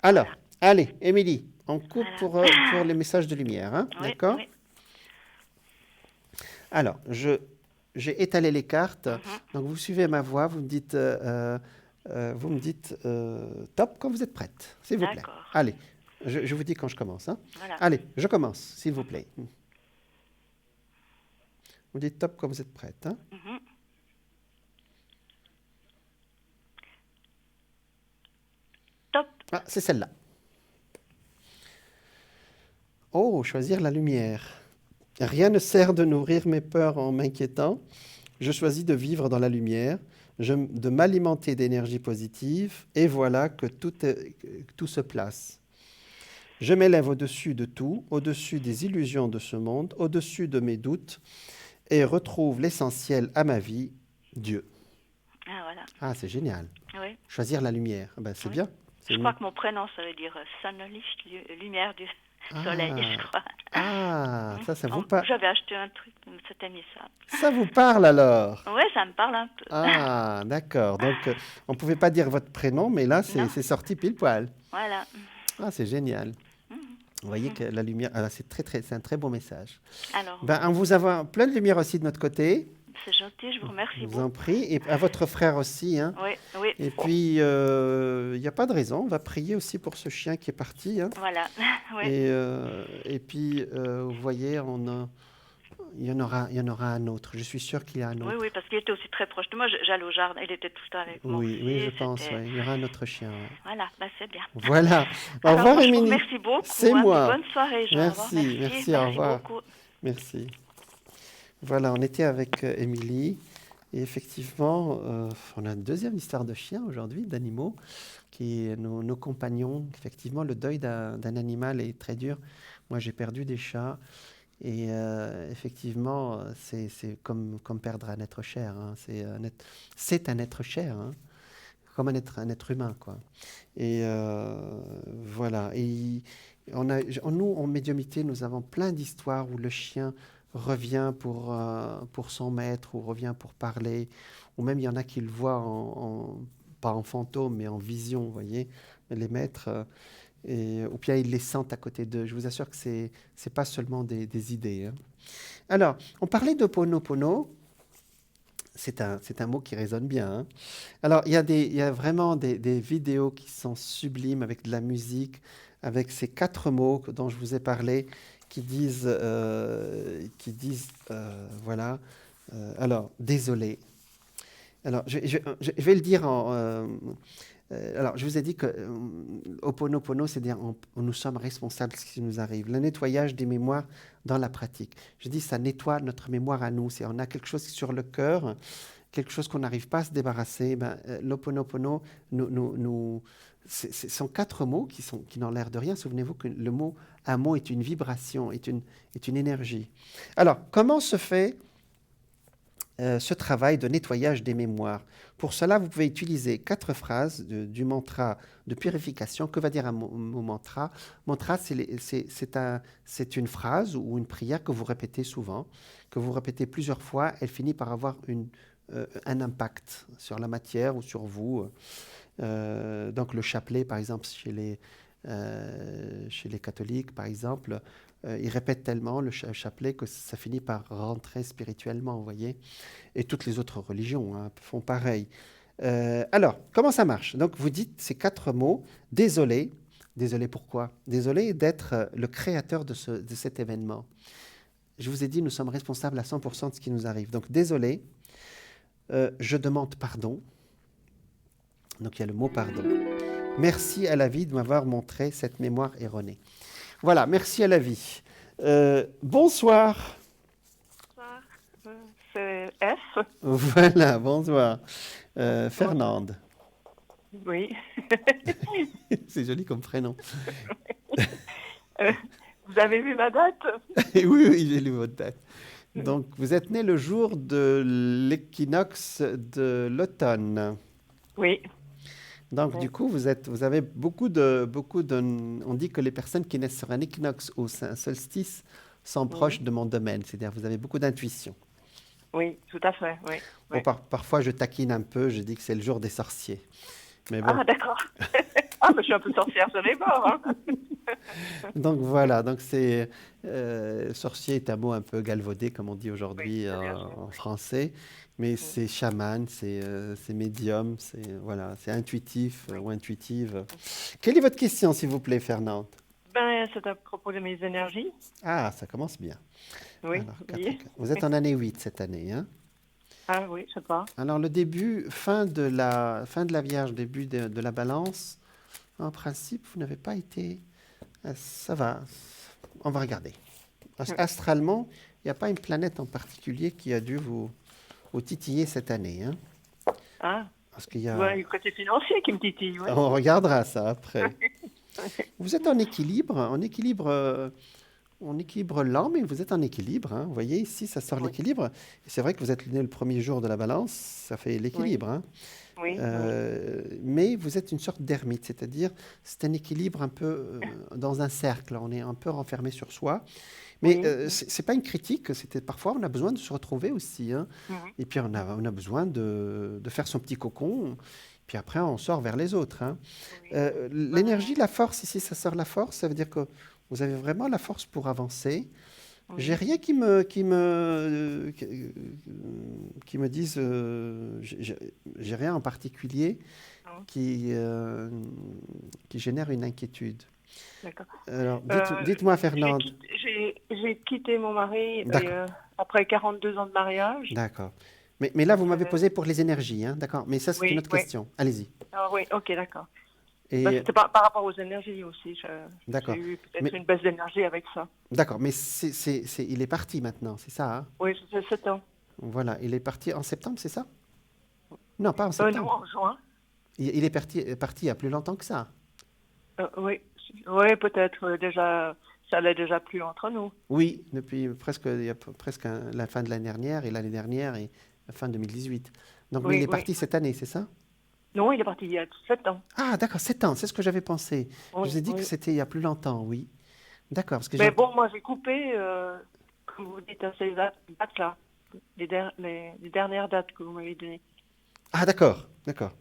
S1: Alors, allez, Émilie, on coupe pour les messages de lumière, hein,
S4: Oui,
S1: d'accord?
S4: oui.
S1: Alors, j'ai étalé les cartes. Donc, vous suivez ma voix, vous me dites, top quand vous êtes prête, s'il vous plaît.
S4: D'accord.
S1: Allez, je vous dis quand je commence, hein.
S4: Voilà.
S1: Allez, je commence, s'il vous plaît. Vous dites top quand vous êtes prête, hein.
S4: Top.
S1: Ah, c'est celle-là. Oh, choisir la lumière. Rien ne sert de nourrir mes peurs en m'inquiétant. Je choisis de vivre dans la lumière, de m'alimenter d'énergie positive, et voilà que tout se place. Je m'élève au-dessus de tout, au-dessus des illusions de ce monde, au-dessus de mes doutes, et retrouve l'essentiel à ma vie, Dieu.
S4: Ah, voilà.
S1: Ah, c'est génial.
S4: Oui.
S1: Choisir la lumière, ben, c'est bien.
S4: Je crois que mon prénom, ça veut dire Sonnenlicht, lumière du soleil, je crois.
S1: Ah, ça vous parle.
S4: J'avais acheté un truc, c'était mis ça.
S1: Ça vous parle alors?
S4: Oui, ça me parle un peu.
S1: Ah, d'accord. Donc, on ne pouvait pas dire votre prénom, mais là, c'est sorti pile poil.
S4: Voilà.
S1: Ah, c'est génial. Vous voyez que la lumière, c'est un très beau message.
S4: Alors,
S1: Ben, vous avez plein de lumière aussi de notre côté.
S4: c'est gentil, je vous remercie
S1: Je
S4: beaucoup.
S1: vous en prie. Et à votre frère aussi, hein.
S4: Oui.
S1: Et puis, il n'y a pas de raison. On va prier aussi pour ce chien qui est parti, hein.
S4: Voilà. Oui.
S1: Et puis, vous voyez, il y en aura un autre. Je suis sûre qu'il y a un autre.
S4: Oui, parce qu'il était aussi très proche de moi. J'allais au jardin, il était tout le temps avec moi.
S1: Oui, je pense. Ouais. Il y aura un autre chien. Ouais.
S4: Voilà, c'est bien.
S1: Voilà. Au
S4: Alors,
S1: revoir,
S4: moi, je vous
S1: Émilie.
S4: remercie beaucoup.
S1: C'est moi.
S4: Bonne soirée, Jean.
S1: Merci, au revoir.
S4: Beaucoup.
S1: Merci. Voilà, on était avec Émilie. Et effectivement, on a une deuxième histoire de chien aujourd'hui, d'animaux, qui est nos compagnons. Effectivement, le deuil d'un animal est très dur. Moi, j'ai perdu des chats. Et effectivement, c'est comme perdre un être cher, hein. C'est un être cher, hein. Comme un être humain, quoi. Et voilà. Et nous, en médiumnité, nous avons plein d'histoires où le chien revient pour son maître, ou revient pour parler, ou même il y en a qui le voient pas en fantôme, mais en vision, vous voyez, les maîtres. ou bien ils les sentent à côté d'eux. Je vous assure que c'est pas seulement des idées. Hein. Alors, on parlait de Ho'oponopono. C'est un mot qui résonne bien. Hein. Alors, il y a vraiment des vidéos qui sont sublimes avec de la musique, avec ces 4 mots dont je vous ai parlé, qui disent voilà. Alors, désolé. Alors, je vais le dire alors, je vous ai dit que Ho'oponopono, c'est-à-dire nous sommes responsables de ce qui nous arrive. Le nettoyage des mémoires dans la pratique. Je dis, ça nettoie notre mémoire à nous. On a quelque chose sur le cœur, quelque chose qu'on n'arrive pas à se débarrasser. L'Ho'oponopono, ce sont 4 mots qui n'ont l'air de rien. Souvenez-vous que un mot est une vibration, est une énergie. Alors, comment se fait ce travail de nettoyage des mémoires? Pour cela, vous pouvez utiliser 4 phrases du mantra de purification. Que va dire un mot mantra? Mantra, c'est une phrase ou une prière que vous répétez souvent, que vous répétez plusieurs fois. Elle finit par avoir un impact sur la matière ou sur vous. Donc le chapelet, par exemple, chez les catholiques, par exemple, ils répètent tellement le chapelet que ça finit par rentrer spirituellement, vous voyez. Et toutes les autres religions font pareil. Alors, comment ça marche? Donc, vous dites ces 4 mots. Désolé. Désolé pourquoi? Désolé d'être le créateur de cet événement. Je vous ai dit, nous sommes responsables à 100% de ce qui nous arrive. Donc, désolé. Je demande pardon. Donc, il y a le mot pardon. Merci à la vie de m'avoir montré cette mémoire erronée. Voilà, merci à la vie. Bonsoir.
S5: Bonsoir. C'est F.
S1: Voilà, bonsoir. Fernande.
S5: Oui.
S1: C'est joli comme prénom.
S5: Vous avez vu ma date?
S1: Oui, j'ai lu votre date. Donc, vous êtes né le jour de l'équinoxe de l'automne.
S5: Oui.
S1: Donc, du coup, vous avez beaucoup de... On dit que les personnes qui naissent sur un équinoxe ou un solstice sont proches de mon domaine. C'est-à-dire vous avez beaucoup d'intuition.
S5: Oui, tout à fait, oui.
S1: Bon, parfois, je taquine un peu. Je dis que c'est le jour des sorciers. Mais bon.
S5: Ah, d'accord. Mais je suis un peu sorcière sur les bords. Hein.
S1: Donc, voilà. Donc, sorcier est un mot un peu galvaudé, comme on dit aujourd'hui en français. Mais c'est chaman, c'est médium, c'est intuitif ou intuitive. Quelle est votre question, s'il vous plaît, Fernande?
S5: C'est à propos de mes énergies.
S1: Ah, ça commence bien.
S5: Oui.
S1: Alors, vous êtes en année 8 cette année, hein?
S5: Ah oui, je sais pas.
S1: Alors, le début, fin de la Vierge, début de la Balance, en principe, vous n'avez pas été... Ça va, on va regarder. Astralement, il n'y a pas une planète en particulier qui a dû vous titiller cette année. Hein?
S5: Ah,
S1: parce qu'il y a...
S5: le côté financier qui me titille. Ouais.
S1: On regardera ça après. Vous êtes en équilibre lent, mais vous êtes en équilibre. Hein? Vous voyez, ici, ça sort l'équilibre. C'est vrai que vous êtes né le premier jour de la Balance, ça fait l'équilibre. Hein?
S5: Oui.
S1: Mais vous êtes une sorte d'ermite, c'est-à-dire c'est un équilibre un peu dans un cercle. On est un peu renfermé sur soi. Mais c'est pas une critique, parfois on a besoin de se retrouver aussi. Hein. Et puis on a besoin de faire son petit cocon, puis après on sort vers les autres. Hein. L'énergie, la force, ici ça sort la force, ça veut dire que vous avez vraiment la force pour avancer. J'ai rien qui me dise, j'ai rien en particulier qui génère une inquiétude.
S5: D'accord.
S1: Alors, dites-moi, Fernande.
S5: J'ai quitté mon mari après 42 ans de mariage.
S1: D'accord. Mais là, vous m'avez posé pour les énergies, hein, d'accord. Mais ça, c'est une autre question. Allez-y.
S5: Ah oui, ok, d'accord. C'était par rapport aux énergies aussi.
S1: D'accord.
S5: J'ai eu peut-être une baisse d'énergie avec ça.
S1: D'accord, mais il est parti maintenant, c'est ça hein?
S5: Oui, c'est 7 ans.
S1: Voilà, il est parti en septembre, c'est ça? Non, pas en septembre.
S5: Non, en juin.
S1: Il est parti il y a plus longtemps que ça?
S5: Oui, peut-être. Déjà, ça allait déjà plus entre nous.
S1: Oui, depuis presque la fin de l'année dernière et la fin 2018. Donc, mais il est parti cette année, c'est ça?
S5: Non, il est parti il y a 7 ans.
S1: Ah, d'accord, 7 ans, c'est ce que j'avais pensé. Je vous ai dit que c'était il y a plus longtemps, oui. D'accord.
S5: Mais bon, moi, j'ai coupé, comme vous dites, ces dates-là, les dernières dates que vous m'avez données.
S1: Ah, d'accord.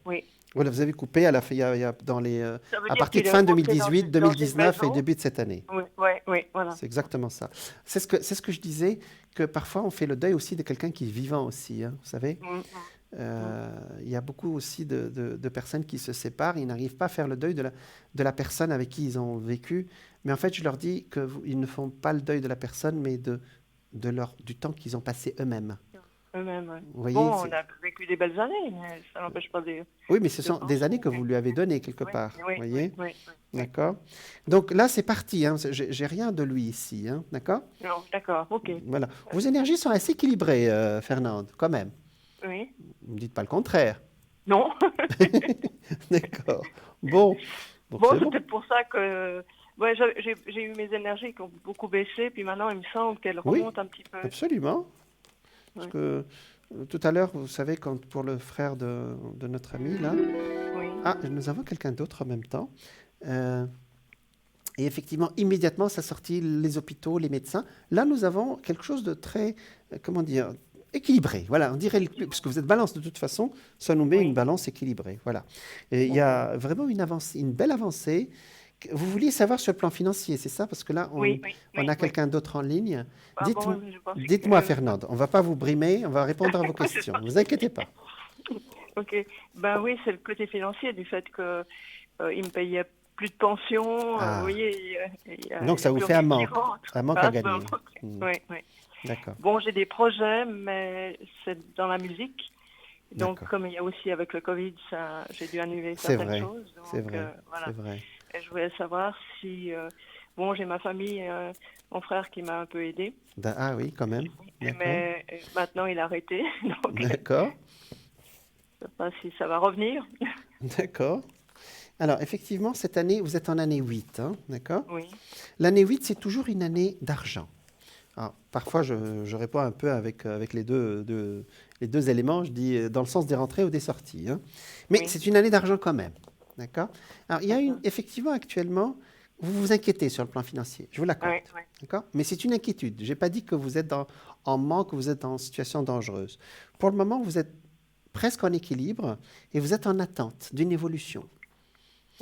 S5: Oui.
S1: Voilà, vous avez coupé à la fin, il y a dans les,
S5: Ça veut
S1: à
S5: dire
S1: partir de
S5: qu'il est
S1: fin
S5: rentré
S1: 2018,
S5: dans une
S1: 2019 et
S5: maison.
S1: début de cette année.
S5: Oui, oui, voilà.
S1: C'est exactement ça. C'est ce que je disais, que parfois on fait le deuil aussi de quelqu'un qui est vivant aussi, hein, vous savez. Il y a beaucoup aussi de personnes qui se séparent, ils n'arrivent pas à faire le deuil de la personne avec qui ils ont vécu. Mais en fait, je leur dis qu'ils ne font pas le deuil de la personne, mais du temps qu'ils ont passé eux-mêmes.
S5: Eux-mêmes, ouais.
S1: Vous voyez,
S5: Bon,
S1: c'est-
S5: on a vécu des belles années, mais ça n'empêche pas de...
S1: Oui, mais ce
S5: de
S1: sont des
S5: penser,
S1: années que
S5: mais-
S1: vous lui avez données quelque
S5: Oui,
S1: part.
S5: oui,
S1: Vous voyez?
S5: oui, oui, oui.
S1: D'accord. Donc là, c'est parti. Hein. J'ai rien de lui ici. Hein. D'accord?
S5: Non, d'accord, ok.
S1: Voilà. Vos énergies sont assez équilibrées, Fernande, quand même.
S5: Oui.
S1: Ne me dites pas le contraire.
S5: Non.
S1: D'accord. Bon. Donc
S5: Bon,
S1: c'est
S5: c'est
S1: bon.
S5: peut-être pour ça que... Ouais, j'ai eu mes énergies qui ont beaucoup baissé, puis maintenant, il me semble qu'elles
S1: Oui.
S5: remontent un petit peu.
S1: Absolument. Parce
S5: Ouais.
S1: que tout à l'heure, vous savez, quand pour le frère de notre ami, là,
S5: Oui.
S1: nous avons quelqu'un d'autre en même temps. Et effectivement, immédiatement, ça sortit les hôpitaux, les médecins. Là, nous avons quelque chose de très, comment dire, équilibré. Voilà, on dirait, parce que vous êtes balance de toute façon, ça nous met
S5: Oui.
S1: une balance équilibrée. Voilà. Et il y a vraiment une avancée, une belle avancée. Vous vouliez savoir sur le plan financier, c'est ça? Parce que là,
S5: Oui, oui,
S1: on
S5: oui,
S1: a
S5: oui.
S1: quelqu'un d'autre en ligne.
S5: Ah
S1: Dites-moi,
S5: bon, je pense que-
S1: dites-moi, Fernande, on ne va pas vous brimer, on va répondre à vos questions. Ne vous inquiétez pas.
S5: Ok. Ben oui, c'est le côté financier du fait que il me payait plus de pension.
S1: Ah.
S5: Vous voyez,
S1: Donc, ça vous fait un manque, un manque à gagner. Mm.
S5: Oui, oui.
S1: D'accord.
S5: Bon, j'ai des projets, mais c'est dans la musique. Donc,
S1: D'accord.
S5: comme il y a aussi avec le Covid, ça, j'ai dû annuler
S1: C'est
S5: certaines
S1: vrai,
S5: choses. Donc,
S1: c'est vrai,
S5: voilà.
S1: c'est vrai.
S5: Et je voulais savoir si... bon, j'ai ma famille, mon frère qui m'a un peu aidé,
S1: Ah oui, quand même. D'accord.
S5: mais maintenant il a arrêté. Donc, je ne
S1: D'accord.
S5: sais pas si ça va revenir.
S1: D'accord. Alors, effectivement, cette année, vous êtes en année 8, hein, d'accord?
S5: Oui,
S1: L'année 8, c'est toujours une année d'argent. Alors, parfois, je réponds un peu avec les deux éléments. Je dis dans le sens des rentrées ou des sorties. Hein. Mais
S5: Oui.
S1: c'est une année d'argent quand même. D'accord? Alors, il y a effectivement, actuellement, vous vous inquiétez sur le plan financier. Je vous l'accorde.
S5: oui, oui.
S1: D'accord? Mais c'est une inquiétude. Je n'ai pas dit que vous êtes en manque, que vous êtes en situation dangereuse. Pour le moment, vous êtes presque en équilibre et vous êtes en attente d'une évolution.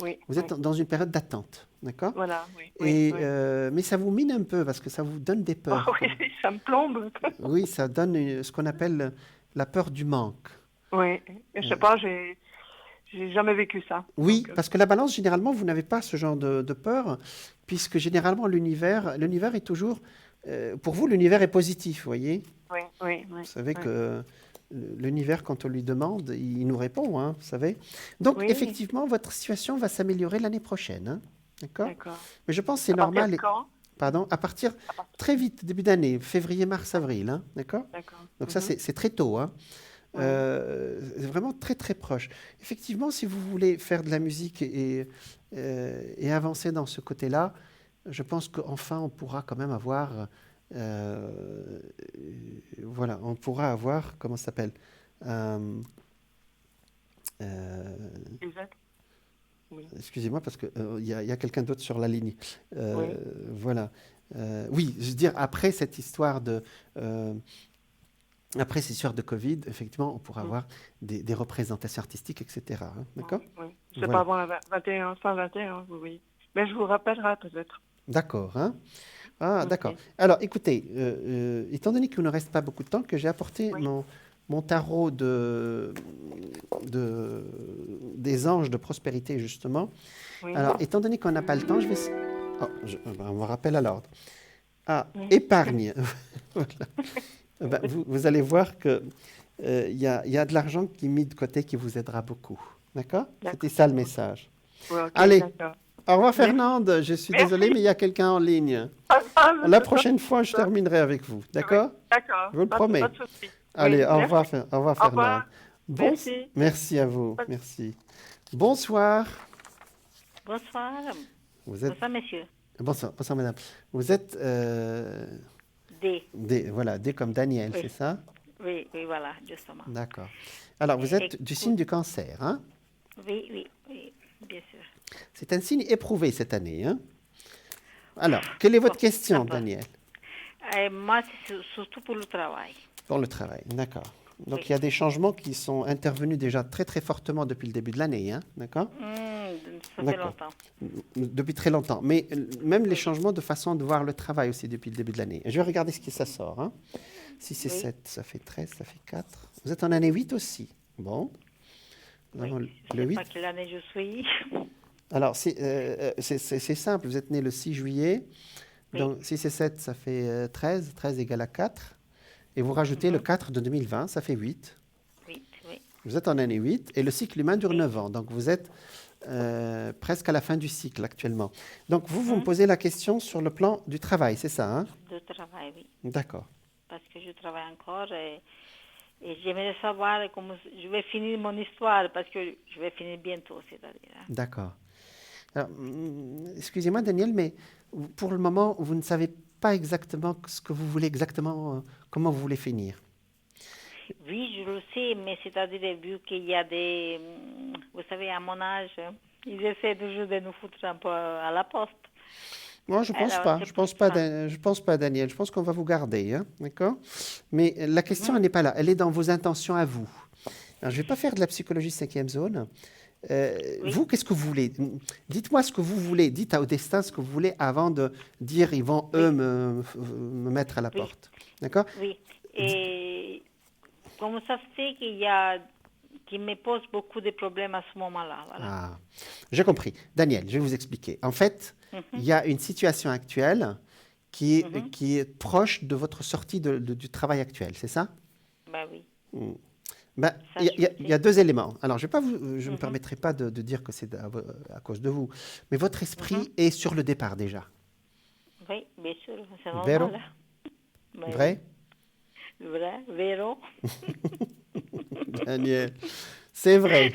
S5: Oui,
S1: Vous êtes dans une période d'attente. D'accord?
S5: Voilà, oui.
S1: Et,
S5: oui, oui.
S1: mais ça vous mine un peu parce que ça vous donne des peurs.
S5: Ah oui, ça me plombe.
S1: Oui, ça donne ce qu'on appelle la peur du manque.
S5: Oui, je sais pas, j'ai jamais vécu ça.
S1: Oui,
S5: Donc,
S1: parce que la balance, généralement, vous n'avez pas ce genre de peur, puisque généralement, l'univers est toujours... pour vous, l'univers est positif, vous voyez?
S5: oui, oui, oui.
S1: Vous savez
S5: oui.
S1: que l'univers, quand on lui demande, il nous répond, hein, vous savez. Donc,
S5: Oui.
S1: effectivement, votre situation va s'améliorer l'année prochaine. Hein, d'accord?
S5: D'accord.
S1: Mais je pense que c'est
S5: À partir
S1: normal.
S5: de quand?
S1: Pardon, à partir très vite, début d'année, février, mars, avril. Hein, d'accord?
S5: D'accord.
S1: Donc ça,
S5: Mhm.
S1: c'est très tôt. Hein.
S5: Oui.
S1: Vraiment très, très proche. Effectivement, si vous voulez faire de la musique et avancer dans ce côté-là, je pense qu'enfin, on pourra quand même avoir... voilà, on pourra avoir, comment ça s'appelle?
S5: Les aides? Oui.
S1: Excusez-moi, parce qu'il y a quelqu'un d'autre sur la ligne.
S5: Oui.
S1: Voilà. Oui, je veux dire, après cette histoire de... après ces histoires de Covid, effectivement, on pourra avoir des représentations artistiques, etc. hein, D'accord?
S5: Oui. C'est
S1: Voilà.
S5: pas avant la 21, fin 21, oui. Mais je vous rappellerai peut-être.
S1: D'accord. Hein? Ah,
S5: Ok.
S1: d'accord. Alors, écoutez, étant donné qu'il ne reste pas beaucoup de temps, que j'ai apporté
S5: Oui.
S1: mon tarot des anges de prospérité, justement.
S5: Oui.
S1: Alors, étant donné qu'on n'a pas le temps, je vais... on me rappelle à l'ordre. Ah,
S5: Oui.
S1: épargne. Voilà. Vous allez voir qu'il y a de l'argent qui est mis de côté qui vous aidera beaucoup. D'accord?
S5: D'accord.
S1: C'était ça le message.
S5: Ouais, ok,
S1: Allez.
S5: d'accord.
S1: Au revoir Fernande, je suis
S5: Merci.
S1: désolé, mais il y a quelqu'un en ligne.
S5: Ah,
S1: La prochaine fois, je terminerai avec vous. D'accord?
S5: D'accord.
S1: Je vous le
S5: Pas de-
S1: promets.
S5: pas de souci.
S1: Allez,
S5: Oui,
S1: au
S5: merci.
S1: revoir, au revoir Fernande.
S5: revoir. Merci.
S1: Merci à vous. Merci. Bonsoir.
S4: Bonsoir.
S1: Vous êtes...
S4: Bonsoir, monsieur.
S1: Bonsoir, bonsoir madame. Vous êtes
S4: D.
S1: voilà, D comme Daniel,
S4: Oui.
S1: c'est ça?
S4: Oui, oui, voilà, justement.
S1: D'accord. Alors, vous êtes du
S4: Écoute.
S1: signe du cancer, hein?
S4: Oui, oui, oui, bien sûr.
S1: C'est un signe éprouvé cette année, hein? Alors, quelle est votre
S4: Bon,
S1: question,
S4: ça va.
S1: Daniel?
S4: Moi, c'est surtout pour le travail.
S1: Pour le travail, d'accord. Donc,
S4: Oui.
S1: il y a des changements qui sont intervenus déjà très, très fortement depuis le début de l'année, hein, d'accord?
S4: Ça fait
S1: D'accord.
S4: longtemps.
S1: Depuis très longtemps. Mais même les
S4: Oui.
S1: changements de façon de voir le travail aussi depuis le début de l'année. Je vais regarder ce qui ça sort. Hein. 6 et
S4: Oui.
S1: 7, ça fait 13, ça fait 4. Vous êtes en année 8 aussi. Bon. Nous
S4: Oui.
S1: avons
S4: Je
S1: le
S4: ne sais
S1: 8.
S4: pas quelle année je suis.
S1: Alors, c'est simple. Vous êtes né le 6 juillet.
S4: Oui.
S1: Donc, 6 et 7, ça fait 13. 13 égale à 4. Et vous rajoutez le 4 de 2020, ça fait 8.
S4: Oui, oui.
S1: Vous êtes en année 8 et le cycle humain dure
S4: Oui.
S1: 9 ans. Donc, vous êtes presque à la fin du cycle actuellement. Donc, vous me posez la question sur le plan du travail, c'est ça, hein?
S4: De travail, oui.
S1: D'accord.
S4: Parce que je travaille encore et j'aimerais savoir comment je vais finir mon histoire parce que je vais finir bientôt, c'est-à-dire. Hein.
S1: D'accord. Alors, excusez-moi, Daniel, mais pour le moment, vous ne savez pas exactement ce que vous voulez exactement, comment vous voulez finir.
S4: Oui, je le sais, mais c'est-à-dire vu qu'il y a des... Vous savez, à mon âge, ils essaient toujours de nous foutre un peu à la poste.
S1: Moi, je pense
S4: Alors,
S1: pas.
S4: c'est
S1: Je
S4: pour
S1: pense pas.
S4: ça.
S1: Je pense pas, Daniel. Je pense qu'on va vous garder, hein, d'accord? Mais la question, elle n'est pas là. Elle est dans vos intentions à vous. Alors, je vais pas faire de la psychologie 5e zone.
S4: Oui.
S1: Vous, qu'est-ce que vous voulez? Dites-moi ce que vous voulez. Dites au destin ce que vous voulez avant de dire ils vont eux me mettre à la
S4: Oui.
S1: porte, d'accord?
S4: Oui. Et comment ça se fait qu'il me pose beaucoup de problèmes à ce moment-là, voilà.
S1: Ah, j'ai compris. Daniel, je vais vous expliquer. En fait, il y a une situation actuelle qui est proche de votre sortie du travail actuel, c'est ça?
S4: Ben oui.
S1: Ben,
S4: Ça,
S1: il y a deux éléments. Alors, je ne me permettrai pas de dire que c'est à cause de vous, mais votre esprit est sur le départ déjà.
S4: Oui, bien sûr, c'est
S1: Vero?
S4: normal. Ben
S1: Vrai?
S4: oui. Vrai, Véro.
S1: Daniel, c'est vrai.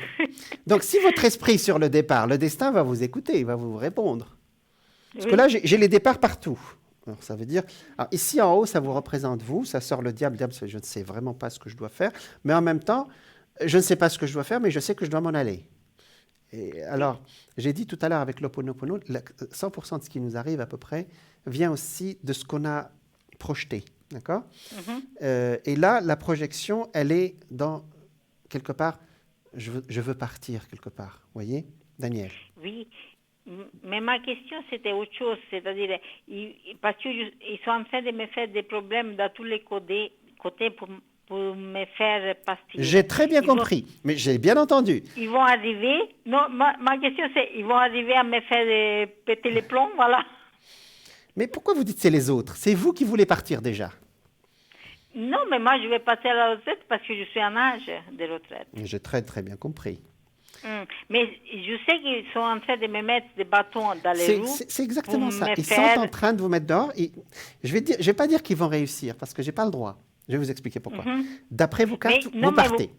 S1: Donc, si votre esprit est sur le départ, le destin va vous écouter, il va vous répondre. Parce que
S4: Oui.
S1: là, j'ai les départs partout. Alors, ça veut dire, alors, ici en haut, ça vous représente vous, ça sort le diable. Le diable, je ne sais vraiment pas ce que je dois faire, mais en même temps, je ne sais pas ce que je dois faire, mais je sais que je dois m'en aller. Et alors, j'ai dit tout à l'heure avec l'Ho'oponopono, 100% de ce qui nous arrive à peu près vient aussi de ce qu'on a projeté. D'accord? Et là, la projection, elle est dans, quelque part, je veux partir quelque part. Vous voyez, Daniel?
S4: Oui, mais ma question c'était autre chose, c'est-à-dire parce qu'ils sont en train de me faire des problèmes dans tous les côtés pour me faire partir.
S1: J'ai très bien compris, mais j'ai bien entendu.
S4: Ils vont arriver, non, ma question c'est, ils vont arriver à me faire péter les plombs, voilà.
S1: Mais pourquoi vous dites c'est les autres? C'est vous qui voulez partir déjà.
S4: Non, mais moi je vais passer à la retraite parce que je suis en âge de retraite.
S1: J'ai très très bien compris.
S4: Mais je sais qu'ils sont en train de me mettre des bâtons dans les roues.
S1: C'est exactement
S4: pour
S1: ça.
S4: me
S1: Ils
S4: faire-
S1: sont en train de vous mettre dehors. Et je vais pas dire qu'ils vont réussir parce que j'ai pas le droit. Je vais vous expliquer pourquoi. D'après vos cartes,
S4: Mais- non,
S1: vous
S4: mais
S1: partez.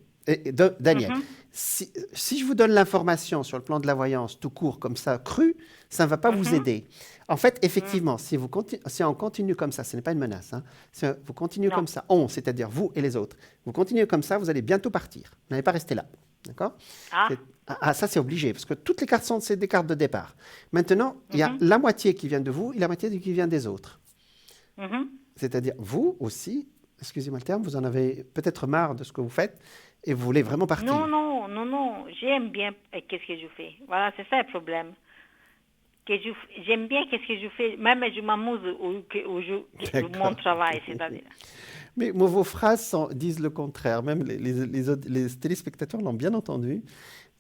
S1: Daniel, si je vous donne l'information sur le plan de la voyance tout court comme ça, cru, ça ne va pas vous aider. En fait, effectivement, si on continue comme ça, ce n'est pas une menace, hein, si vous continuez
S4: Non.
S1: comme ça, c'est-à-dire vous et les autres, vous continuez comme ça, vous allez bientôt partir. Vous n'allez pas rester là. D'accord?
S4: Ah.
S1: Ça, c'est obligé, parce que toutes les cartes c'est des cartes de départ. Maintenant, il y a la moitié qui vient de vous et la moitié qui vient des autres. C'est-à-dire, vous aussi, excusez-moi le terme, vous en avez peut-être marre de ce que vous faites et vous voulez vraiment partir.
S4: Non, j'aime bien qu'est-ce que je fais. Voilà, c'est ça le problème. J'aime bien qu'est-ce que je fais, même je m'amuse mon travail, c'est-à-dire.
S1: Mais vos phrases disent le contraire, même les téléspectateurs l'ont bien entendu.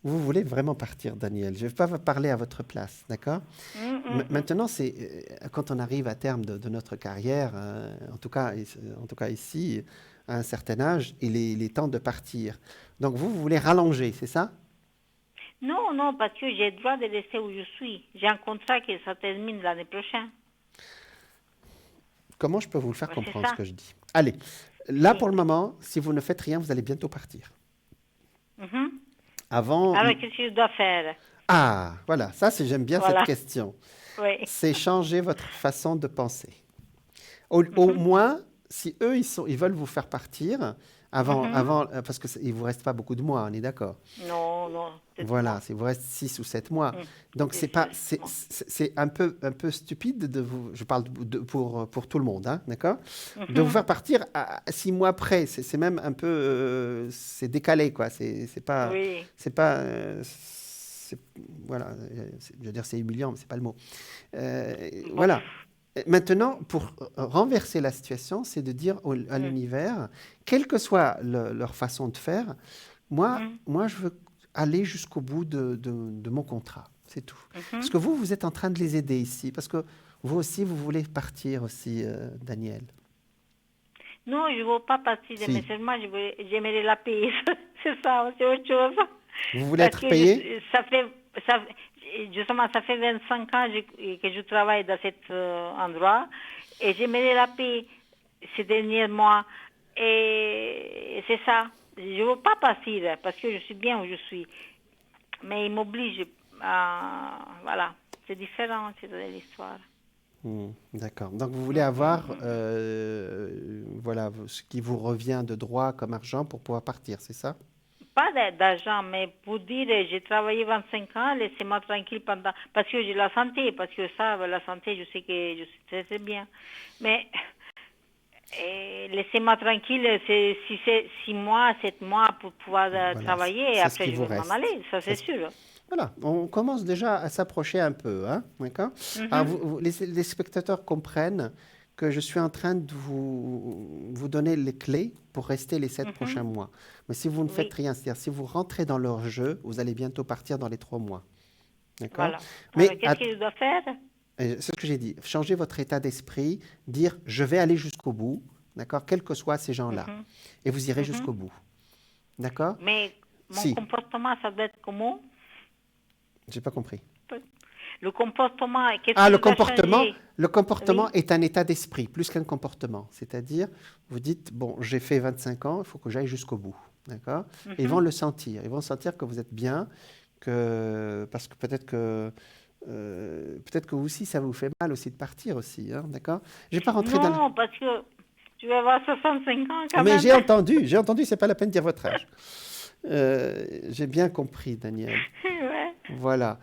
S1: Vous voulez vraiment partir, Daniel. Je ne vais pas vous parler à votre place, d'accord? Maintenant, quand on arrive à terme de notre carrière, en tout cas ici, à un certain âge, il est temps de partir. Donc vous voulez rallonger, c'est ça?
S4: Non, parce que j'ai le droit de rester où je suis. J'ai un contrat qui ça termine l'année prochaine.
S1: Comment je peux vous le faire
S4: Ouais,
S1: comprendre
S4: c'est ça.
S1: ce que je dis? Allez, là pour le moment, si vous ne faites rien, vous allez bientôt partir. Avant.
S4: Alors, qu'est-ce que je dois faire?
S1: Ah, voilà, j'aime bien
S4: Voilà.
S1: cette question.
S4: Oui.
S1: C'est changer votre façon de penser. Au moins, si eux, ils veulent vous faire partir, parce qu'il ne vous reste pas beaucoup de mois, on est d'accord?
S5: Non, non.
S1: Voilà, il vous reste 6 ou 7 mois. Donc, c'est un peu stupide de vous, je parle pour tout le monde, hein, d'accord? De vous faire partir à 6 mois près. C'est même un peu, c'est décalé, quoi. C'est pas,
S5: Oui.
S1: voilà, je veux dire, c'est humiliant, mais c'est pas le mot. Voilà. Maintenant, pour renverser la situation, c'est de dire à l'univers, quelle que soit leur façon de faire, moi, je veux aller jusqu'au bout de mon contrat. C'est tout. Parce que vous êtes en train de les aider ici. Parce que vous aussi, vous voulez partir aussi, Daniel.
S6: Non, je ne veux pas partir, mais seulement j'aimerais la payer. C'est ça, c'est autre chose.
S1: Vous voulez être payé?
S6: Justement, ça fait 25 ans que je travaille dans cet endroit et j'aimerais la payer ces derniers mois. Et c'est ça. Je ne veux pas partir parce que je suis bien où je suis. Mais il m'oblige. Voilà. C'est différent, c'est l'histoire.
S1: D'accord. Donc, vous voulez avoir voilà, ce qui vous revient de droit comme argent pour pouvoir partir, c'est ça?
S6: Pas d'argent, mais pour dire, j'ai travaillé 25 ans, laissez-moi tranquille pendant... Parce que j'ai la santé, parce que ça, la santé, je sais que je sais très bien. Mais laissez-moi tranquille, si c'est 6 mois, 7 mois pour pouvoir travailler, et après je vais m'en aller, ça c'est sûr.
S1: Voilà, on commence déjà à s'approcher un peu, hein, d'accord? Alors, les spectateurs comprennent que je suis en train de vous donner les clés pour rester les 7 prochains mois. Mais si vous ne faites rien, c'est-à-dire si vous rentrez dans leur jeu, vous allez bientôt partir dans les 3 mois. D'accord?
S6: Voilà. Mais qu'est-ce que je dois faire?
S1: C'est ce que j'ai dit. Changez votre état d'esprit, dire je vais aller jusqu'au bout, d'accord? Quels que soient ces gens-là. Et vous irez jusqu'au bout. D'accord?
S6: Mais mon comportement, ça doit être comment?
S1: J'ai pas compris.
S6: Le comportement,
S1: le comportement est un état d'esprit, plus qu'un comportement. C'est-à-dire, vous dites, bon, j'ai fait 25 ans, il faut que j'aille jusqu'au bout. D'accord? Et ils vont le sentir. Ils vont sentir que vous êtes bien, parce que peut-être que vous aussi, ça vous fait mal aussi de partir aussi. Hein, d'accord? Je vais pas rentrer dans...
S6: Non, parce que je vais avoir 65 ans quand même.
S1: Mais j'ai entendu, c'est pas la peine de dire votre âge. J'ai bien compris, Daniel.
S6: Ouais.
S1: Voilà.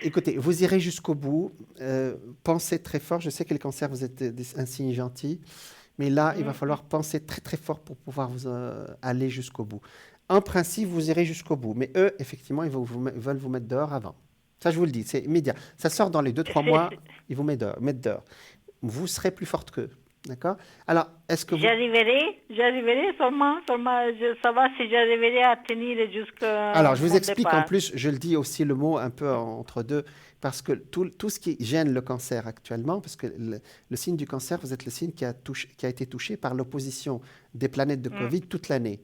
S1: Écoutez, vous irez jusqu'au bout. Pensez très fort. Je sais que les cancers, vous êtes un signe gentil. Mais là, il va falloir penser très, très fort pour pouvoir aller jusqu'au bout. En principe, vous irez jusqu'au bout. Mais eux, effectivement, ils veulent vous mettre dehors avant. Ça, je vous le dis, c'est immédiat. Ça sort dans les 2-3 mois, ils vous mettent dehors. Vous serez plus forte qu'eux. D'accord? Alors, est-ce que vous...
S6: J'arriverai seulement savoir si j'arriverai à tenir jusqu'à...
S1: Alors, je vous explique en plus, je le dis aussi le mot un peu entre deux, parce que tout ce qui gêne le cancer actuellement, parce que le signe du cancer, vous êtes le signe qui a été touché par l'opposition des planètes de Covid toute l'année.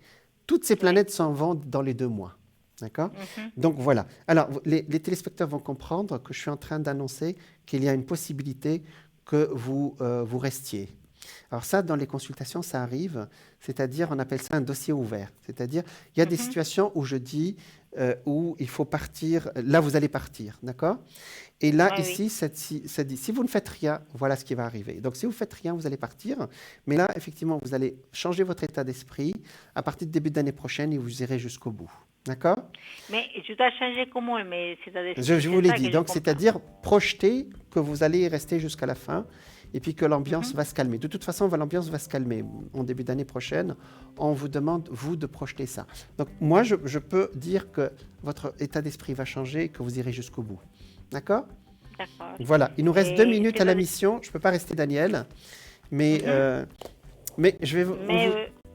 S1: Toutes ces planètes s'en vont dans les 2 mois. D'accord? Donc, voilà. Alors, les téléspectateurs vont comprendre que je suis en train d'annoncer qu'il y a une possibilité que vous restiez. Alors ça, dans les consultations, ça arrive, c'est-à-dire, on appelle ça un dossier ouvert. C'est-à-dire, il y a des situations où je dis, où il faut partir, là, vous allez partir, d'accord? Et là, ici, ça dit, si vous ne faites rien, voilà ce qui va arriver. Donc, si vous ne faites rien, vous allez partir. Mais là, effectivement, vous allez changer votre état d'esprit à partir du début d'année prochaine et vous irez jusqu'au bout. D'accord?
S6: Mais je dois changer comment?
S1: Je vous l'ai dit. Donc, c'est-à-dire projeter que vous allez rester jusqu'à la fin et puis que l'ambiance va se calmer. De toute façon, l'ambiance va se calmer. En début d'année prochaine, on vous demande, vous, de projeter ça. Donc, moi, je peux dire que votre état d'esprit va changer et que vous irez jusqu'au bout. D'accord?
S6: D'accord.
S1: Voilà. Il nous reste 2 minutes à la mission. Je ne peux pas rester, Daniel. Mais je vais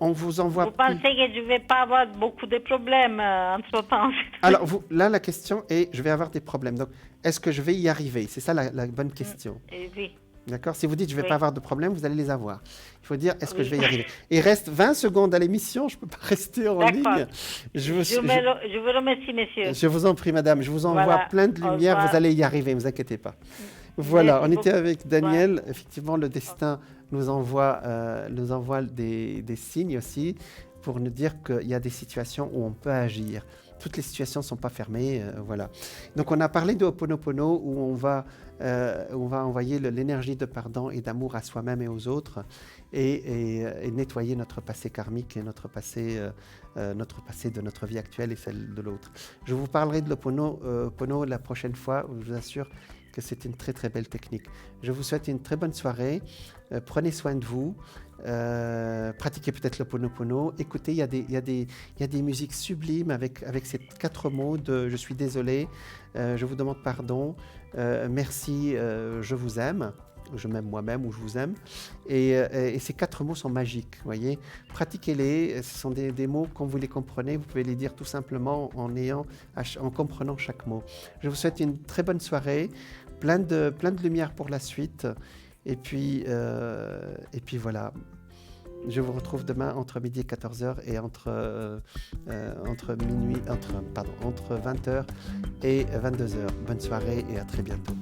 S1: on vous envoie...
S6: Vous pensez que je ne vais pas avoir beaucoup de problèmes entre-temps?
S1: Alors, là, la question est, je vais avoir des problèmes. Donc, est-ce que je vais y arriver? C'est ça la bonne question.
S6: Oui.
S1: D'accord? Si vous dites, je ne vais pas avoir de problème, vous allez les avoir. Il faut dire, est-ce que je vais y arriver? Il reste 20 secondes à l'émission. Je ne peux pas rester en ligne.
S6: Je vous remercie, monsieur.
S1: Je vous en prie, madame. Je vous envoie plein de lumière. Vous allez y arriver, ne vous inquiétez pas. Voilà, on était avec Daniel. Effectivement, le destin nous envoie des signes aussi. pour nous dire qu'il y a des situations où on peut agir. Toutes les situations ne sont pas fermées, voilà. Donc on a parlé de Ho'oponopono où on va envoyer l'énergie de pardon et d'amour à soi-même et aux autres et nettoyer notre passé karmique et notre passé de notre vie actuelle et celle de l'autre. Je vous parlerai de l'Ho'oponopono la prochaine fois, je vous assure que c'est une très très belle technique. Je vous souhaite une très bonne soirée, prenez soin de vous, pratiquez peut-être l'Ho'oponopono, écoutez, il y a des musiques sublimes avec ces 4 mots de « je suis désolé »,« je vous demande pardon »,« merci, je vous aime », je m'aime moi-même ou je vous aime. Et ces 4 mots sont magiques, voyez. Pratiquez-les, ce sont des mots, quand vous les comprenez, vous pouvez les dire tout simplement en comprenant chaque mot. Je vous souhaite une très bonne soirée, plein de lumière pour la suite. Et puis voilà. Je vous retrouve demain entre midi et 14h et entre 20h et 22h. Bonne soirée et à très bientôt.